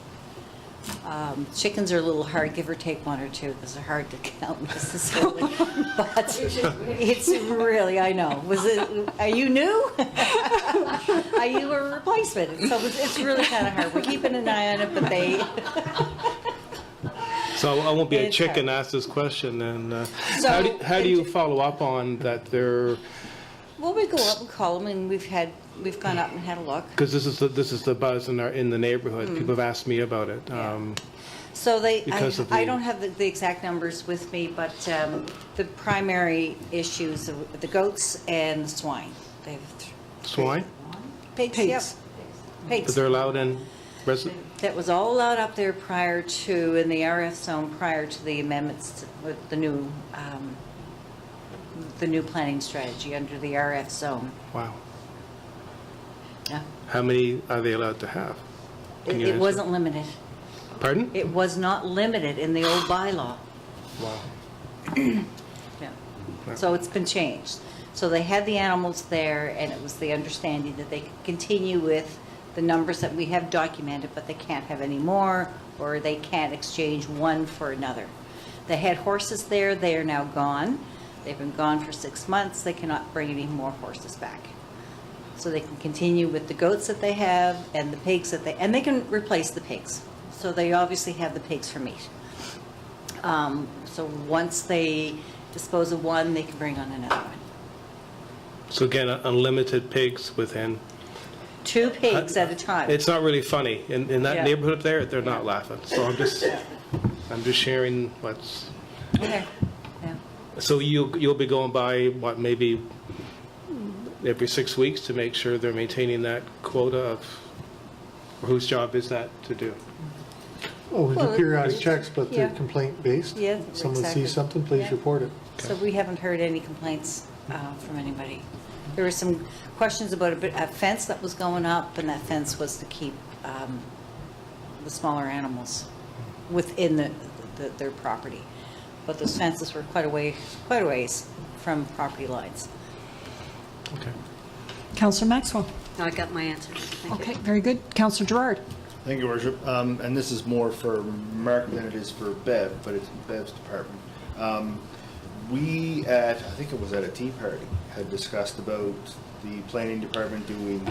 Chickens are a little hard, give or take one or two, because they're hard to count necessarily. But it's really, I know. Are you new? Are you a replacement? So it's really kind of hard. We're keeping an eye on it, but they... So I won't be a It's chicken hard. ask this question, and So- how do you follow up on that they're, Well, we go up and call them, and we've gone up and had a look. because this is the buzz in the neighborhood. People have asked me about it. So Because of I the- don't have the exact numbers with me, but the primary issues are the goats and the swine. They have Swine, pigs, yep. but Pigs. they're allowed in resident. That was all allowed up there prior to, in the RF zone, prior to the amendments with the new planning strategy under the RF zone. Wow. Yeah. How many are they allowed to have? Can you It answer? wasn't limited. Pardon? It was not limited in the old bylaw. Wow. Yeah. So it's been changed. So they had the animals there, and it was the understanding that they could continue with the numbers that we have documented, but they can't have any more, or they can't exchange one for another. They had horses there, they are now gone. They've been gone for 6 months, they cannot bring any more horses back. So they can continue with the goats that they have, and the pigs and they can replace the pigs. So they obviously have the pigs for meat. So once they dispose of one, they can bring on another one. So again, unlimited pigs within. 2 pigs at a time. It's not really funny. In that Yeah. neighborhood there, they're not laughing. So I'm just sharing what's. Okay. Yeah. So you'll be going by, what, maybe every 6 weeks to make sure they're maintaining that quota of, or whose job is that to do? Oh, we do Well, periodic checks, but they're yeah. complaint-based. Yeah, Someone exactly. sees something, please Yeah. report it. So we haven't heard any complaints from anybody. There were some questions about a fence that was going up, and that fence was to keep the smaller animals within their property. But those fences were quite a ways from property lines. Okay. Councillor Maxwell. I got my answer. Thank you. Okay, very good. Councillor Gerard. Thank you, Worship. And this is more for Mark than it is for Bev, but it's Bev's department. We I think it was at a tea party, had discussed about the planning department doing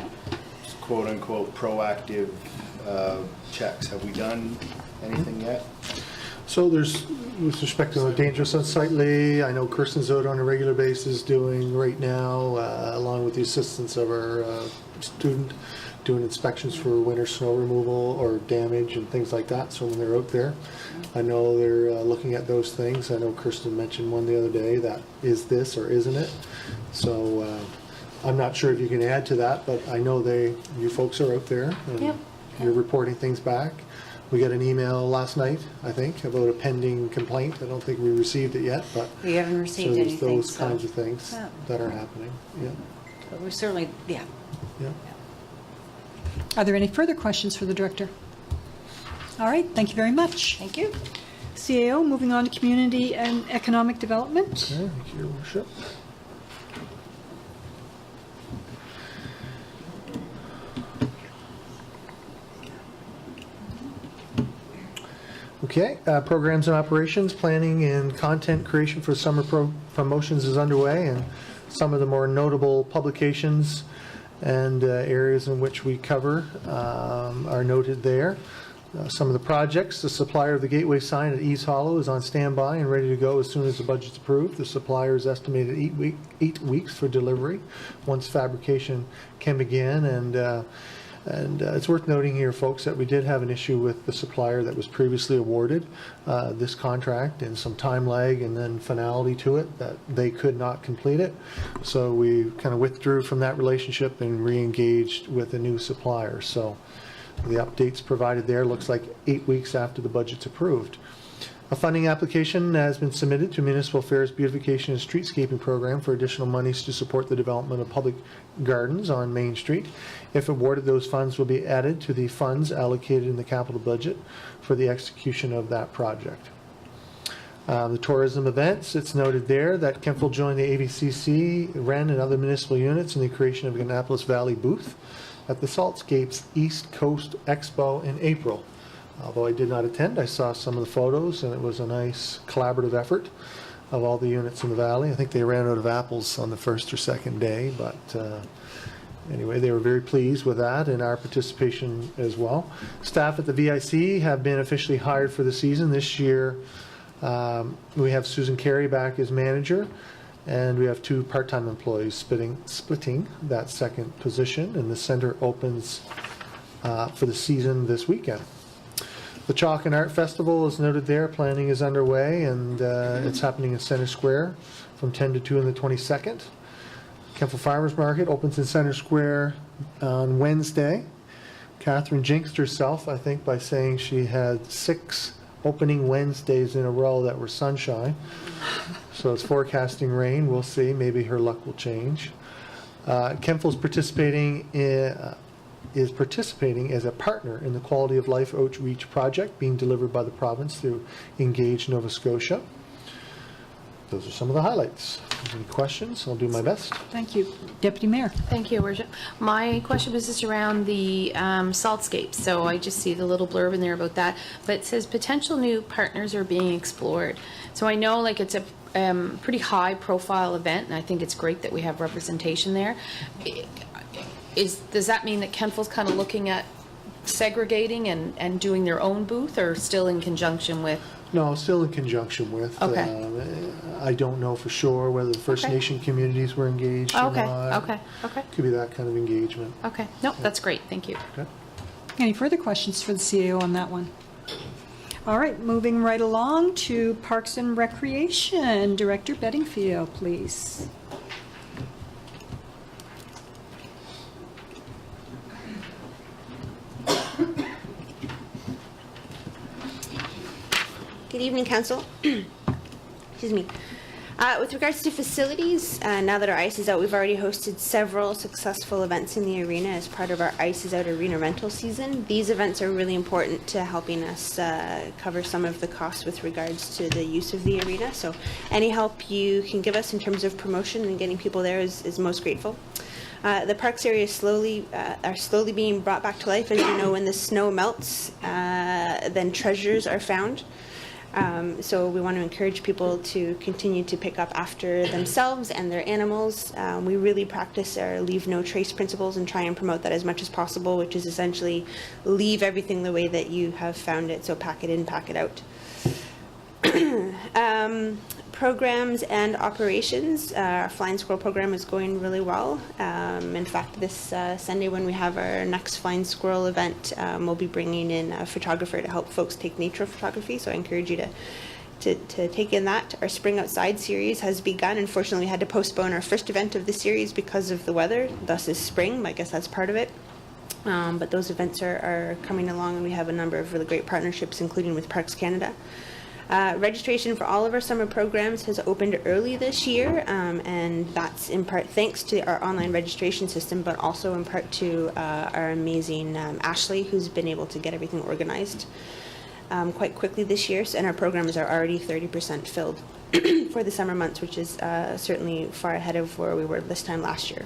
quote-unquote proactive checks. Have we done anything yet? So there's, with respect to dangerous unsightly, I know Kirsten's out on a regular basis doing right now, along with the assistance of our student, doing inspections for winter snow removal or damage and things like that, so when they're out there. I know they're looking at those things. I know Kirsten mentioned one the other day that is this or isn't it? So I'm not sure if you can add to that, but I know you folks are out there and Yep. you're reporting things back. We got an email last night, I think, about a pending complaint. I don't think we received it yet, but. We haven't received so anything. there's those so- kinds of things Yeah. that are happening, yeah, But we certainly, yeah. yeah. Are there any further questions for the director? All right, thank you very much. Thank you. CAO, moving on to community and economic development. Okay, thank you, Your Worship. Okay, programs and operations, planning and content creation for summer promotions is underway, and some of the more notable publications and areas in which we cover are noted there. Some of the projects, the supplier of the gateway sign at East Hollow is on standby and ready to go as soon as the budget's approved. The supplier is estimated 8 weeks for delivery once fabrication can begin. And it's worth noting here, folks, that we did have an issue with the supplier that was previously awarded this contract, and some time lag and then finality to it, that they could not complete it. So we kind of withdrew from that relationship and re-engaged with a new supplier. So the updates provided there looks like 8 weeks after the budget's approved. A funding application has been submitted to Municipal Affairs Beautification and Streetscaping Program for additional monies to support the development of public gardens on Main Street. If awarded, those funds will be added to the funds allocated in the capital budget for the execution of that project. The tourism events, it's noted there that Kemp will join the ABCC, Wren, and other municipal units in the creation of an Annapolis Valley booth at the Saltscapes East Coast Expo in April. Although I did not attend, I saw some of the photos, and it was a nice collaborative effort of all the units in the valley. I think they ran out of apples on the first or second day, but anyway, they were very pleased with that and our participation as well. Staff at the VIC have been officially hired for the season. This year, we have Susan Carey back as manager, and we have 2 part-time employees splitting that second position, and the center opens for the season this weekend. The Chalk and Art Festival is noted there. Planning is underway, and it's happening in Center Square from 10 to 2 on the 22nd. Kemptville Farmers Market opens in Center Square on Wednesday. Catherine jinxed herself, I think, by saying she had 6 opening Wednesdays in a row that were sunshine. So it's forecasting rain. We'll see. Maybe her luck will change. Kemptville's is participating as a partner in the Quality of Life Outreach Project being delivered by the province through Engage Nova Scotia. Those are some of the highlights. Any questions? I'll do my best. Thank you. Deputy Mayor. Thank you, Worship. My question was just around the saltscapes. So I just see the little blurb in there about that, but it says potential new partners are being explored. So I know like it's a pretty high profile event, and I think it's great that we have representation there. Does that mean that Kemptville's kind of looking at segregating and doing their own booth, or still in conjunction with? No, still in conjunction with. Okay. I don't know for sure whether the First Nation communities were engaged or not. Okay. Could be that kind of engagement. Okay. No, that's great. Thank you. Okay. Any further questions for the CAO on that one? All right, moving right along to Parks and Recreation. Director Bedingfield, please. Good evening, Council. Excuse me. With regards to facilities, now that our ice is out, we've already hosted several successful events in the arena as part of our Ice is Out arena rental season. These events are really important to helping us cover some of the costs with regards to the use of the arena. So any help you can give us in terms of promotion and getting people there is most grateful. The parks area are slowly being brought back to life. As you know, when the snow melts, then treasures are found. So we want to encourage people to continue to pick up after themselves and their animals. We really practice our leave no trace principles and try and promote that as much as possible, which is essentially leave everything the way that you have found it. So pack it in, pack it out. Programs and operations. Our Flying Squirrel program is going really well. In fact, this Sunday when we have our next Flying Squirrel event, we'll be bringing in a photographer to help folks take nature photography. So I encourage you to take in that. Our Spring Outside series has begun. Unfortunately, we had to postpone our first event of the series because of the weather. Thus is spring. I guess that's part of it. But those events are coming along, and we have a number of really great partnerships, including with Parks Canada. Registration for all of our summer programs has opened early this year, and that's in part thanks to our online registration system, but also in part to our amazing Ashley, who's been able to get everything organized quite quickly this year. And our programs are already 30% filled for the summer months, which is certainly far ahead of where we were this time last year.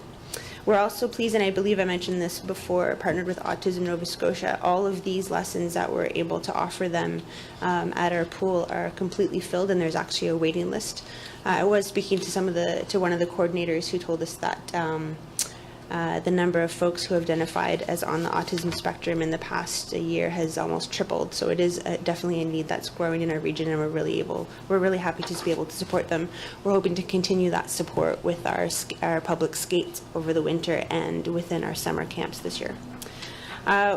We're also pleased, and I believe I mentioned this before, partnered with Autism Nova Scotia. All of these lessons that we're able to offer them at our pool are completely filled, and there's actually a waiting list. I was speaking to one of the coordinators who told us that the number of folks who have identified as on the autism spectrum in the past year has almost tripled. So it is definitely a need that's growing in our region, and we're really happy to be able to support them. We're hoping to continue that support with our public skates over the winter and within our summer camps this year.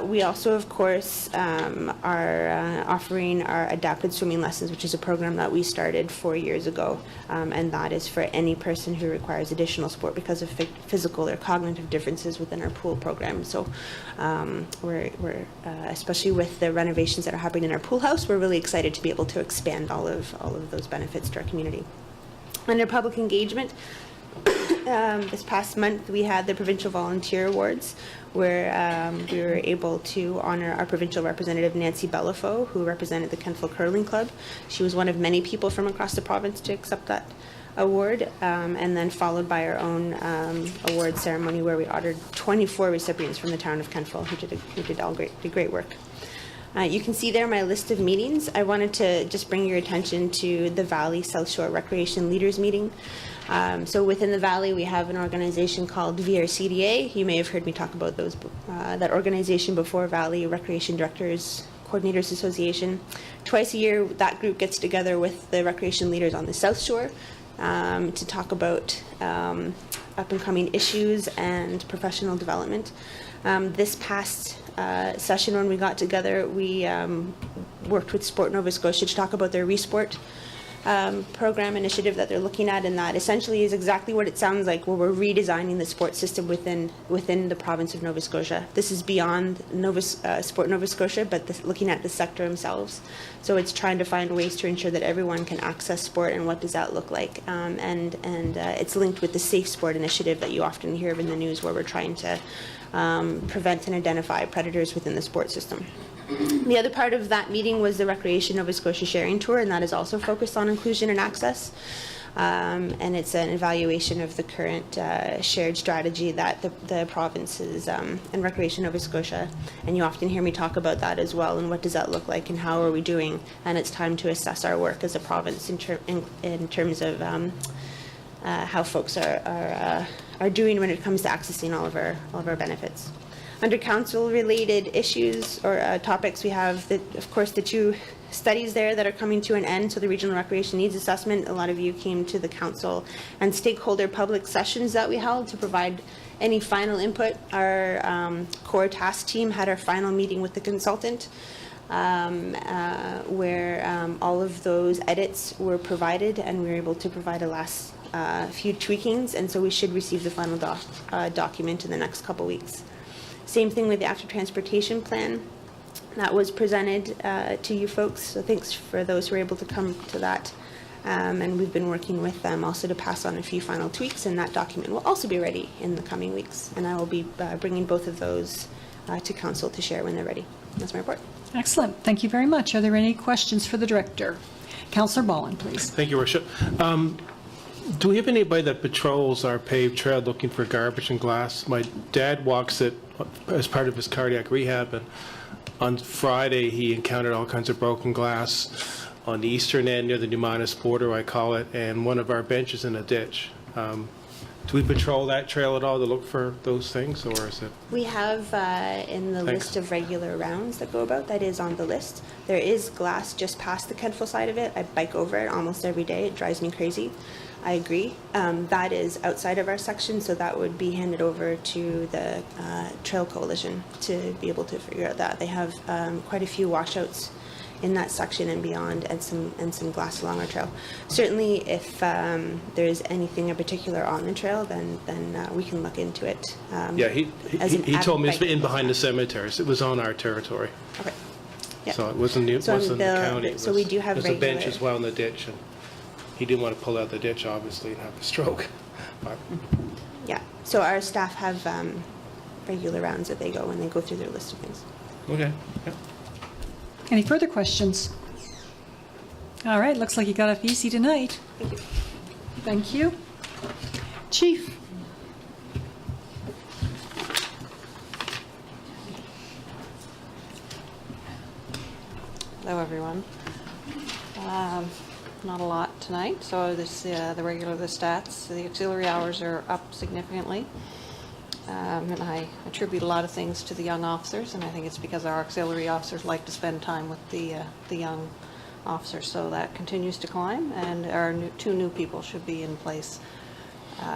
We also, of course, are offering our adapted swimming lessons, which is a program that we started 4 years ago, and that is for any person who requires additional support because of physical or cognitive differences within our pool program. So we're especially with the renovations that are happening in our pool house, we're really excited to be able to expand all of those benefits to our community. Under public engagement, this past month we had the Provincial Volunteer Awards, where we were able to honor our provincial representative Nancy Bellafo, who represented the Kemptville Curling Club. She was one of many people from across the province to accept that award, and then followed by our own award ceremony where we honored 24 recipients from the town of Kemptville who did great work. You can see there my list of meetings. I wanted to just bring your attention to the Valley South Shore Recreation Leaders Meeting. So within the Valley, we have an organization called VRCDA. You may have heard me talk about that organization before, Valley Recreation Directors Coordinators Association. Twice a year, that group gets together with the recreation leaders on the South Shore to talk about up-and-coming issues and professional development. This past session when we got together, we worked with Sport Nova Scotia to talk about their Resport program initiative that they're looking at, and that essentially is exactly what it sounds like, where we're redesigning the sports system within the province of Nova Scotia. This is beyond Sport Nova Scotia, but looking at the sector themselves. So it's trying to find ways to ensure that everyone can access sport, and what does that look like? And it's linked with the Safe Sport initiative that you often hear of in the news, where we're trying to prevent and identify predators within the sports system. The other part of that meeting was the Recreation Nova Scotia Sharing Tour, and that is also focused on inclusion and access. And it's an evaluation of the current shared strategy that the provinces and Recreation Nova Scotia, and you often hear me talk about that as well, and what does that look like and how are we doing, and it's time to assess our work as a province in terms of how folks are doing when it comes to accessing all of our benefits. Under council-related issues or topics, we have, of course, the 2 studies there that are coming to an end. So the Regional Recreation Needs Assessment, a lot of you came to the council and stakeholder public sessions that we held to provide any final input. Our core task team had our final meeting with the consultant, where all of those edits were provided, and we were able to provide a last few tweakings, and so we should receive the final document in the next couple weeks. Same thing with the active transportation plan that was presented to you folks. So thanks for those who were able to come to that. And we've been working with them also to pass on a few final tweaks, and that document will also be ready in the coming weeks. And I will be bringing both of those to council to share when they're ready. That's my report. Excellent. Thank you very much. Are there any questions for the director? Councillor Ballin, please. Thank you, Worship. Do we have anybody that patrols our paved trail looking for garbage and glass? My dad walks it as part of his cardiac rehab, and on Friday he encountered all kinds of broken glass on the eastern end near the Numanus border, I call it, and one of our benches in a ditch. Do we patrol that trail at all to look for those things, or is it? We have in the list of regular rounds that go about, that is on the list. There is glass just past the Kentville side of it. I bike over it almost every day. It drives me crazy. I agree. That is outside of our section, so that would be handed over to the Trail Coalition to be able to figure out that. They have quite a few washouts in that section and beyond, and some glass along our trail. Certainly, if there's anything in particular on the trail, then we can look into it. Yeah, he told me it's in behind the cemeteries. It was on our territory. Okay. Yeah. So it wasn't the county. So we do have regular. There's a bench regular. as well in the ditch, and he didn't want to pull out the ditch, obviously, and have a stroke. But Yeah. So our staff have regular rounds that they go when they go through their list of things. okay. Yeah. Any further questions? All right, looks like you got off easy tonight. Thank you. Thank you. Chief? Hello, everyone. Not a lot tonight, so this the stats. The auxiliary hours are up significantly, and I attribute a lot of things to the young officers, and I think it's because our auxiliary officers like to spend time with the young officers, so that continues to climb, and our 2 new people should be in place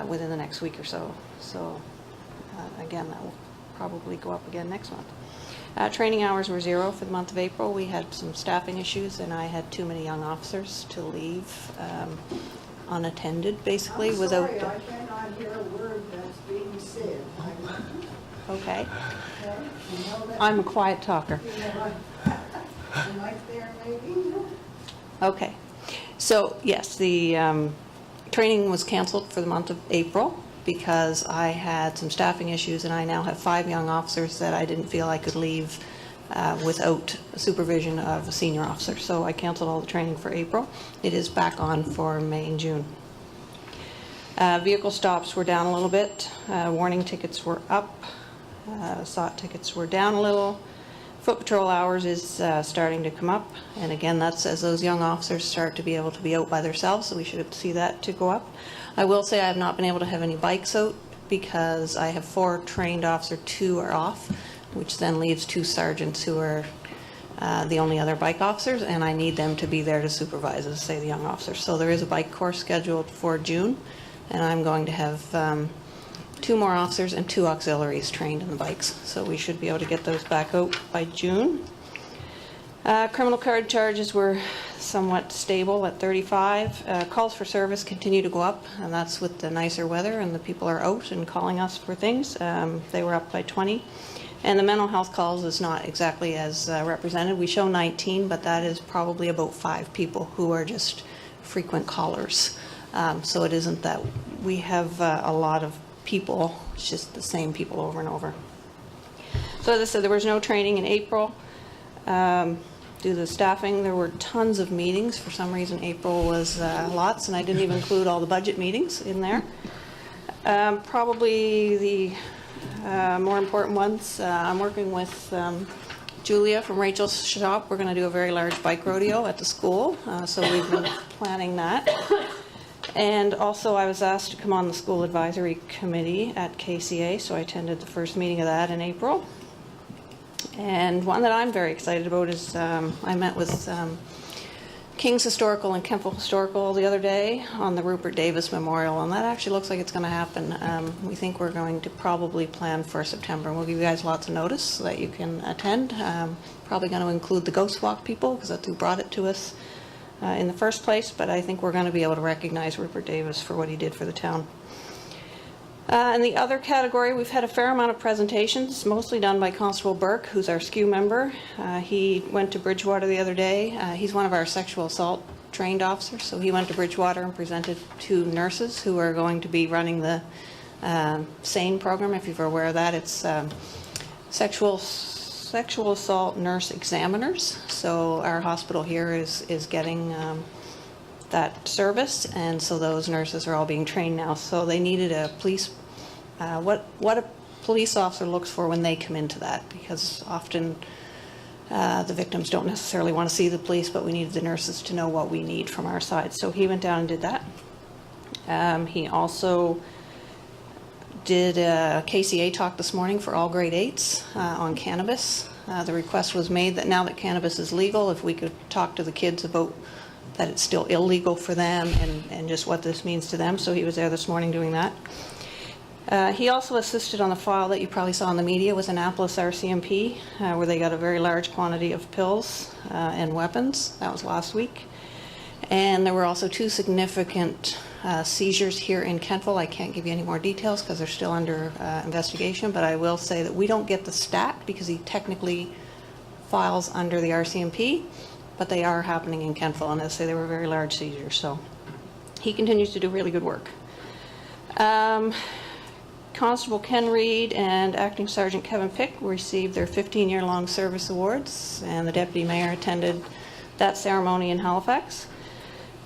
within the next week or so. So again, that will probably go up again next month. Training hours were 0 for the month of April. We had some staffing issues, and I had too many young officers to leave unattended, basically. I'm without. Sorry, I cannot hear a word that's being said. Okay. I'm a quiet talker. Right there, maybe. Okay. So yes, the training was canceled for the month of April, because I had some staffing issues, and I now have 5 young officers that I didn't feel I could leave without supervision of a senior officer. So I canceled all the training for April. It is back on for May and June. Vehicle stops were down a little bit. Warning tickets were up. SOT tickets were down a little. Foot patrol hours is starting to come up, and again, that's as those young officers start to be able to be out by themselves, so we should see that to go up. I will say I have not been able to have any bikes out because I have 4 trained officers, 2 are off, which then leaves 2 sergeants who are the only other bike officers, and I need them to be there to supervise, as say, the young officers. So there is a bike course scheduled for June, and I'm going to have 2 more officers and 2 auxiliaries trained in the bikes. So we should be able to get those back out by June. Criminal card charges were somewhat stable at 35. Calls for service continue to go up, and that's with the nicer weather and the people are out and calling us for things. They were up by 20. And the mental health calls is not exactly as represented. We show 19, but that is probably about 5 people who are just frequent callers. So it isn't that we have a lot of people, it's just the same people over and over. So as I said, there was no training in April. Due to the staffing, there were tons of meetings. For some reason, April was lots, and I didn't even include all the budget meetings in there. Probably the more important ones, I'm working with Julia from Rachel's shop. We're going to do a very large bike rodeo at the school, so we've been planning that. And also I was asked to come on the school advisory committee at KCA, so I attended the first meeting of that in April. And one that I'm very excited about is I met with King's Historical and Kempville Historical the other day on the Rupert Davis Memorial, and that actually looks like it's going to happen. We think we're going to probably plan for September, and we'll give you guys lots of notice so that you can attend. Probably going to include the Ghost Walk people, because that's who brought it to us in the first place, but I think we're going to be able to recognize Rupert Davis for what he did for the town. In the other category, we've had a fair amount of presentations, mostly done by Constable Burke, who's our SKU member. He went to Bridgewater the other day. He's one of our sexual assault trained officers, so he went to Bridgewater and presented to nurses who are going to be running the SANE program, if you're aware of that. It's sexual assault nurse examiners. So our hospital here is getting that service, and so those nurses are all being trained now. So they needed a police, what a police officer looks for when they come into that, because often the victims don't necessarily want to see the police, but we needed the nurses to know what we need from our side. So he went down and did that. He also did a KCA talk this morning for all grade 8s on cannabis. The request was made that now that cannabis is legal, if we could talk to the kids about that it's still illegal for them and just what this means to them. So he was there this morning doing that. He also assisted on the file that you probably saw in the media with Annapolis RCMP, where they got a very large quantity of pills and weapons. That was last week. And there were also 2 significant seizures here in Kentville. I can't give you any more details because they're still under investigation, but I will say that we don't get the stat because he technically files under the RCMP, but they are happening in Kentville, and as I say, they were very large seizures, so he continues to do really good work. Constable Ken Reed and Acting Sergeant Kevin Pick received their 15-year-long service awards, and the Deputy Mayor attended that ceremony in Halifax.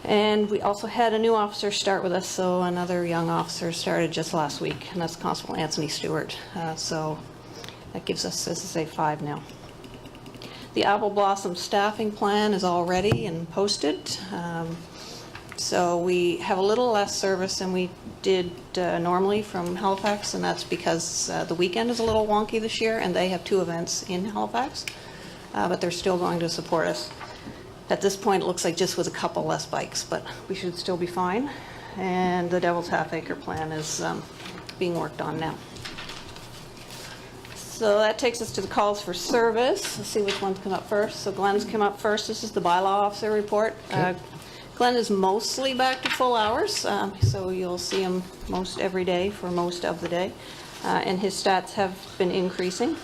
And we also had a new officer start with us, so another young officer started just last week, and that's Constable Anthony Stewart. So that gives us, as I say, 5 now. The Apple Blossom staffing plan is all ready and posted. So we have a little less service than we did normally from Halifax, and that's because the weekend is a little wonky this year, and they have 2 events in Halifax, but they're still going to support us. At this point, it looks like just with a couple less bikes, but we should still be fine. And the Devil's Half Acre plan is being worked on now. So that takes us to the calls for service. Let's see which ones come up first. So Glenn's come up first. This is the bylaw officer report. Okay. Glenn is mostly back to full hours, so you'll see him most every day for most of the day. And his stats have been increasing.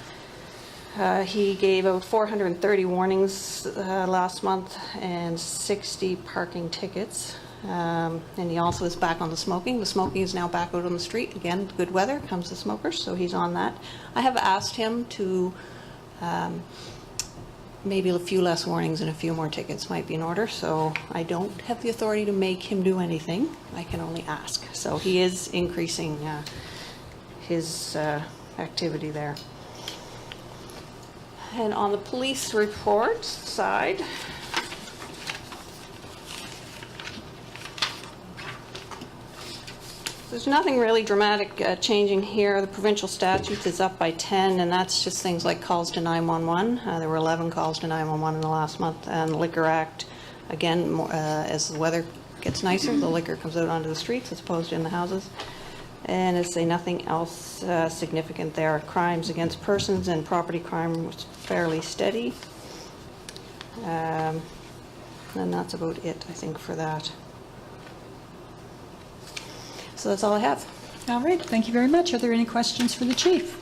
He gave out 430 warnings last month and 60 parking tickets. And he also is back on the smoking. The smoking is now back out on the street. Again, good weather comes to smokers, so he's on that. I have asked him to maybe a few less warnings and a few more tickets might be in order, so I don't have the authority to make him do anything. I can only ask. So he is increasing his activity there. And on the police report side, there's nothing really dramatic changing here. The provincial statute is up by 10, and that's just things like calls to 911. There were 11 calls to 911 in the last month. And the Liquor Act, again, as the weather gets nicer, the liquor comes out onto the streets as opposed to in the houses. And I say nothing else significant there. Crimes against persons and property crime was fairly steady. And that's about it, I think, for that. So that's all I have. All right, thank you very much. Are there any questions for the chief?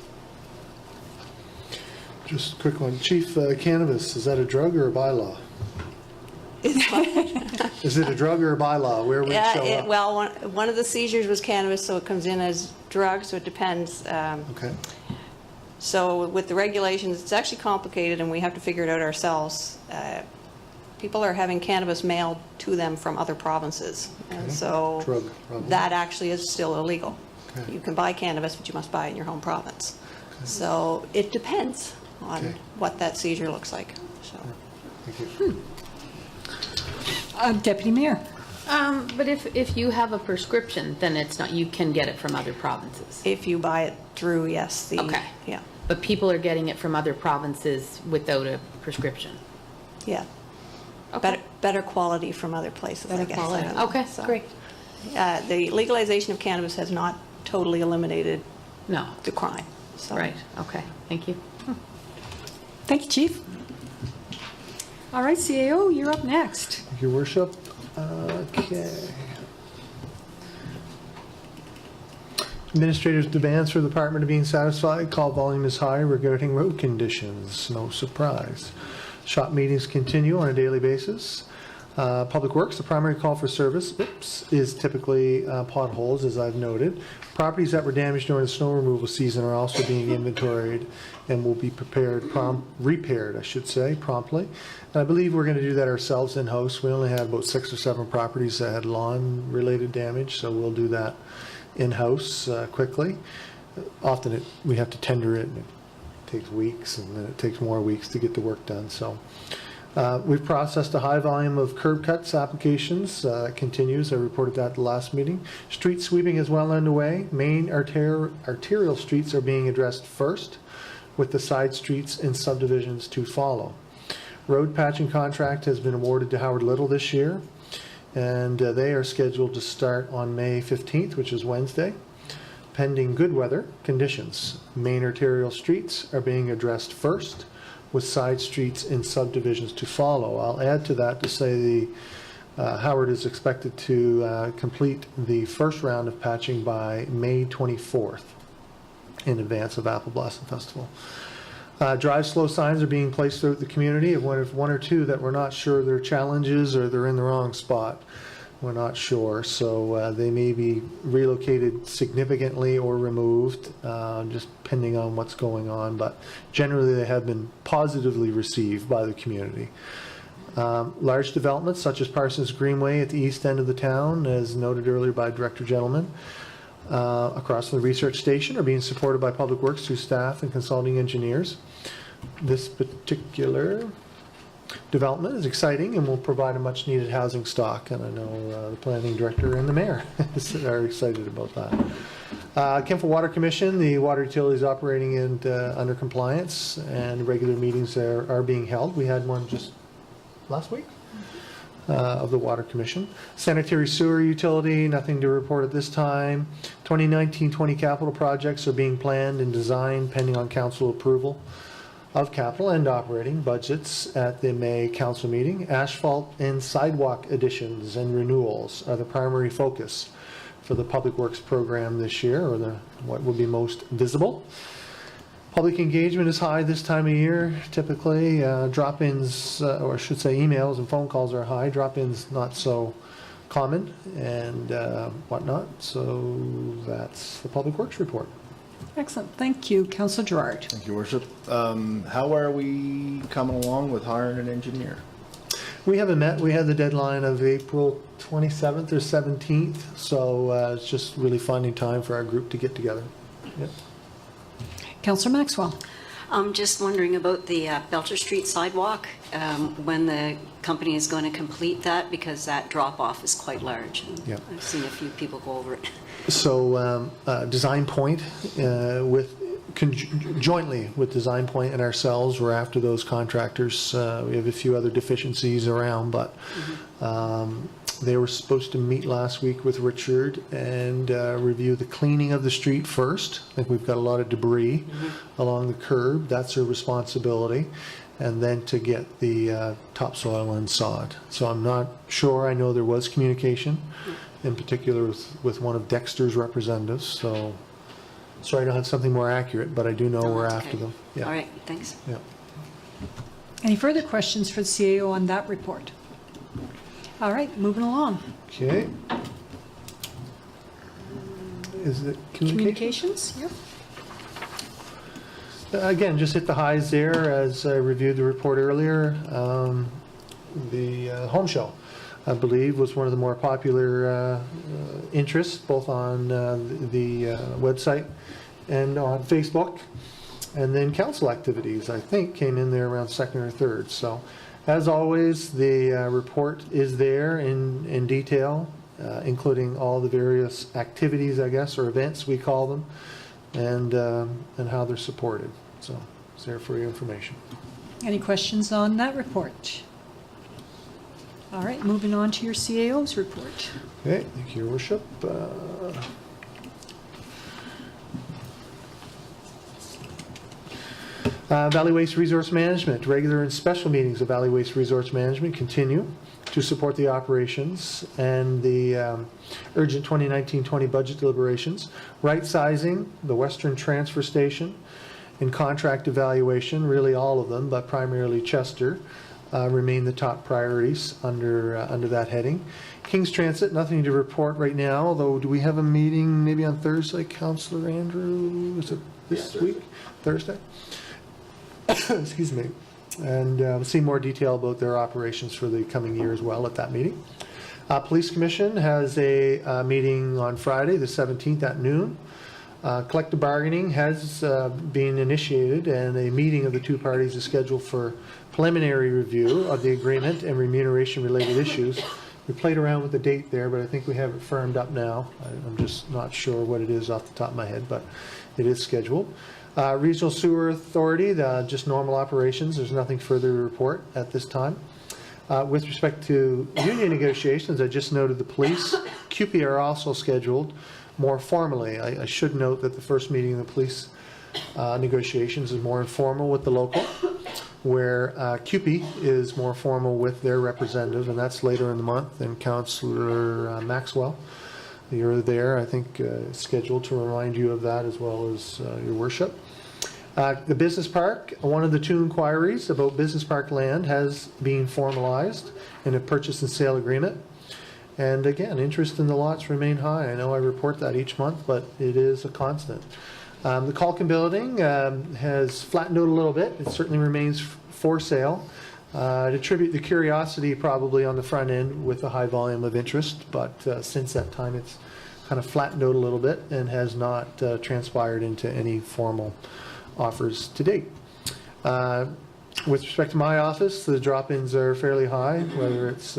Just a quick one. Chief, cannabis, is that a drug or a bylaw? Is it a drug or a bylaw? Where would it show up? Well, one of the seizures was cannabis, so it comes in as drug, so it depends. Okay. So with the regulations, it's actually complicated, and we have to figure it out ourselves. People are having cannabis mailed to them from other provinces, and so Drug, probably. that actually is still illegal. Okay. You can buy cannabis, but you must buy it in your home province. So it depends on what that seizure looks like. So. Thank you. Deputy Mayor. But if you have a prescription, then it's not, you can get it from other provinces. If you buy it through, yes. Okay. Yeah. But people are getting it from other provinces without a prescription. Yeah. Okay. Better quality from other places, I Better guess. quality. Okay, great. The legalization of cannabis has not totally eliminated No. the crime. So. Right, okay, thank you. Thank you, Chief. All right, CAO, you're up next. Thank you, Worship. Okay. Administrators' demands for the department are being satisfied. Call volume is high regarding road conditions. No surprise. Shop meetings continue on a daily basis. Public Works, the primary call for service, is typically potholes, as I've noted. Properties that were damaged during the snow removal season are also being inventoried and will be repaired, I should say, promptly. And I believe we're going to do that ourselves in-house. We only had about 6 or 7 properties that had lawn-related damage, so we'll do that in-house quickly. Often we have to tender it, and it takes weeks, and then it takes more weeks to get the work done. So we've processed a high volume of curb cuts applications. That continues. I reported that at the last meeting. Street sweeping is well underway. Main arterial streets are being addressed first, with the side streets and subdivisions to follow. Road patching contract has been awarded to Howard Little this year, and they are scheduled to start on May 15th, which is Wednesday. Pending good weather conditions, main arterial streets are being addressed first, with side streets and subdivisions to follow. I'll add to that to say Howard is expected to complete the first round of patching by May 24th, in advance of Apple Blossom Festival. Drive slow signs are being placed throughout the community. If one or two that we're not sure they're challenges or they're in the wrong spot, we're not sure. So they may be relocated significantly or removed, just depending on what's going on. But generally, they have been positively received by the community. Large developments such as Parsons Greenway at the east end of the town, as noted earlier by Director Gentleman, across from the research station, are being supported by Public Works through staff and consulting engineers. This particular development is exciting and will provide a much needed housing stock, and I know the planning director and the mayor are excited about that. Kemptville Water Commission, the water utility is operating under compliance, and regular meetings are being held. We had one just last week of the Water Commission. Sanitary sewer utility, nothing to report at this time. 2019-20 capital projects are being planned and designed pending on council approval of capital and operating budgets at the May council meeting. Asphalt and sidewalk additions and renewals are the primary focus for the Public Works program this year, or what will be most visible. Public engagement is high this time of year. Typically, drop-ins, or I should say emails and phone calls are high. Drop-ins not so common, and whatnot. So that's the Public Works report. Excellent. Thank you, Councillor Gerard. Thank you, Worship. How are we coming along with hiring an engineer? We haven't met. We had the deadline of April 27th or 17th, so it's just really finding time for our group to get together. Yep. Councillor Maxwell. I'm just wondering about the Belcher Street sidewalk, when the company is going to complete that, because that drop-off is quite large. And Yeah. I've seen a few people go over it. So Design Point, jointly with Design Point and ourselves, we're after those contractors. We have a few other deficiencies around, but they were supposed to meet last week with Richard and review the cleaning of the street first. I think we've got a lot of debris along the curb. That's their responsibility. And then to get the topsoil and sod. So I'm not sure. I know there was communication, in particular with one of Dexter's representatives. So sorry I don't have something more accurate, but I do know we're after them. Yeah. All right, thanks. Yeah. Any further questions for the CAO on that report? All right, moving along. Okay. Is it Communications? Yep. Again, just hit the highs there as I reviewed the report earlier. The home show, I believe, was one of the more popular interests, both on the website and on Facebook. And then council activities, I think, came in there around second or third. So, as always, the report is there in detail, including all the various activities, I guess, or events we call them, and how they're supported. So it's there for your information. Any questions on that report? All right, moving on to your CAO's report. Okay, thank you, Your Worship. Valley Waste Resource Management, regular and special meetings of Valley Waste Resource Management continue to support the operations and the urgent 2019-20 budget deliberations. Right sizing, the Western Transfer Station, and contract evaluation, really all of them, but primarily Chester, remain the top priorities under that heading. King's Transit, nothing to report right now, although do we have a meeting maybe on Thursday, Councillor Andrew? Is it this week? Thursday? Excuse me. And we'll see more detail about their operations for the coming year as well at that meeting. Police Commission has a meeting on Friday, the 17th at noon. Collective bargaining has been initiated, and a meeting of the two parties is scheduled for preliminary review of the agreement and remuneration-related issues. We played around with the date there, but I think we have it firmed up now. I'm just not sure what it is off the top of my head, but it is scheduled. Regional Sewer Authority, just normal operations. There's nothing further to report at this time. With respect to union negotiations, I just noted the police, CUPE are also scheduled more formally. I should note that the first meeting of the police negotiations is more informal with the local, where CUPE is more formal with their representative, and that's later in the month. And Councillor Maxwell, you're there, I think, scheduled to remind you of that, as well as Your Worship. The business park, one of the two inquiries about business park land has been formalized in a purchase and sale agreement. And again, interest in the lots remain high. I know I report that each month, but it is a constant. The Calkin building has flattened out a little bit. It certainly remains for sale. I'd attribute the curiosity probably on the front end with a high volume of interest, but since that time it's kind of flattened out a little bit and has not transpired into any formal offers to date. With respect to my office, the drop-ins are fairly high, whether it's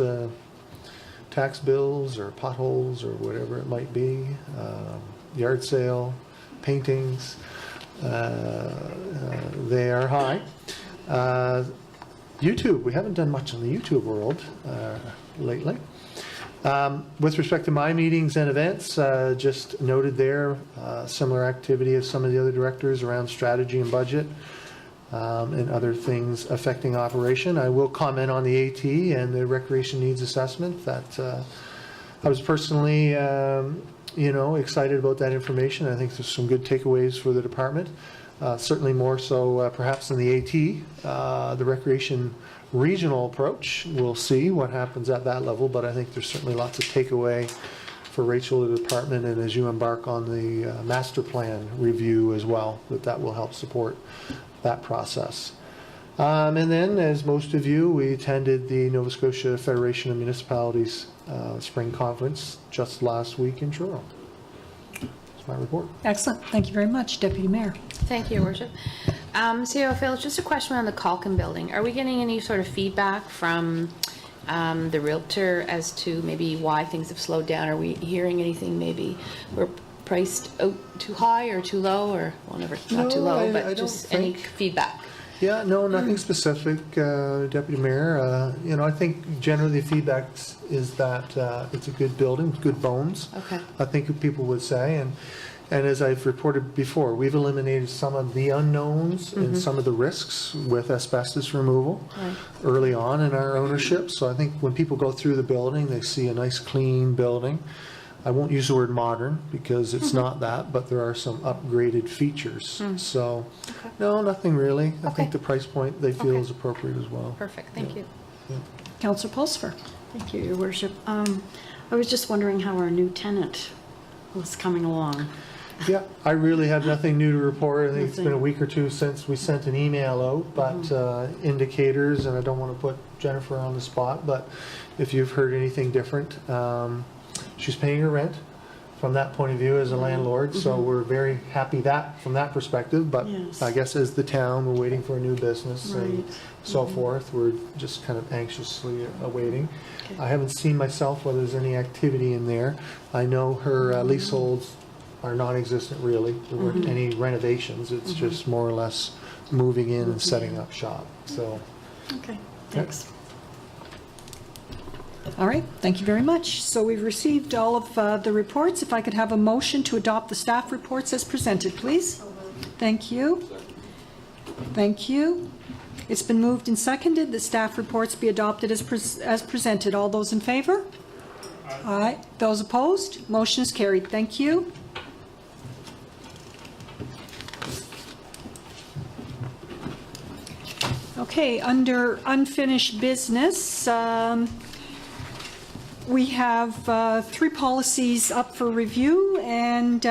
tax bills or potholes or whatever it might be, yard sale, paintings, they are high. YouTube, we haven't done much on the YouTube world lately. With respect to my meetings and events, just noted there, similar activity as some of the other directors around strategy and budget and other things affecting operation. I will comment on the AT and the recreation needs assessment. That I was personally, excited about that information. I think there's some good takeaways for the department. Certainly more so perhaps than the AT. The recreation regional approach, we'll see what happens at that level, but I think there's certainly lots of takeaway for Rachel, the department, and as you embark on the master plan review as well, that will help support that process. And then, as most of you, we attended the Nova Scotia Federation of Municipalities Spring Conference just last week in Toronto. That's my report. Excellent. Thank you very much, Deputy Mayor. Thank you, Your Worship. CEO Phil, just a question on the Calkin building. Are we getting any sort of feedback from the realtor as to maybe why things have slowed down? Are we hearing anything maybe we're priced out too high or too low, or, well, never, not too No, low, I but don't just any think- feedback? Yeah, no, nothing specific, Deputy Mayor. I think generally the feedback is that it's a good building, with good bones. Okay. I think people would say, and as I've reported before, we've eliminated some of the unknowns and some of the risks with asbestos removal Right. early on in our ownership. So I think when people go through the building, they see a nice, clean building. I won't use the word modern because it's not that, but there are some upgraded features. So, no, nothing really. I think the price point they feel is appropriate as well. Perfect, thank you. Councillor Pulsfer. Thank you, Your Worship. I was just wondering how our new tenant was coming along. Yeah, I really have nothing new to report. I think it's been a Nothing. week or two since we sent an email out, but indicators, and I don't want to put Jennifer on the spot, but if you've heard anything different, she's paying her rent from that point of view as a landlord, so we're very happy from that perspective, but Yes. I guess as the town, we're waiting for a new business and Right. so forth. We're just kind of anxiously awaiting. Okay. I haven't seen myself whether there's any activity in there. I know her leaseholds are non-existent really. There weren't any renovations. It's just more or less moving in and setting up shop, so. Okay, thanks. All right, thank you very much. So we've received all of the reports. If I could have a motion to adopt the staff reports as presented, please. Thank you. Thank you. It's been moved and seconded that staff reports be adopted as presented. All those in favor? Aye. Those opposed? Motion is carried. Thank you. Okay, under unfinished business, we have 3 policies up for review, and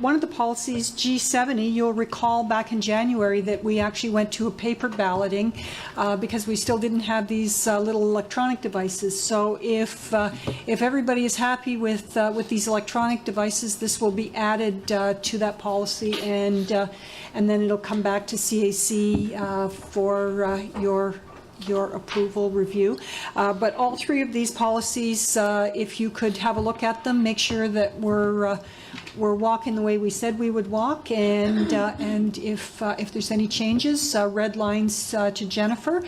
one of the policies, G70, you'll recall back in January that we actually went to a paper balloting because we still didn't have these little electronic devices. So if everybody is happy with these electronic devices, this will be added to that policy, and then it'll come back to CAC for your approval review. But all 3 of these policies, if you could have a look at them, make sure that we're walking the way we said we would walk, and if there's any changes, red lines to Jennifer,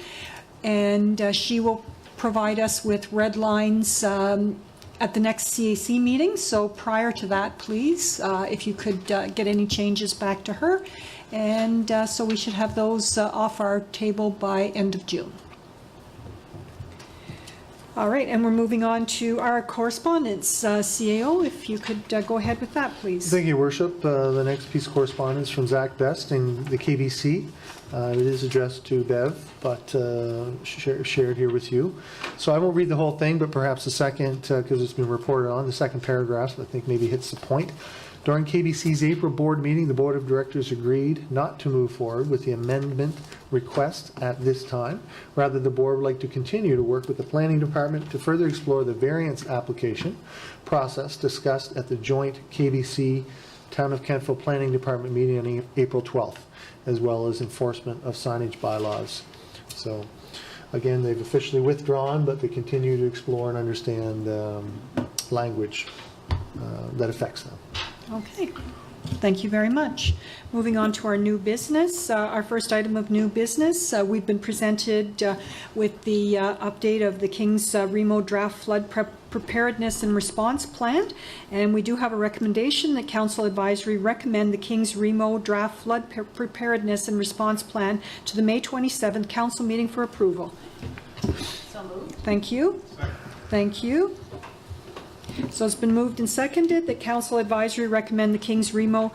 and she will provide us with red lines at the next CAC meeting. So prior to that, please, if you could get any changes back to her, and so we should have those off our table by end of June. All right, and we're moving on to our correspondence. CAO, if you could go ahead with that, please. Thank you, Your Worship. The next piece of correspondence from Zach Best in the KBC. It is addressed to Bev, but shared here with you. So I won't read the whole thing, but perhaps the second, because it's been reported on, the second paragraph I think maybe hits the point. During KBC's April board meeting, the Board of Directors agreed not to move forward with the amendment request at this time. Rather, the board would like to continue to work with the Planning Department to further explore the variance application process discussed at the joint KBC Town of Kentville Planning Department meeting on April 12th, as well as enforcement of signage bylaws. So, again, they've officially withdrawn, but they continue to explore and understand language that affects them. Okay, thank you very much. Moving on to our new business. Our first item of new business, we've been presented with the update of the King's Remo Draft Flood Preparedness and Response Plan, and we do have a recommendation that Council Advisory recommend the King's Remo Draft Flood Preparedness and Response Plan to the May 27th Council meeting for approval. So moved. Thank you. Thank you. So it's been moved and seconded that Council Advisory recommend the King's Remo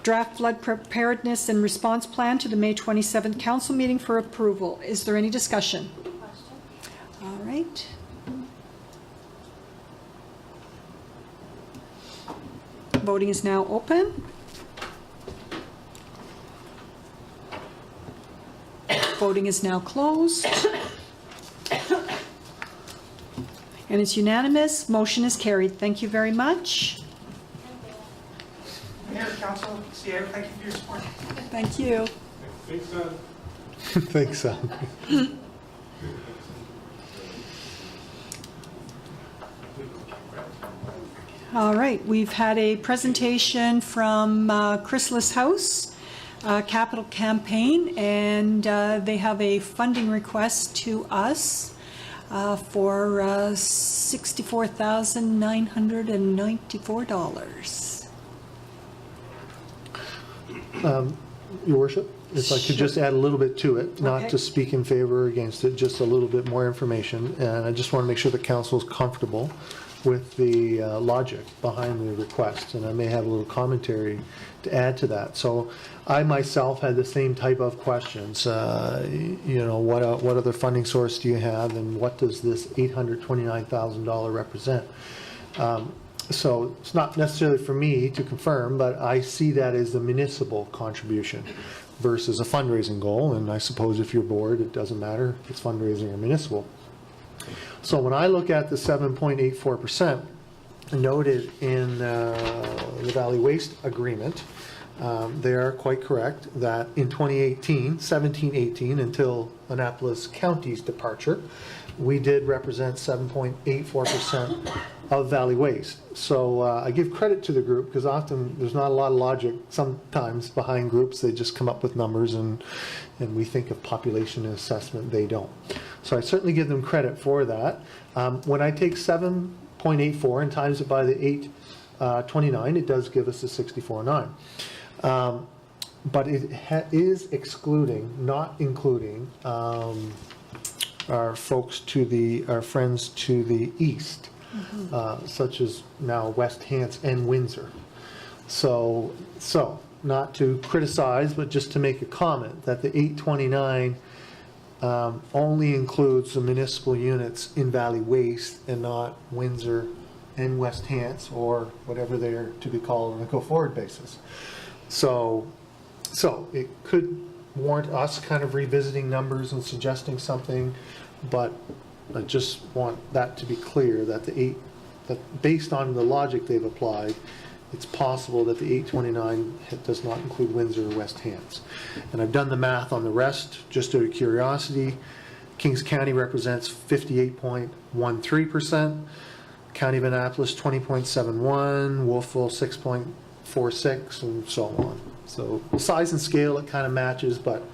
Draft Flood Preparedness and Response Plan to the May 27th Council meeting for approval. Is there any discussion? All right. Voting is now open. Voting is now closed. And it's unanimous. Motion is carried. Thank you very much. Mayor, Council, CAO, thank you for your support. Thank you. Thanks, Sam. All right, we've had a presentation from Chrysalis House Capital Campaign, and they have a funding request to us for $64,994. Your Worship, if I could just add a little bit to it, not Okay. to speak in favor or against it, just a little bit more information. And I just want to make sure the council is comfortable with the logic behind the request, and I may have a little commentary to add to that. So I myself had the same type of questions. What other funding source do you have, and what does this $829,000 represent? So it's not necessarily for me to confirm, but I see that as a municipal contribution versus a fundraising goal. And I suppose if you're bored, it doesn't matter if it's fundraising or municipal. So when I look at the 7.84% noted in the Valley Waste Agreement, they are quite correct that in 17-18, until Annapolis County's departure, we did represent 7.84% of Valley Waste. So I give credit to the group, because often there's not a lot of logic sometimes behind groups. They just come up with numbers, and we think of population assessment, they don't. So I certainly give them credit for that. When I take 7.84 and times it by the 829, it does give us a 64.9. But it is excluding, not including, our friends to the east, such as now West Hants and Windsor. So not to criticize, but just to make a comment that the 829 only includes the municipal units in Valley Waste and not Windsor and West Hants, or whatever they're to be called on a go-forward basis. So it could warrant us kind of revisiting numbers and suggesting something, but I just want that to be clear, that that based on the logic they've applied, it's possible that the 829 does not include Windsor or West Hants. And I've done the math on the rest, just out of curiosity. Kings County represents 58.13%, County of Annapolis 20.71%, Wolfville 6.46%, and so on. So size and scale, it kind of matches, but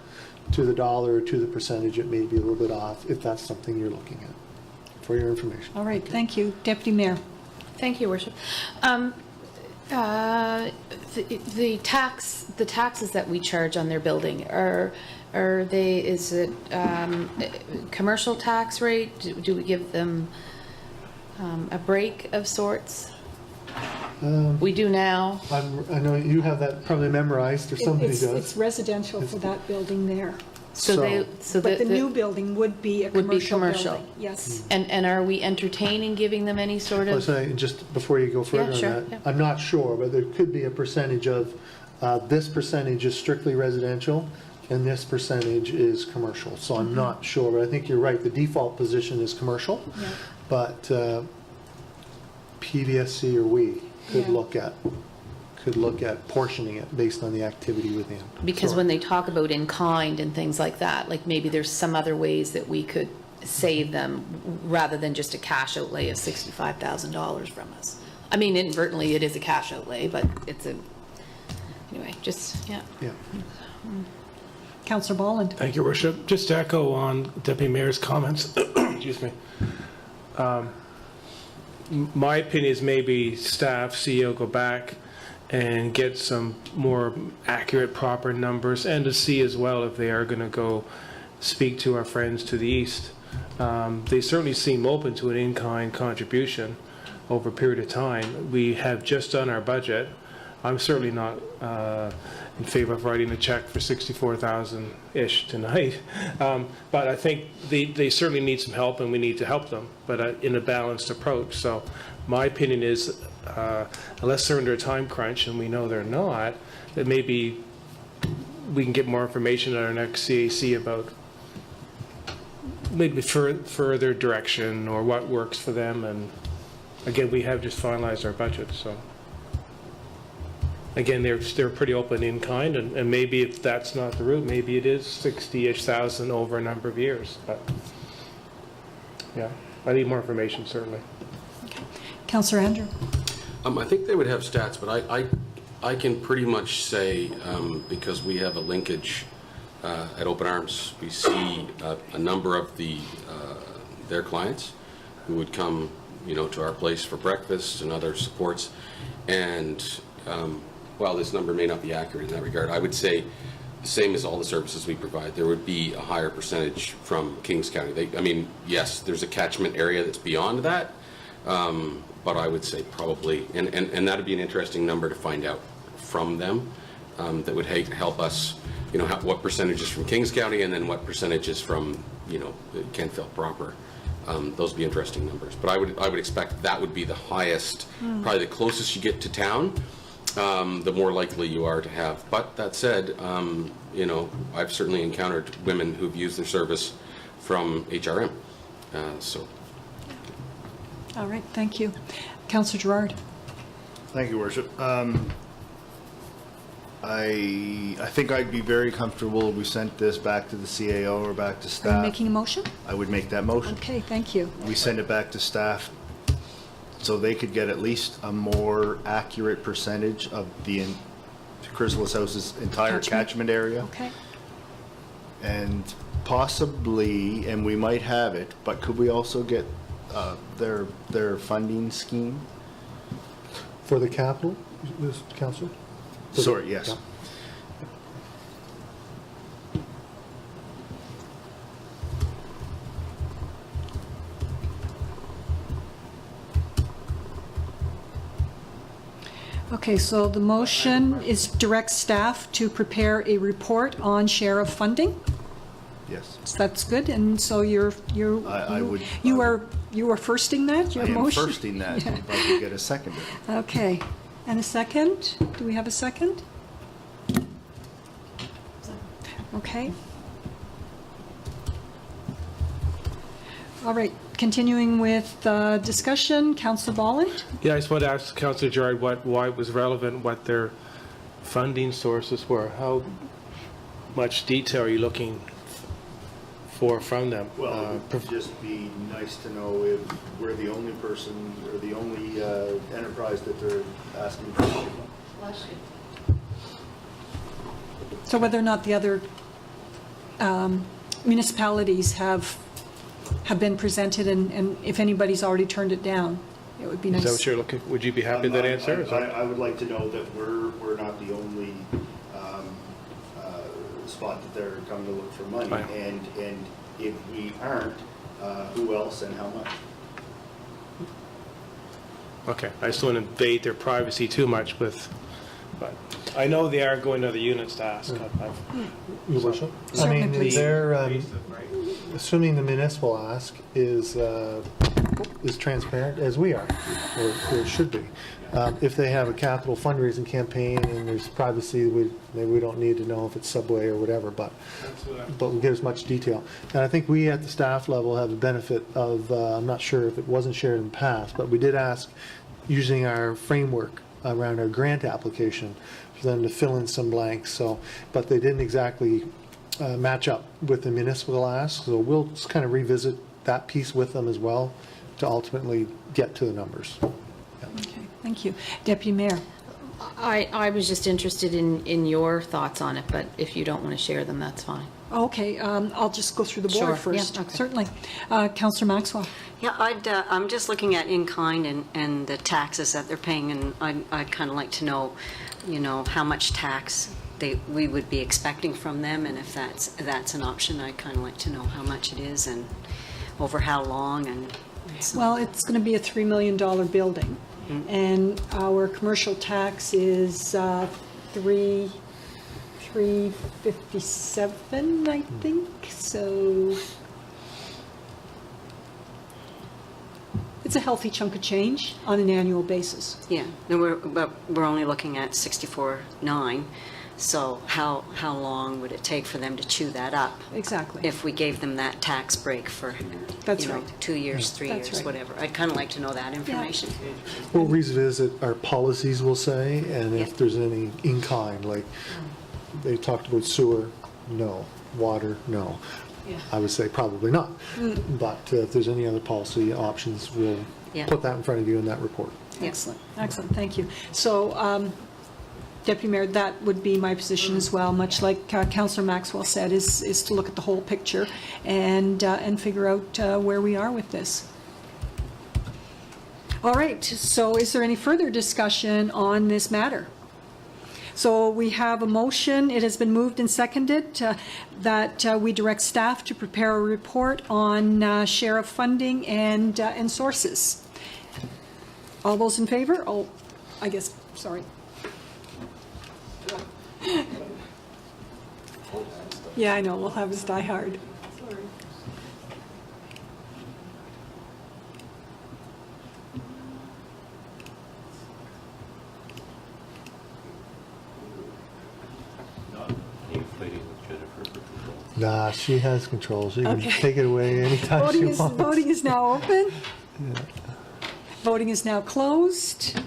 to the dollar or to the percentage, it may be a little bit off, if that's something you're looking at, for your information. All right, thank you. Deputy Mayor. Thank you, Worship. The taxes that we charge on their building, is it commercial tax rate? Do we give them a break of sorts? We do now. I know you have that probably memorized, or somebody does. It's residential for that building there. So But the new building would be a commercial building. Yes. And are we entertaining giving them any sort of? Just before you go further on that, yeah. I'm not sure, but there could be a percentage of, this percentage is strictly residential, and this percentage is commercial. So I'm not sure, but I think you're right. The default position is commercial, but PVSC or we could look at portioning it based on the activity within. Because when they talk about in kind and things like that, like maybe there's some other ways that we could save them rather than just a cash outlay of $65,000 from us. I mean, inadvertently it is a cash outlay, but it's anyway, yeah. Councillor Bolland. Thank you, Worship. Just to echo on Deputy Mayor's comments, excuse me. My opinion is maybe staff, CEO go back and get some more accurate, proper numbers, and to see as well if they are going to go speak to our friends to the east. They certainly seem open to an in-kind contribution over a period of time. We have just done our budget. I'm certainly not in favor of writing a check for $64,000-ish tonight, but I think they certainly need some help, and we need to help them, but in a balanced approach. So my opinion is, unless they're under a time crunch, and we know they're not, that maybe we can get more information at our next CAC about maybe further direction or what works for them. And again, we have just finalized our budget, so. again, they're pretty open in kind, and maybe if that's not the route, maybe it is 60-ish thousand over a number of years. But yeah, I need more information, certainly. Councillor Andrew. I think they would have stats, but I can pretty much say, because we have a linkage at Open Arms, we see a number of their clients who would come, to our place for breakfast and other supports. And while this number may not be accurate in that regard, I would say the same as all the services we provide, there would be a higher percentage from Kings County. Yes, there's a catchment area that's beyond that, but I would say probably, and that'd be an interesting number to find out from them, that would help us, what percentage is from Kings County and then what percentage is from, Kentfield proper. Those would be interesting numbers. But I would expect that would be the highest, probably the closest you get to town, the more likely you are to have. But that said, I've certainly encountered women who've used their service from HRM. All right, thank you. Councillor Gerard. Thank you, Worship. I think I'd be very comfortable if we sent this back to the CAO or back to staff. Are you making a motion? I would make that motion. Okay, thank you. We send it back to staff so they could get at least a more accurate percentage of the Chrysalis House's entire catchment area. Okay. And possibly, and we might have it, but could we also get their funding scheme? For the capital, Councillor? Sorry, yes. Yeah. Okay, so the motion is direct staff to prepare a report on share of funding. Yes. So that's good, and so you are firsting that, your motion? I am firsting that, Yeah. if I could get a seconder. Okay, and a second? Do we have a second? Okay. All right, continuing with discussion, Councillor Bolland? Yeah, I just wanted to ask Councillor Gerard why it was relevant, what their funding sources were. How much detail are you looking for from them? Well, it would just be nice to know if we're the only person or the only enterprise that they're asking for money from. So whether or not the other municipalities have been presented, and if anybody's already turned it down, it would be nice. Is that what you're looking for? Would you be happy with that answer? Is that- I would like to know that we're not the only spot that they're coming to look for money. Right. And if we aren't, who else and how much? Okay, I just don't want to invade their privacy too much but I know they are going to other units to ask. Your Worship? Certainly, I mean, please. they're, assuming the municipal ask is transparent, as we are, or should be. If they have a capital fundraising campaign and there's privacy, maybe we don't need to know if it's Subway or whatever, but we get as much detail. And I think we at the staff level have the benefit of, I'm not sure if it wasn't shared in the past, but we did ask, using our framework around our grant application, for them to fill in some blanks. So, but they didn't exactly match up with the municipal ask, so we'll just kind of revisit that piece with them as well to ultimately get to the numbers. Okay, thank you. Deputy Mayor. I was just interested in your thoughts on it, but if you don't want to share them, that's fine. Okay, I'll just go through the board Sure, first. yeah, okay. Certainly. Councillor Maxwell. Yeah, I'm just looking at in-kind and the taxes that they're paying, and I'd kind of like to know, how much tax we would be expecting from them, and if that's an option, I'd kind of like to know how much it is and over how long. And so. Well, it's going to be a $3 million building, and our commercial tax is $357, I think. So it's a healthy chunk of change on an annual basis. Yeah, and we're only looking at 64.9. So how long would it take for them to chew that up? Exactly. If we gave them that tax break for, That's you know, right. 2 years, 3 That's years, right. whatever? I'd kind of like to know that information. We'll revisit our policies, we'll say, and if Yeah. there's any in-kind, like they talked about sewer, no. Water, no. Yeah. I would say probably not. But if there's any other policy options, we'll Yeah. put that in front of you in that report. Excellent, excellent, thank you. So, Deputy Mayor, that would be my position as well, much like Councillor Maxwell said, is to look at the whole picture and figure out where we are with this. All right, so is there any further discussion on this matter? So we have a motion, it has been moved and seconded, that we direct staff to prepare a report on share of funding and sources. All those in favor? Oh, I guess, sorry. Yeah, I know, we'll have us die hard. Sorry. Nah, she has control. She can Okay. take it away anytime she wants. Voting is now open. Voting is now closed.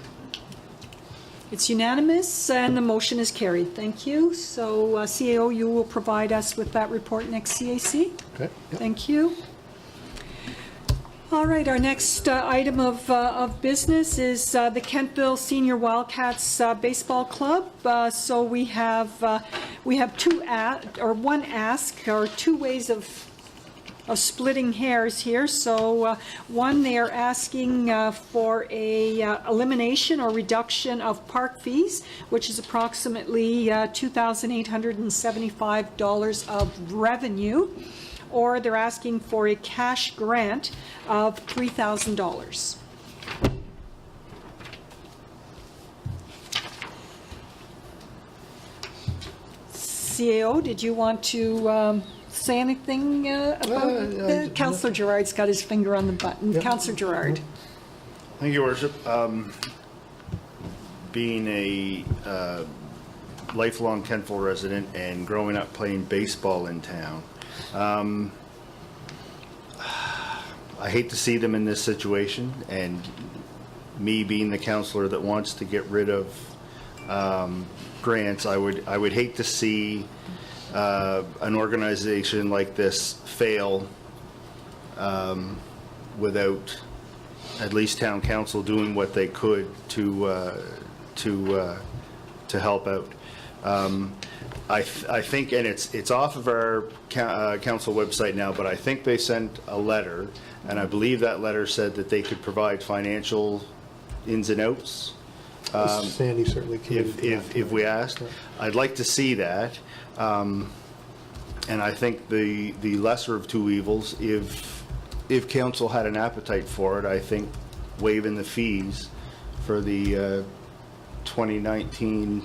It's unanimous, and the motion is carried. Thank you. So CAO, you will provide us with that report next CAC? Okay. Yep. Thank you. All right, our next item of business is the Kentville Senior Wildcats Baseball Club. So we have one ask, or two ways of splitting hairs here. So one, they are asking for a elimination or reduction of park fees, which is approximately $2,875 of revenue, or they're asking for a cash grant of $3,000. CAO, did you want to say anything about Councillor Gerard's got his finger on the button. Yep. Councillor Gerard. Thank you, Worship. Being a lifelong Kentville resident and growing up playing baseball in town, I hate to see them in this situation, and me being the counselor that wants to get rid of grants, I would hate to see an organization like this fail without at least town council doing what they could to help out. I think, and it's off of our council website now, but I think they sent a letter, and I believe that letter said that they could provide financial ins and outs. Sandy certainly can. If we asked, I'd like to see that. And I think the lesser of two evils, if council had an appetite for it, I think waiving the fees for the 2019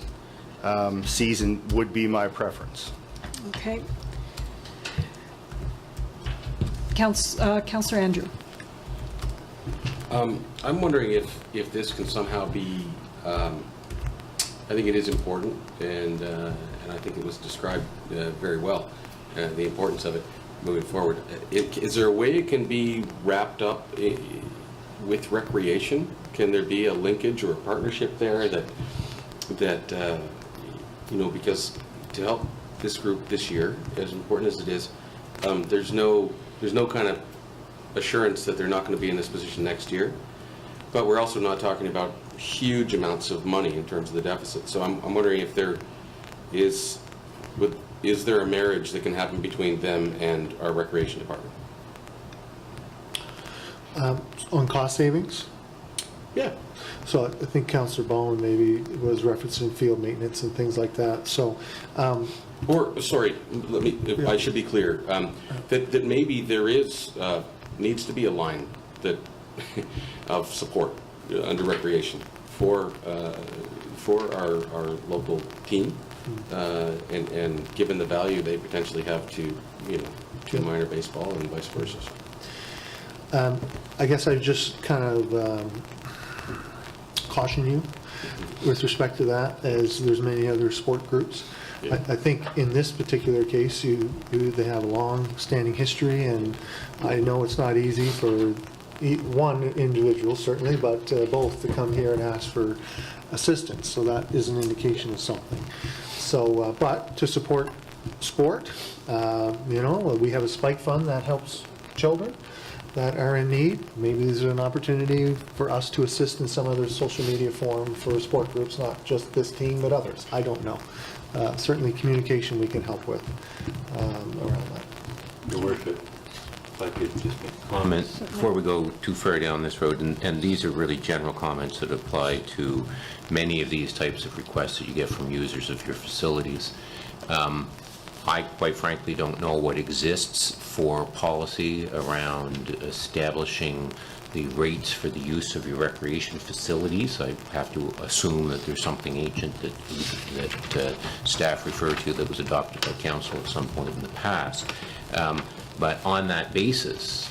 season would be my preference. Okay. Councillor Andrew. I'm wondering if this can somehow be, I think it is important, and I think it was described very well, the importance of it moving forward. Is there a way it can be wrapped up with recreation? Can there be a linkage or a partnership there that because to help this group this year, as important as it is, there's no kind of assurance that they're not going to be in this position next year. But we're also not talking about huge amounts of money in terms of the deficit. So I'm wondering if there is there a marriage that can happen between them and our recreation department? On cost savings? Yeah. So I think Councillor Bowen maybe was referencing field maintenance and things like that. So, sorry, I should be clear, that maybe there is, needs to be a line that of support under recreation for our local team, and given the value they potentially have to minor baseball and vice versa. I guess I just kind of caution you with respect to that, as there's many other sport groups I think in this particular case, they have a long-standing history, and I know it's not easy for one individual, certainly, but both to come here and ask for assistance, so that is an indication of something. So, but to support sport, we have a spike fund that helps children that are in need. Maybe there's an opportunity for us to assist in some other social media forum for sport groups, not just this team, but others. I don't know. Certainly communication we can help with around that. Your Worship, if I could just make a comment before we go too far down this road, and these are really general comments that apply to many of these types of requests that you get from users of your facilities. I quite frankly don't know what exists for policy around establishing the rates for the use of your recreation facilities. I have to assume that there's something ancient that staff referred to that was adopted by council at some point in the past. But on that basis,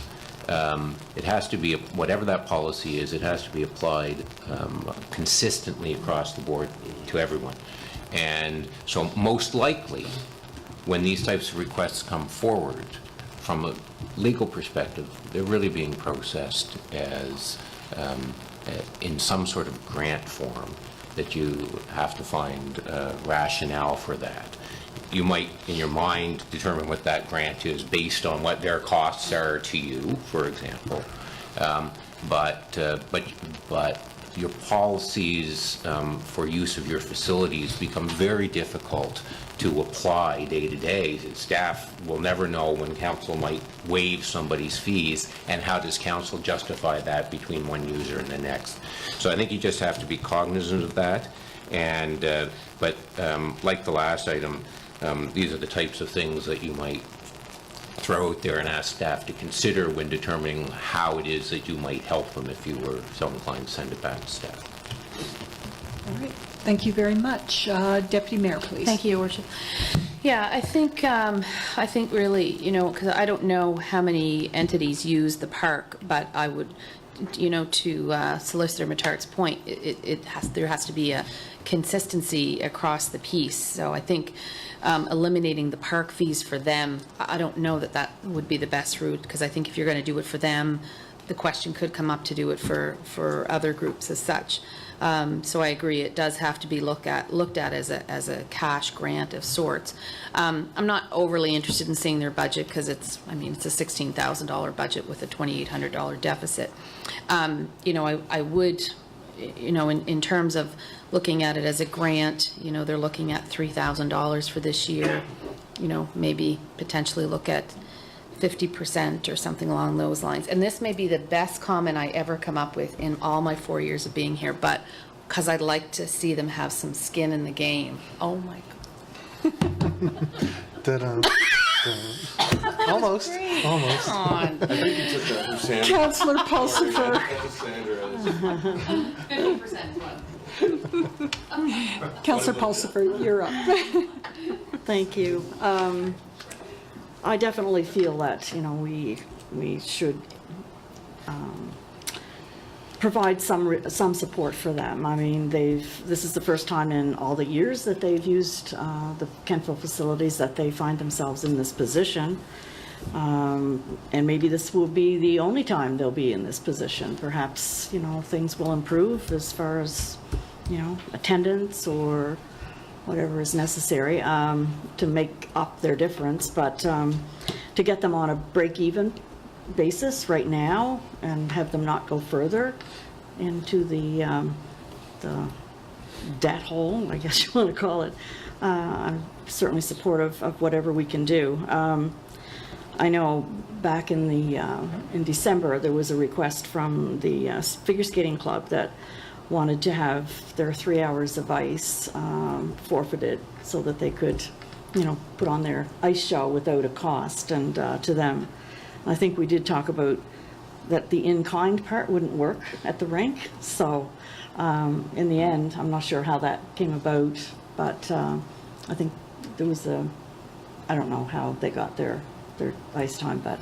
it has to be, whatever that policy is, it has to be applied consistently across the board to everyone. And so most likely, when these types of requests come forward, from a legal perspective, they're really being processed as in some sort of grant form, that you have to find a rationale for that. You might, in your mind, determine what that grant is based on what their costs are to you, for example. But your policies for use of your facilities become very difficult to apply day to day. Staff will never know when council might waive somebody's fees, and how does council justify that between one user and the next. So I think you just have to be cognizant of that. And but like the last item, these are the types of things that you might throw out there and ask staff to consider when determining how it is that you might help them if you were so inclined to send it back to staff. All right. Thank you very much. Deputy Mayor, please. Thank you, Your Worship. Yeah, I think really, because I don't know how many entities use the park, but I would, to Solicitor Mattart's point, there has to be a consistency across the piece. So I think eliminating the park fees for them, I don't know that would be the best route, because I think if you're going to do it for them, the question could come up to do it for other groups as such. So I agree, it does have to be looked at as a cash grant of sorts. I'm not overly interested in seeing their budget, because it's a $16,000 budget with a $2,800 deficit. I would, in terms of looking at it as a grant, they're looking at $3,000 for this year. Maybe potentially look at 50% or something along those lines. And this may be the best comment I ever come up with in all my 4 years of being here, but because I'd like to see them have some skin in the game. Oh my God. Almost. Almost. Come on. I think you took that from Sandra. Councillor Pulsifer. 50% Councillor Pulsifer, you're up. Thank you. I definitely feel that, we should provide some support for them. I mean, this is the first time in all the years that they've used the Kentville facilities that they find themselves in this position. And maybe this will be the only time they'll be in this position. Perhaps, things will improve as far as, attendance or whatever is necessary to make up their difference. But to get them on a break-even basis right now and have them not go further into the debt hole, I guess you want to call it, I'm certainly supportive of whatever we can do. I know back in December there was a request from the figure skating club that wanted to have their 3 hours of ice forfeited so that they could, put on their ice show without a cost, and to them. I think we did talk about that the in-kind part wouldn't work at the rink. So in the end, I'm not sure how that came about, but I think there was I don't know how they got their ice time, but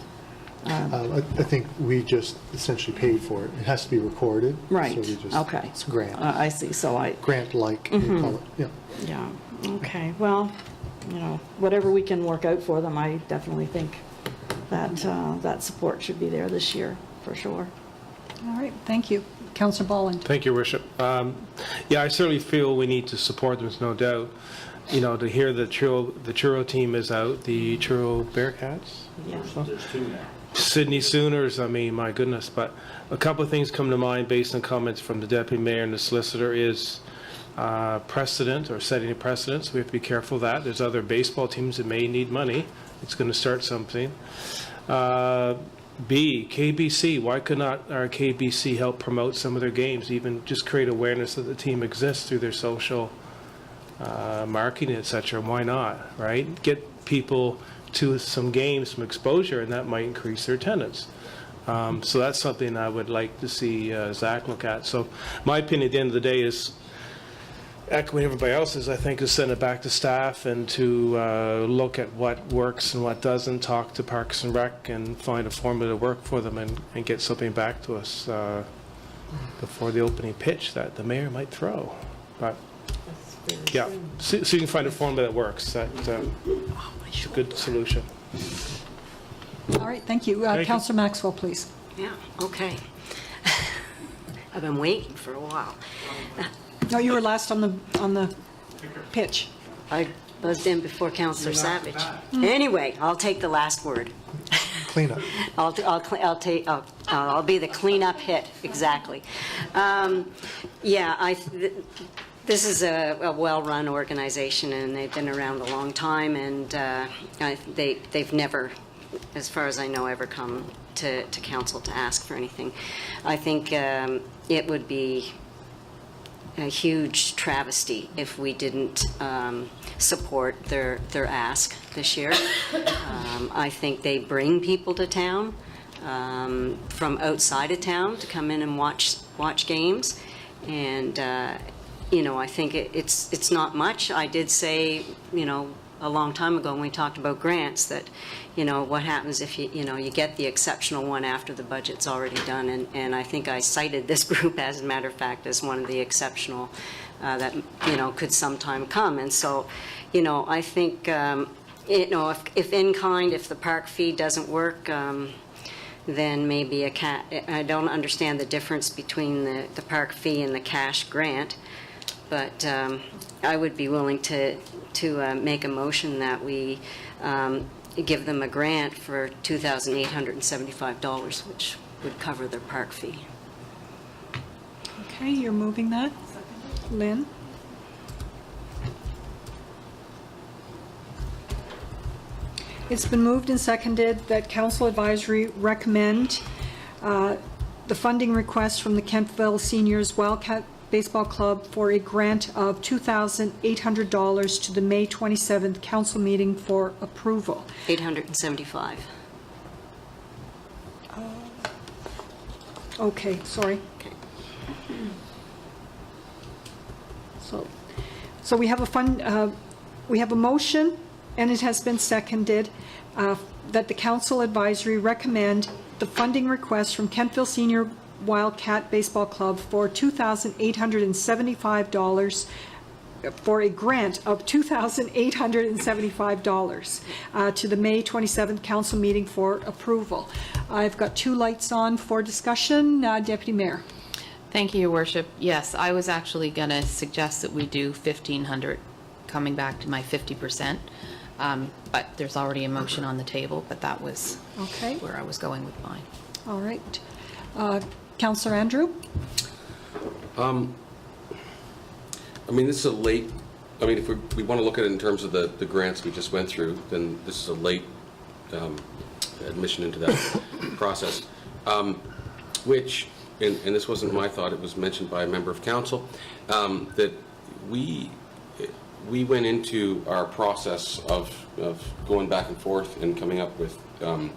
I think we just essentially paid for it. It has to be recorded. Right, So we just, okay. it's a grant. I see, so Grant-like, we call it, yeah. yeah, okay, well, whatever we can work out for them, I definitely think that, that support should be there this year, for sure. All right, thank you. Councillor Bolland. Thank you, Worship. Yeah, I certainly feel we need to support them, there's no doubt. To hear the Churro team is out, the Churro Bearcats? Yeah. There's two now. Sydney Sooners, I mean, my goodness. But a couple of things come to mind based on comments from the Deputy Mayor and the Solicitor is precedent or setting a precedent. So we have to be careful of that. There's other baseball teams that may need money. It's going to start something. B, KBC. Why could not our KBC help promote some of their games, even just create awareness that the team exists through their social marketing, etc. Why not, right? Get people to some games, some exposure, and that might increase their attendance. So that's something I would like to see Zach look at. So my opinion at the end of the day is, echoing everybody else's, I think, is send it back to staff and to look at what works and what doesn't, talk to Parks and Rec and find a formula to work for them and get something back to us before the opening pitch that the mayor might throw. But yeah, so you can find a formula that works. That's a good solution. All right, thank you. Thank you. Councillor Maxwell, please. Yeah, okay. I've been waiting for a while. No, you were last on the pitch. I buzzed in before Councillor Savage. Anyway, I'll take the last word. Cleanup. I'll be the cleanup hit, exactly. Yeah, this is a well-run organization, and they've been around a long time, and they've never, as far as I know, ever come to council to ask for anything. I think it would be a huge travesty if we didn't support their ask this year. I think they bring people to town from outside of town to come in and watch games, and I think it's not much. I did say, a long time ago when we talked about grants that, what happens if you get the exceptional one after the budget's already done, and I think I cited this group, as a matter of fact, as one of the exceptional that, could sometime come. And so, I think, if in kind, if the park fee doesn't work, then maybe I don't understand the difference between the park fee and the cash grant, but I would be willing to make a motion that we give them a grant for $2,875, which would cover their park fee. Okay, you're moving that. Lynn? It's been moved and seconded that Council Advisory recommend the funding request from the Kentville Seniors Wildcat Baseball Club for a grant of $2,800 to the May 27th council meeting for approval. 875. Okay, sorry. Okay. So we have we have a motion, and it has been seconded, that the Council Advisory recommend the funding request from Kentville Senior Wildcat Baseball Club for $2,875 for a grant of $2,875 to the May 27th council meeting for approval. I've got two lights on for discussion. Deputy Mayor. Thank you, Your Worship. Yes, I was actually going to suggest that we do $1,500, coming back to my 50%. But there's already a motion on the table, but that was where I was going with mine. All right. Councillor Andrew? This is a late, if we want to look at it in terms of the grants we just went through, then this is a late admission into that process, which, and this wasn't my thought, it was mentioned by a member of council, that we went into our process of going back and forth and coming up with a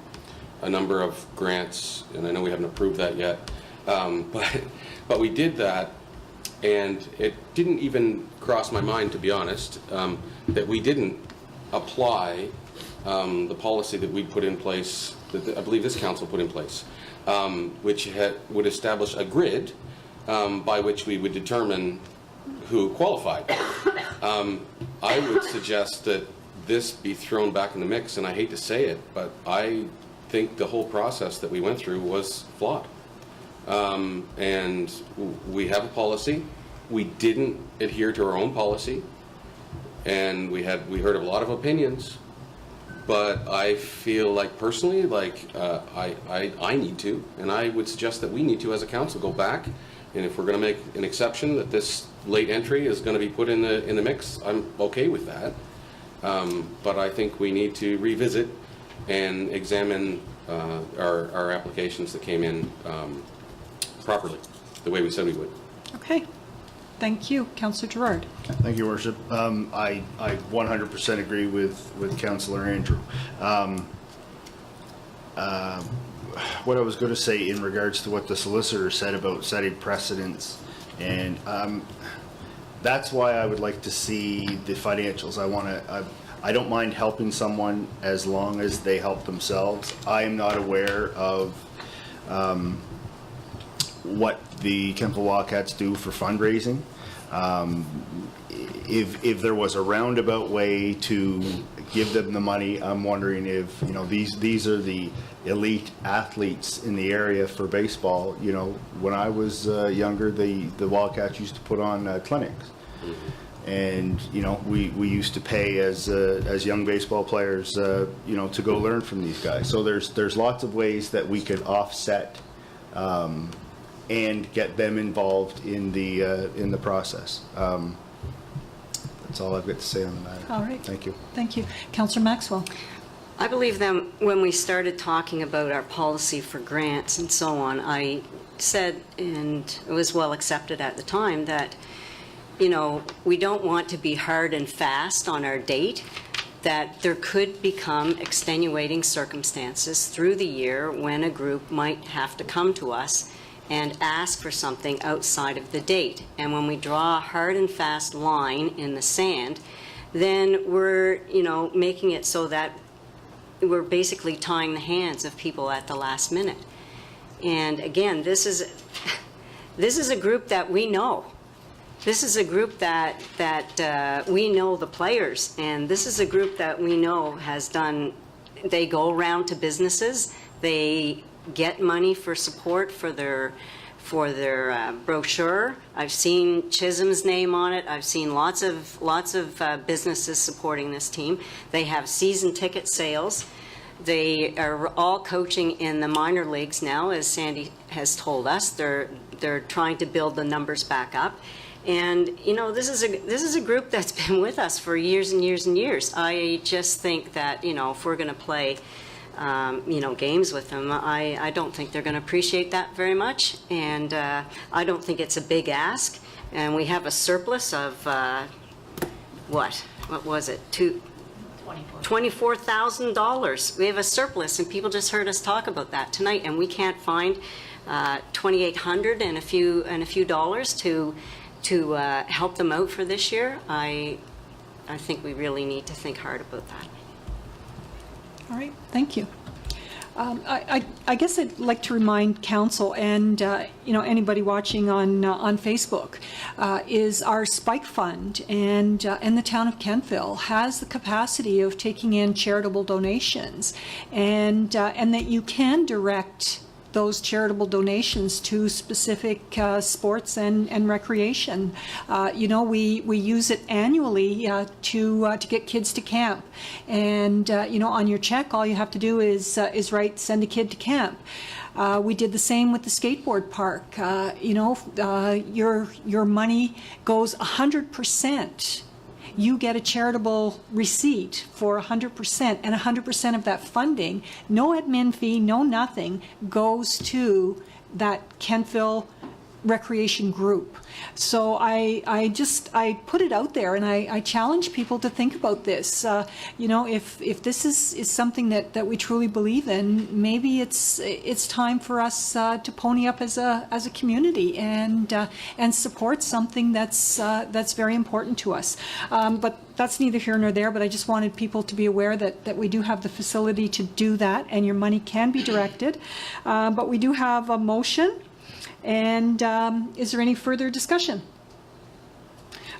number of grants, and I know we haven't approved that yet, but we did that, and it didn't even cross my mind, to be honest, that we didn't apply the policy that we put in place that I believe this council put in place, which would establish a grid by which we would determine who qualified. I would suggest that this be thrown back in the mix, and I hate to say it, but I think the whole process that we went through was flawed. And we have a policy. We didn't adhere to our own policy, and we heard a lot of opinions. But I feel like personally, I need to, and I would suggest that we need to, as a council, go back. And if we're going to make an exception that this late entry is going to be put in the mix, I'm okay with that. But I think we need to revisit and examine our applications that came in properly, the way we said we would. Okay. Thank you. Councillor Gerard. Thank you, Worship. I 100% agree with Councillor Andrew. What I was going to say in regards to what the solicitor said about setting precedents, and that's why I would like to see the financials. I don't mind helping someone as long as they help themselves. I am not aware of what the Kentville Wildcats do for fundraising. If there was a roundabout way to give them the money, I'm wondering if, you know, these are the elite athletes in the area for baseball. You know, when I was younger, the Wildcats used to put on clinics. And, you know, we used to pay as young baseball players, you know, to go learn from these guys. So there's lots of ways that we could offset and get them involved in the process. That's all I've got to say on the matter. All right. Thank you. Thank you. Councillor Maxwell. I believe that when we started talking about our policy for grants and so on, I said, and it was well accepted at the time, that, you know, we don't want to be hard and fast on our date, that there could become extenuating circumstances through the year when a group might have to come to us and ask for something outside of the date. And when we draw a hard and fast line in the sand, then we're, you know, making it so that we're basically tying the hands of people at the last minute. And again, this is a group that we know. This is a group that we know the players, and this is a group that we know has done, they go around to businesses, they get money for support for their brochure. I've seen Chisholm's name on it. I've seen lots of businesses supporting this team. They have season ticket sales. They are all coaching in the minor leagues now, as Sandy has told us. They're trying to build the numbers back up. And, you know, this is a group that's been with us for years and years and years. I just think that, you know, if we're going to play you know, games with them, I don't think they're going to appreciate that very much, and I don't think it's a big ask. And we have a surplus of what was it? $24,000. We have a surplus, and people just heard us talk about that tonight, and we can't find $2,800 and a few dollars to help them out for this year. I think we really need to think hard about that. All right, thank you. I guess I'd like to remind council and you know, anybody watching on Facebook is our Spike Fund, and the town of Kentville has the capacity of taking in charitable donations, and that you can direct those charitable donations to specific sports and recreation. You know, we use it annually to get kids to camp, and you know, on your check, all you have to do is write "send a kid to camp." We did the same with the skateboard park. You know, your money goes 100%. You get a charitable receipt for 100%, and 100% of that funding, no admin fee, no nothing, goes to that Kentville recreation group. So I put it out there, and I challenge people to think about this. If this is something that we truly believe in, maybe it's time for us to pony up as a community and support something that's very important to us. But that's neither here nor there, but I just wanted people to be aware that we do have the facility to do that, and your money can be directed. But we do have a motion. And is there any further discussion?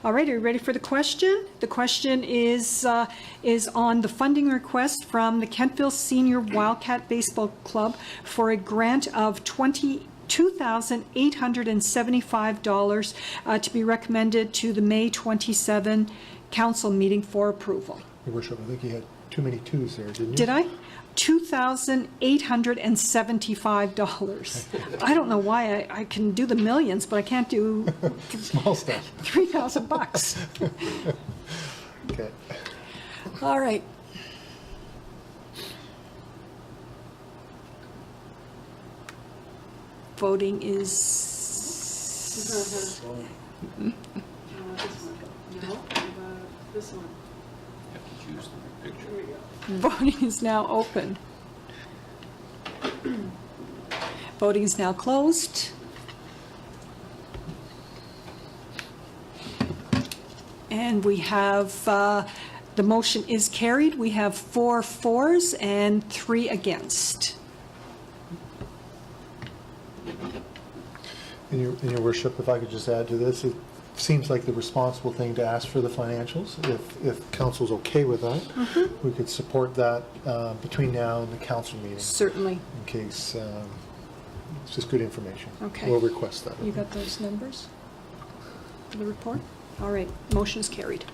All right, are you ready for the question? The question is on the funding request from the Kentville Senior Wildcat Baseball Club for a grant of $22,875 to be recommended to the May 27 council meeting for approval. Your Worship, I think you had too many twos there, didn't you? Did I? $2,875. I don't know why I can do the millions, but I can't do small stuff. $3,000. Okay. All right. Voting is. This one. Voting is now open. Voting is now closed. And we have, the motion is carried. We have 4 fours and 3 against. In your Worship, if I could just add to this, it seems like the responsible thing to ask for the financials. If council's okay with that, we could support that between now and the council meeting. Certainly. In case, it's just good information. Okay. We'll request that. You got those numbers for the report? All right, motion is carried.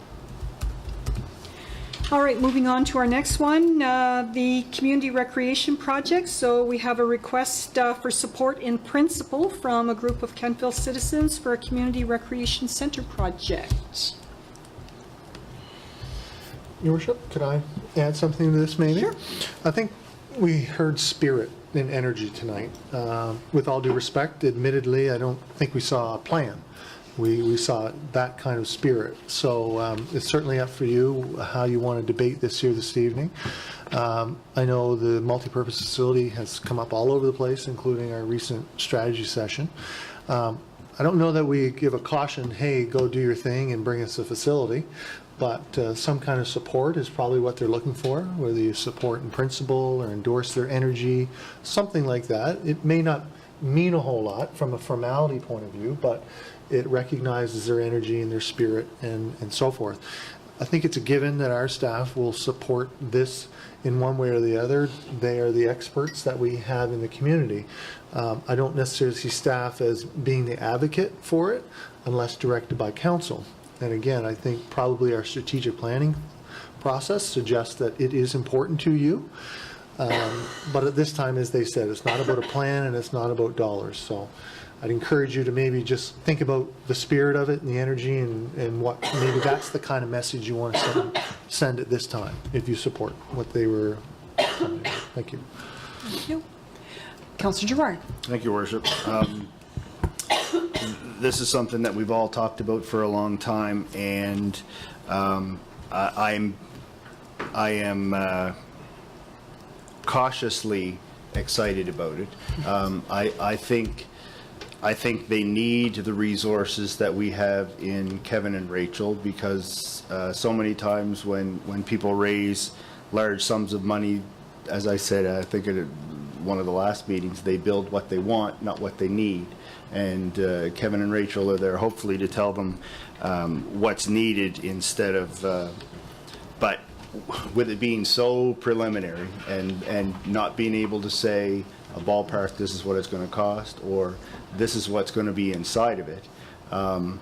All right, moving on to our next one, the community recreation project. So we have a request for support in principle from a group of Kentville citizens for a community recreation center project. Your Worship, could I add something to this maybe? Sure. I think we heard spirit and energy tonight. With all due respect, admittedly, I don't think we saw a plan. We saw that kind of spirit. So it's certainly up for you how you want to debate this here this evening. I know the multipurpose facility has come up all over the place, including our recent strategy session. I don't know that we give a caution, hey, go do your thing and bring us a facility, but some kind of support is probably what they're looking for, whether you support in principle or endorse their energy, something like that. It may not mean a whole lot from a formality point of view, but it recognizes their energy and their spirit and so forth. I think it's a given that our staff will support this in one way or the other. They are the experts that we have in the community. I don't necessarily see staff as being the advocate for it unless directed by council. And again, I think probably our strategic planning process suggests that it is important to you. But at this time, as they said, it's not about a plan and it's not about dollars. So I'd encourage you to maybe just think about the spirit of it and the energy and what maybe that's the kind of message you want to send at this time if you support what they were. Thank you. Thank you. Councillor Gerard. Thank you, Worship. This is something that we've all talked about for a long time, and I am cautiously excited about it. I think they need the resources that we have in Kevin and Rachel, because so many times when people raise large sums of money, as I said, I think at one of the last meetings, they build what they want, not what they need. And Kevin and Rachel are there hopefully to tell them what's needed instead of, but with it being so preliminary and not being able to say a ballpark, this is what it's going to cost, or this is what's going to be inside of it. I'm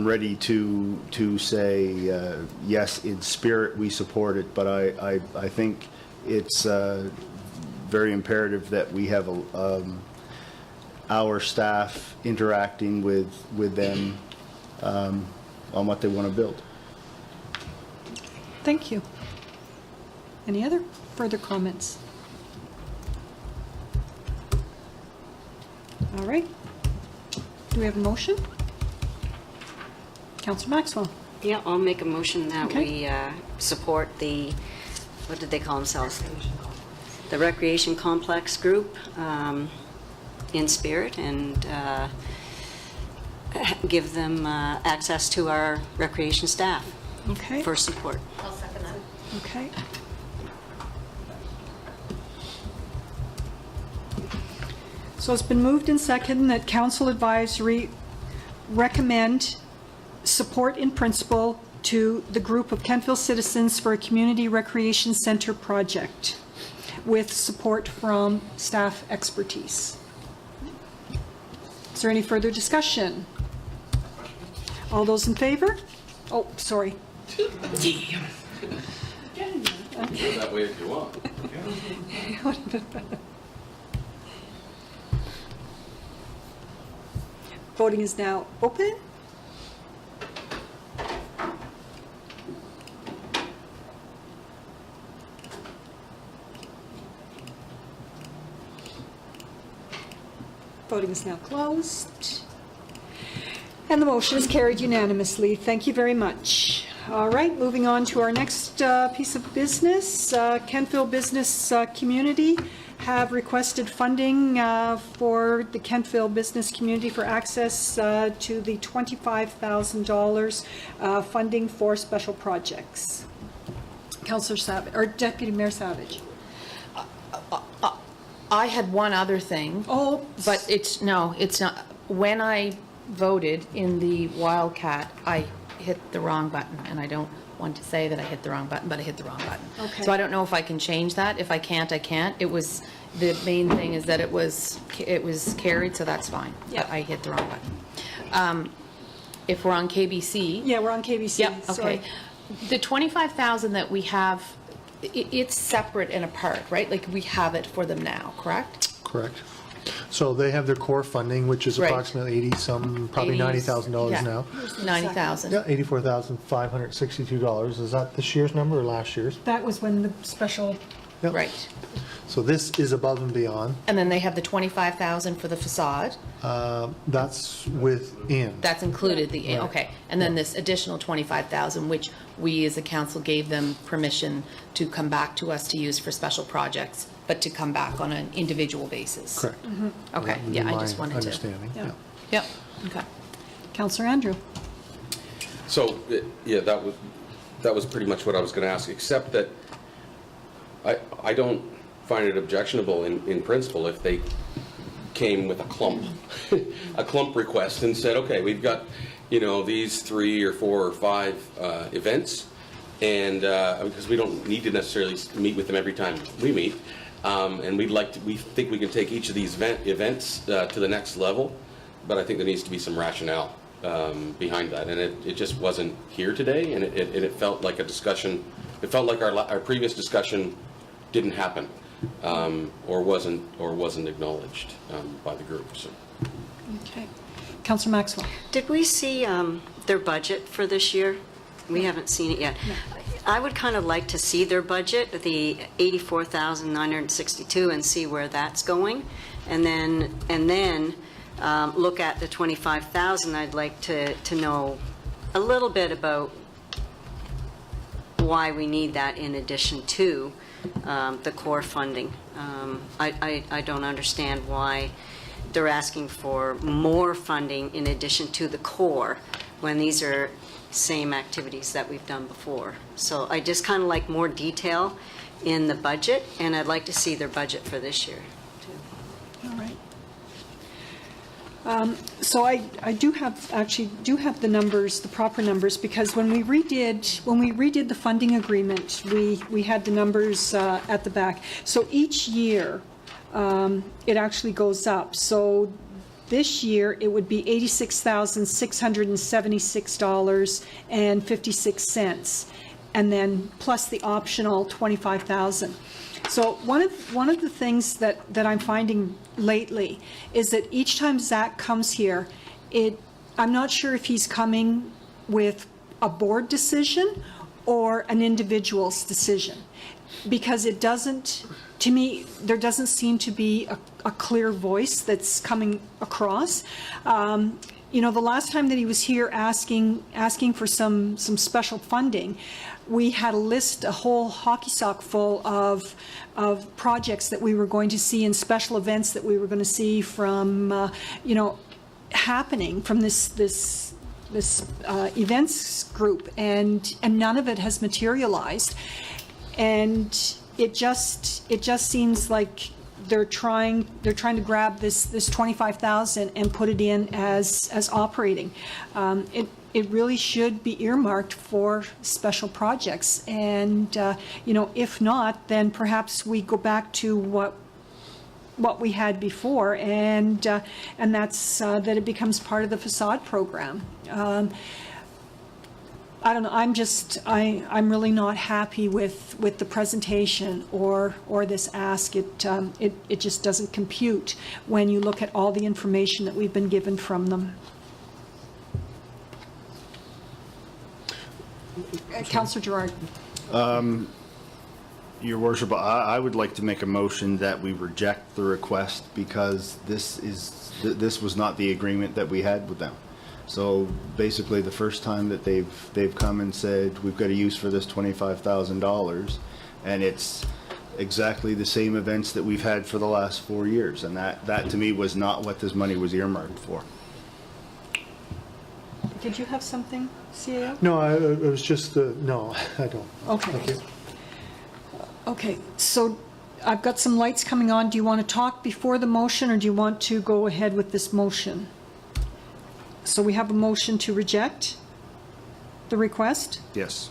ready to say yes, in spirit we support it, but I think it's very imperative that we have our staff interacting with them on what they want to build. Thank you. Any other further comments? All right. Do we have a motion? Councillor Maxwell. Yeah, I'll make a motion that Okay. we support the, what did they call themselves? The Recreation Complex Group in spirit, and give them access to our recreation staff. Okay. For support. I'll second that. Okay. So it's been moved and seconded that council advisory recommend support in principle to the group of Kentville citizens for a community recreation center project with support from staff expertise. Is there any further discussion? All those in favor? Oh, sorry. Go that way if you want. Voting is now open. Voting is now closed. And the motion is carried unanimously. Thank you very much. All right, moving on to our next piece of business. Kentville Business Community have requested funding for the Kentville Business Community for access to the $25,000 funding for special projects. Councillor Savage, or Deputy Mayor Savage. I had one other thing. Oh. But it's not. When I voted in the Wildcat, I hit the wrong button, and I don't want to say that I hit the wrong button, but I hit the wrong button. Okay. So I don't know if I can change that. If I can't, I can't. It was, the main thing is that it was carried, so that's fine. Yeah. But I hit the wrong button. If we're on KBC. Yeah, we're on KBC. Yep, Sorry. okay. The 25,000 that we have, it's separate and apart, right? Like, we have it for them now, correct? Correct. So they have their core funding, which is Right. approximately 80-some, probably 80s, $90,000 yeah. now. 90,000. Yeah, $84,562. Is that this year's number or last year's? That was when the special. Yep. Right. So this is above and beyond. And then they have the 25,000 for the facade. That's within. That's included, Right. okay. And then this additional 25,000, which we as a council gave them permission to come back to us to use for special projects, but to come back on an individual basis. Correct. Okay, That would yeah, be I my just wanted to. understanding, Yeah. Yep, okay. Councillor Andrew. So, yeah, that was pretty much what I was going to ask, except that I don't find it objectionable in principle if they came with a clump, a clump request and said, okay, we've got, these 3 or 4 or 5 events, and because we don't need to necessarily meet with them every time we meet, and we think we can take each of these events to the next level, but I think there needs to be some rationale behind that, and it just wasn't here today, and it felt like a discussion. It felt like our previous discussion didn't happen, or wasn't acknowledged by the group. So. Okay. Councillor Maxwell. Did we see their budget for this year? We haven't seen it yet. No. I would kind of like to see their budget, the $84,962, and see where that's going, and then look at the $25,000. I'd like to know a little bit about why we need that in addition to the core funding. I don't understand why they're asking for more funding in addition to the core when these are same activities that we've done before. So I just kind of like more detail in the budget, and I'd like to see their budget for this year, too. All right. So I do have the numbers, the proper numbers, because when we redid the funding agreement, we had the numbers at the back. So each year, it actually goes up. So this year, it would be $86,676.56, and then plus the optional $25,000. So one of the things that I'm finding lately is that each time Zach comes here, I'm not sure if he's coming with a board decision or an individual's decision. Because it doesn't, to me, there doesn't seem to be a clear voice that's coming across. You know, the last time that he was here asking for some special funding, we had a list, a whole hockey sock full of projects that we were going to see and special events that we were going to see from, you know, happening from this events group, and none of it has materialized. And it just seems like they're trying to grab this 25,000 and put it in as operating. It really should be earmarked for special projects, and you know, if not, then perhaps we go back to what we had before, and that's that it becomes part of the facade program. I don't know, I'm really not happy with the presentation or this ask. It just doesn't compute when you look at all the information that we've been given from them. Councillor Gerard. Your Worship, I would like to make a motion that we reject the request, because this was not the agreement that we had with them. So basically, the first time that they've come and said, we've got a use for this $25,000, and it's exactly the same events that we've had for the last 4 years, and that to me was not what this money was earmarked for. Did you have something, CAO? No, it was just, no, I don't. Okay. Thank you. Okay, so I've got some lights coming on. Do you want to talk before the motion, or do you want to go ahead with this motion? So we have a motion to reject the request. Yes.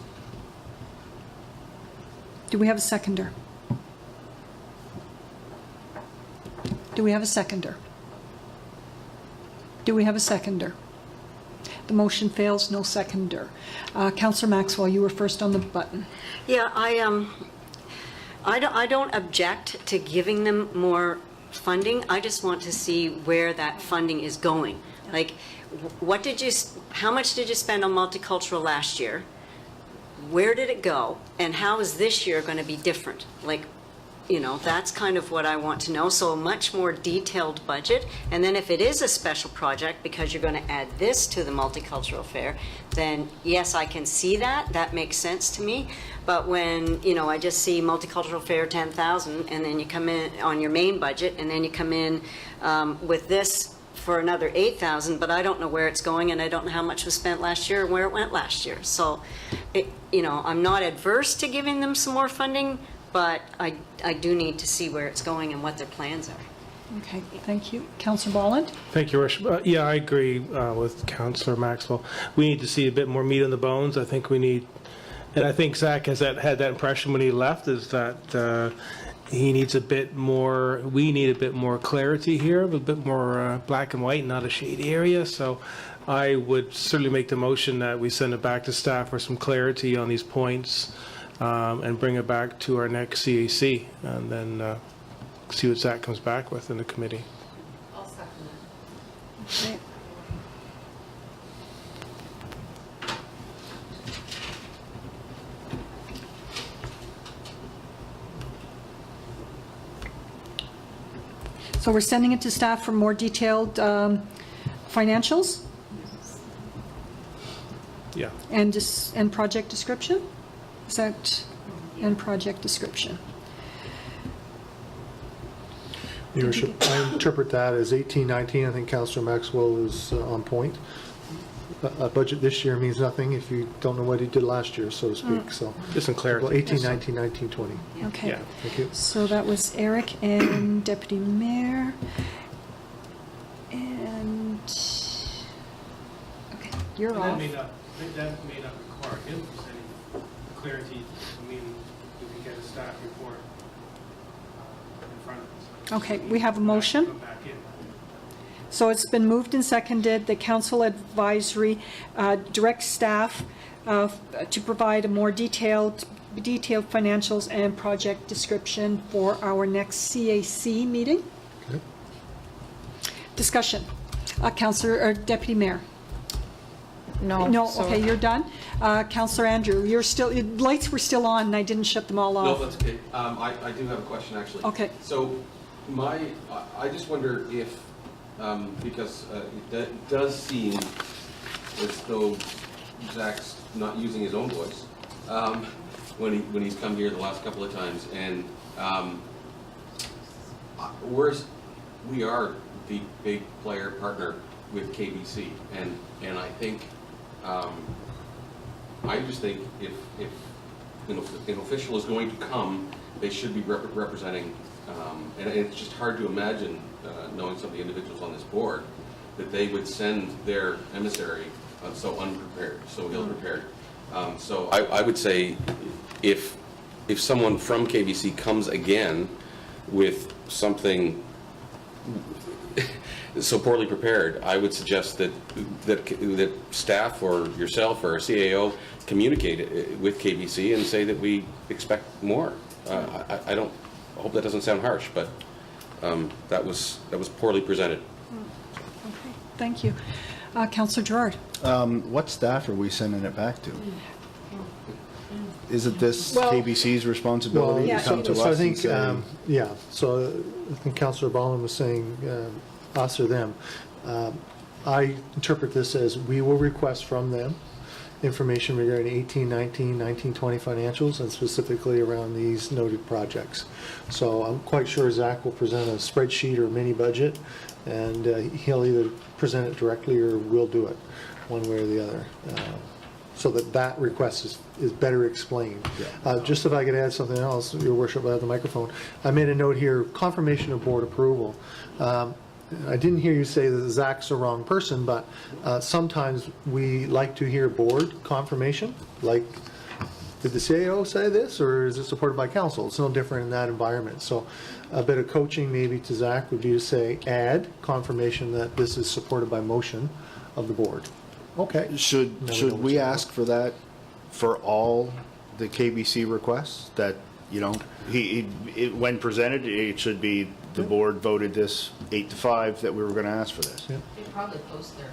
Do we have a seconder? Do we have a seconder? Do we have a seconder? The motion fails, no seconder. Councillor Maxwell, you were first on the button. Yeah, I don't object to giving them more funding. I just want to see where that funding is going. Like, how much did you spend on multicultural last year? Where did it go? And how is this year going to be different? Like, you know, that's kind of what I want to know. So a much more detailed budget. And then if it is a special project, because you're going to add this to the multicultural fair, then yes, I can see that. That makes sense to me. But when, you know, I just see multicultural fair 10,000, and then you come in on your main budget, and then you come in with this for another 8,000, but I don't know where it's going, and I don't know how much was spent last year and where it went last year. So, you know, I'm not adverse to giving them some more funding, but I do need to see where it's going and what their plans are. Okay, thank you. Councillor Bolland? Thank you, Worship. Yeah, I agree with Councillor Maxwell. We need to see a bit more meat on the bones. I think we need, and I think Zach had that impression when he left, is that he needs a bit more, we need a bit more clarity here, a bit more black and white, not a shady area. So I would certainly make the motion that we send it back to staff for some clarity on these points, and bring it back to our next CAC, and then see what Zach comes back with in the committee. I'll second that. Okay. So we're sending it to staff for more detailed financials Yeah. and project description? Is that, and project description? Your Worship, I interpret that as 18-19. I think Councillor Maxwell is on point. A budget this year means nothing if you don't know what he did last year, so to speak. So just some clarity. Well, 18-19, 19-20. Okay. Yeah. Thank you. So that was Eric and Deputy Mayor. And, okay, you're off. That may not require him to say clarity. I mean, we can get a staff report in front of us. Okay, we have a motion. Come back in. So it's been moved and seconded, the council advisory directs staff to provide a more detailed financials and project description for our next CAC meeting. Okay. Discussion. Councillor or Deputy Mayor. No. No, so- okay, you're done. Counselor Andrew, you're still, lights were still on, and I didn't shut them all No, off. that's okay. I do have a question, actually. Okay. So I just wonder if, because it does seem as though Zach's not using his own voice when he's come here the last couple of times, and we are the big player partner with KBC, and I think I just think if an official is going to come, they should be representing, and it's just hard to imagine, knowing some of the individuals on this board, that they would send their emissary so unprepared, so ill-prepared. So I would say if someone from KBC comes again with something so poorly prepared, I would suggest that staff or yourself or a CAO communicate with KBC and say that we expect more. I hope that doesn't sound harsh, but that was poorly presented. Okay, thank you. Counselor Gerard. What staff are we sending it back to? Isn't this Well- KBC's responsibility to come to us So I and think, say? yeah, so I think Councillor Ballin was saying us or them. I interpret this as we will request from them information regarding 18, 19, 19, 20 financials, and specifically around these noted projects. So I'm quite sure Zach will present a spreadsheet or mini budget, and he'll either present it directly or we'll do it, one way or the other. So that request is better explained. Just if I could add something else, Your Worship, I have the microphone. I made a note here, confirmation of board approval. I didn't hear you say that Zach's the wrong person, but sometimes we like to hear board confirmation, like, did the CAO say this, or is it supported by council? It's no different in that environment. So a bit of coaching maybe to Zach would be to say, add confirmation that this is supported by motion of the board. Okay. Should Now we know we what's going ask for that for all the KBC requests? That, you know, when presented, it should be the board voted this 8-5 that we were going to ask for this. They probably post their.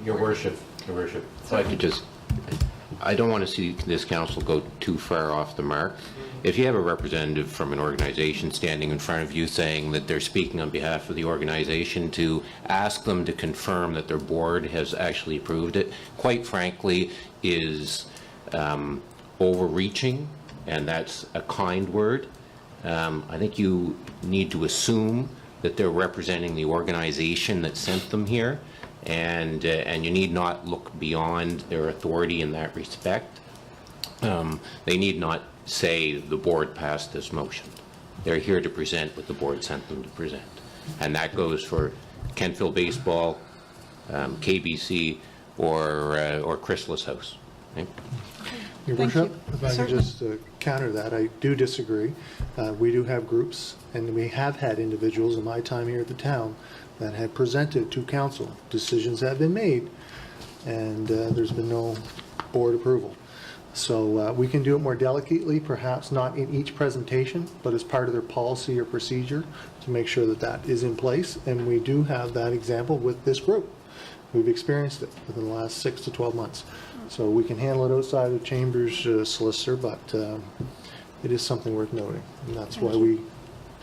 Your Worship, if I could just, I don't want to see this council go too far off the mark. If you have a representative from an organization standing in front of you saying that they're speaking on behalf of the organization, to ask them to confirm that their board has actually approved it, quite frankly, is overreaching, and that's a kind word. I think you need to assume that they're representing the organization that sent them here, and you need not look beyond their authority in that respect. They need not say the board passed this motion. They're here to present what the board sent them to present. And that goes for Kentville Baseball, KBC, or Chrysalis House. Okay? Your Thank Worship, you. if I could Certainly. just counter that, I do disagree. We do have groups, and we have had individuals in my time here at the town that have presented to council. Decisions have been made, and there's been no board approval. So we can do it more delicately, perhaps not in each presentation, but as part of their policy or procedure to make sure that that is in place. And we do have that example with this group. We've experienced it within the last 6 to 12 months. So we can handle it outside of Chambers solicitor, but it is something worth noting. And that's why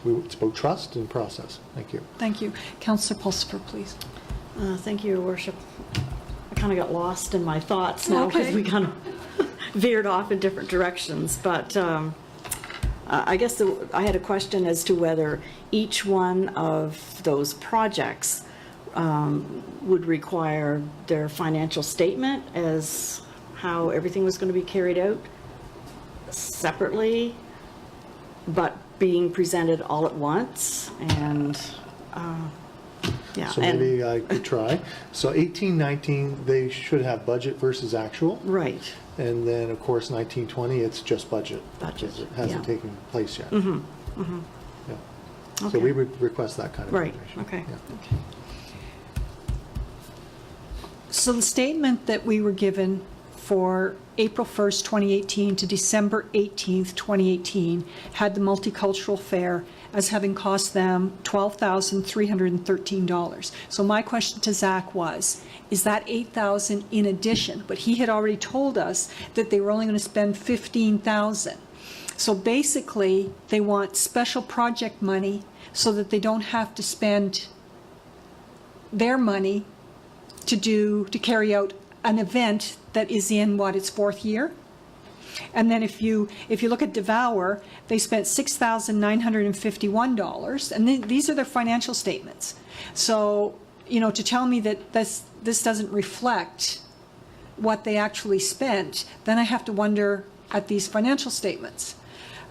it's about trust and process. Thank you. Thank you. Counselor Pulsifer, please. Thank you, Your Worship. I kind of got lost in my thoughts now because Okay. we kind of veered off in different directions. But I guess I had a question as to whether each one of those projects would require their financial statement as how everything was going to be carried out separately, but being presented all at once. And yeah. So maybe I could try. So 18, 19, they should have budget versus actual. Right. And then, of course, 19, 20, it's just budget. Budget, It hasn't yeah. taken place yet. Mm-hmm, mm-hmm. Yeah. So Okay. we would request that kind of Right, information. okay. Yeah. Okay. So the statement that we were given for April 1st, 2018 to December 18th, 2018 had the multicultural fair as having cost them $12,313. So my question to Zach was, is that $8,000 in addition? But he had already told us that they were only going to spend $15,000. So basically, they want special project money so that they don't have to spend their money to carry out an event that is in, what, its fourth year? And then if you look at Devour, they spent $6,951, and these are their financial statements. So, to tell me that this doesn't reflect what they actually spent, then I have to wonder at these financial statements.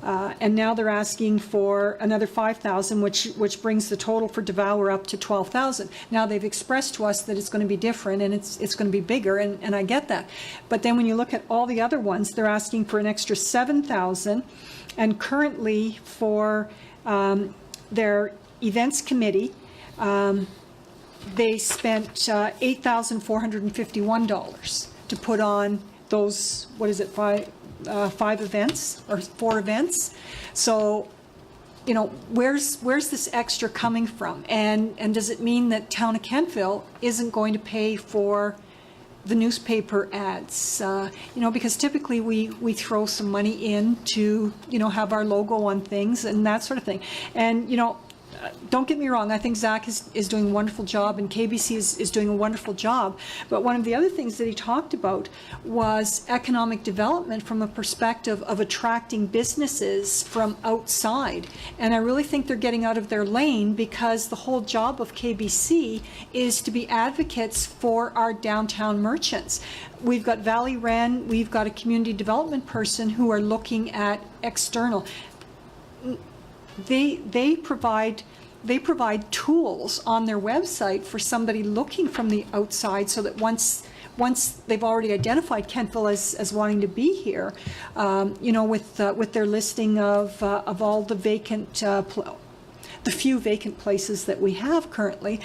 And now they're asking for another $5,000, which brings the total for Devour up to $12,000. Now they've expressed to us that it's going to be different and it's going to be bigger, and I get that. But then when you look at all the other ones, they're asking for an extra $7,000, and currently for their events committee, they spent $8,451 to put on those, what is it, five events or 4 events. So, where's this extra coming from? And does it mean that Town of Kentville isn't going to pay for the newspaper ads? Because typically we throw some money in to, have our logo on things and that sort of thing. And, don't get me wrong, I think Zach is doing a wonderful job, and KBC is doing a wonderful job. But one of the other things that he talked about was economic development from a perspective of attracting businesses from outside. And I really think they're getting out of their lane, because the whole job of KBC is to be advocates for our downtown merchants. We've got Valley Wren, we've got a community development person who are looking at external. They provide tools on their website for somebody looking from the outside, so that once they've already identified Kentville as wanting to be here, with their listing of all the vacant, the few vacant places that we have currently.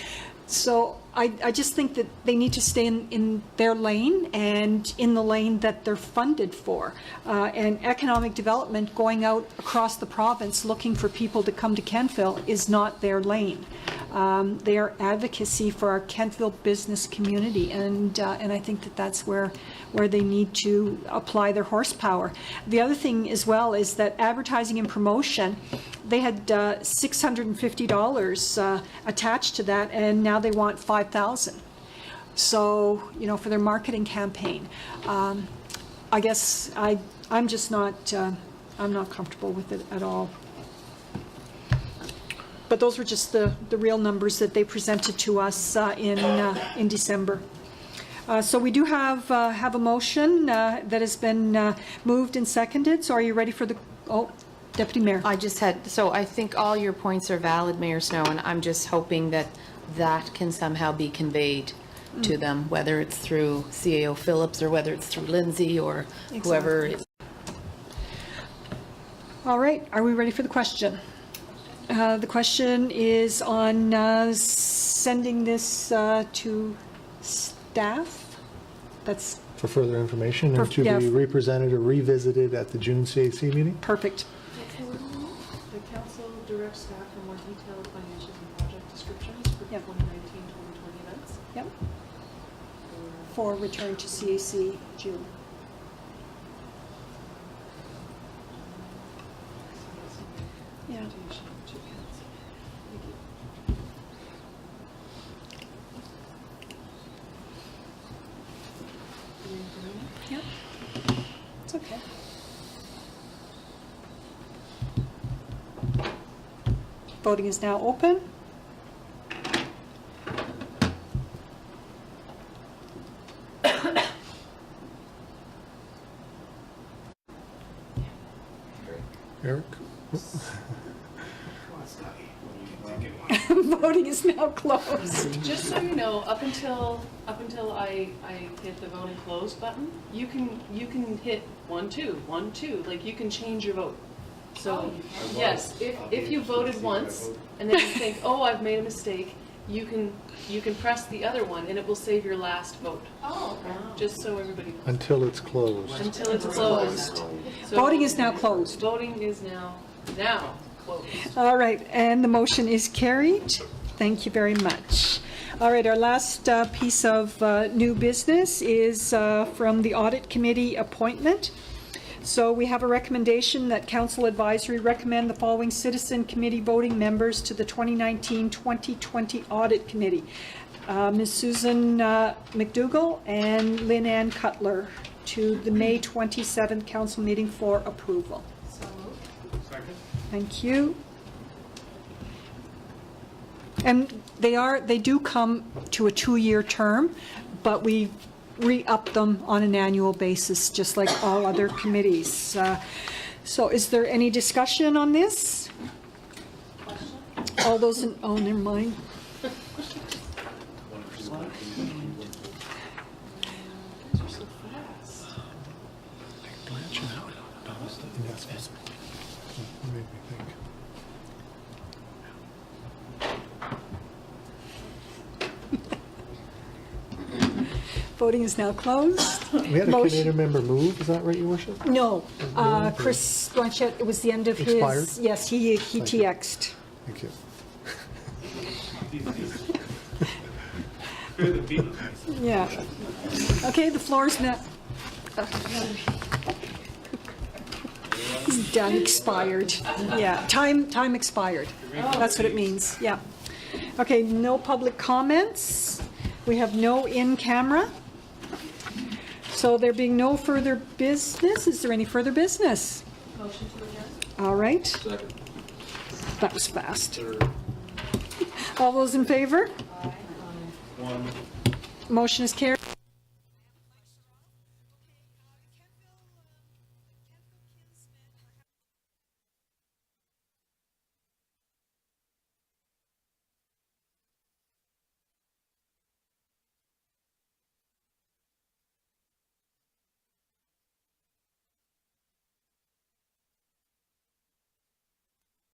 So I just think that they need to stay in their lane and in the lane that they're funded for. And economic development, going out across the province looking for people to come to Kentville, is not their lane. They are advocacy for our Kentville business community, and I think that that's where they need to apply their horsepower. The other thing as well is that advertising and promotion, they had $650 attached to that, and now they want $5,000. So, for their marketing campaign. I guess I'm just not, I'm not comfortable with it at all. But those were just the real numbers that they presented to us in December. So we do have a motion that has been moved and seconded. So are you ready for the, Deputy Mayor? I think all your points are valid, Mayor Snow, and I'm just hoping that can somehow be conveyed to them, whether it's through CAO Phillips or whether it's through Lindsay or whoever. All right, are we ready for the question? The question is on sending this to staff. That's for further information and to be represented or revisited at the June CAC meeting. Perfect. The council directs staff for more detailed financials and project descriptions for 2019-2020 events. Yep. For return to CAC June. Yeah. Yeah. It's okay. Voting is now open. Eric? Voting is now closed. Just so you know, up until I hit the voting close button, you can hit 1, 2, 1, 2, like you can change your vote. So yes, if you voted once and then you think, oh, I've made a mistake, you can press the other one and it will save your last vote. Oh, okay. Just so everybody knows. Until it's closed. Until it's closed. So Voting is now closed. Voting is now closed. All right, and the motion is carried. Thank you very much. All right, our last piece of new business is from the Audit Committee appointment. So we have a recommendation that Council Advisory recommend the following Citizen Committee voting members to the 2019-2020 Audit Committee. Ms. Susan McDougall and Lynn Ann Cutler to the May 27th Council meeting for approval. So moved. Second. Thank you. And they do come to a 2-year term, but we re-up them on an annual basis, just like all other committees. So is there any discussion on this? All those in, oh, never mind. Voting is now closed. We had a Motion- committee member move, is that right, Your Worship? No, Chris Blanchett, it was the end of his. Expired? Yes, he TX'd. Thank you. Yeah. Okay, the floor is now. He's done, expired. Yeah, time expired. That's what it means, yeah. Okay, no public comments. We have no in-camera. So there being no further business, is there any further business? Motion to adjourn? All right. Second. That was fast. All those in favor? Motion is carried.